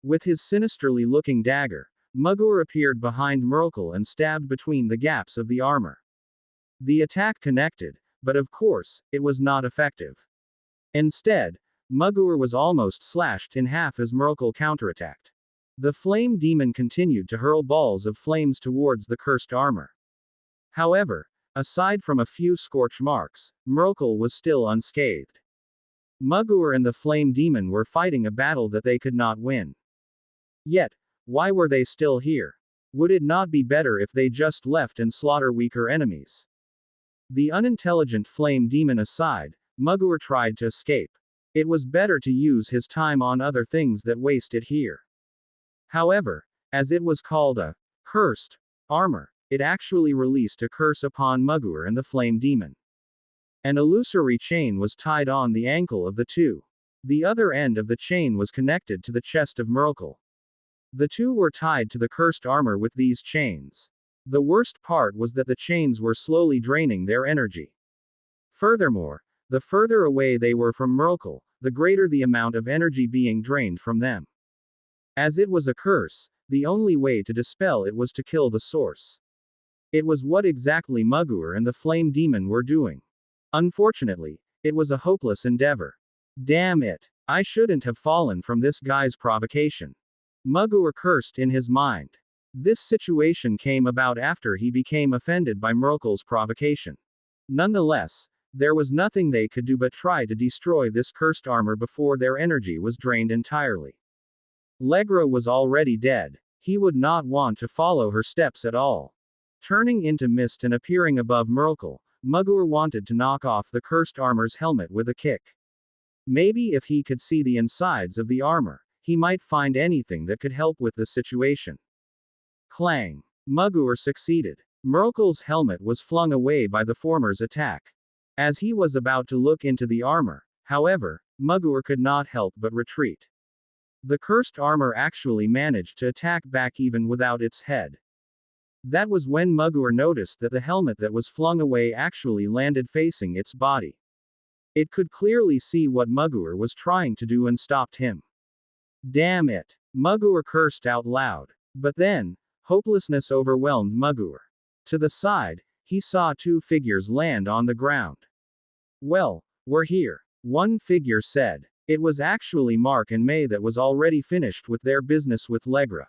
[SPEAKER 1] With his sinisterly looking dagger, Mugur appeared behind Merkel and stabbed between the gaps of the armor. The attack connected, but of course, it was not effective. Instead, Mugur was almost slashed in half as Merkel counterattacked. The flame demon continued to hurl balls of flames towards the cursed armor. However, aside from a few scorch marks, Merkel was still unscathed. Mugur and the Flame Demon were fighting a battle that they could not win. Yet, why were they still here? Would it not be better if they just left and slaughter weaker enemies? The unintelligent Flame Demon aside, Mugur tried to escape. It was better to use his time on other things that waste it here. However, as it was called a cursed armor, it actually released a curse upon Mugur and the Flame Demon. An illusory chain was tied on the ankle of the two. The other end of the chain was connected to the chest of Myrkul. The two were tied to the cursed armor with these chains. The worst part was that the chains were slowly draining their energy. Furthermore, the further away they were from Myrkul, the greater the amount of energy being drained from them. As it was a curse, the only way to dispel it was to kill the source. It was what exactly Mugur and the Flame Demon were doing. Unfortunately, it was a hopeless endeavor. Damn it! I shouldn't have fallen from this guy's provocation. Mugur cursed in his mind. This situation came about after he became offended by Myrkul's provocation. Nonetheless, there was nothing they could do but try to destroy this cursed armor before their energy was drained entirely. Legra was already dead. He would not want to follow her steps at all. Turning into mist and appearing above Myrkul, Mugur wanted to knock off the cursed armor's helmet with a kick. Maybe if he could see the insides of the armor, he might find anything that could help with the situation. Clang! Mugur succeeded. Myrkul's helmet was flung away by the former's attack. As he was about to look into the armor, however, Mugur could not help but retreat. The cursed armor actually managed to attack back even without its head. That was when Mugur noticed that the helmet that was flung away actually landed facing its body. It could clearly see what Mugur was trying to do and stopped him. Damn it! Mugur cursed out loud. But then, hopelessness overwhelmed Mugur. To the side, he saw two figures land on the ground. Well, we're here, one figure said. It was actually Mark and May that was already finished with their business with Legra.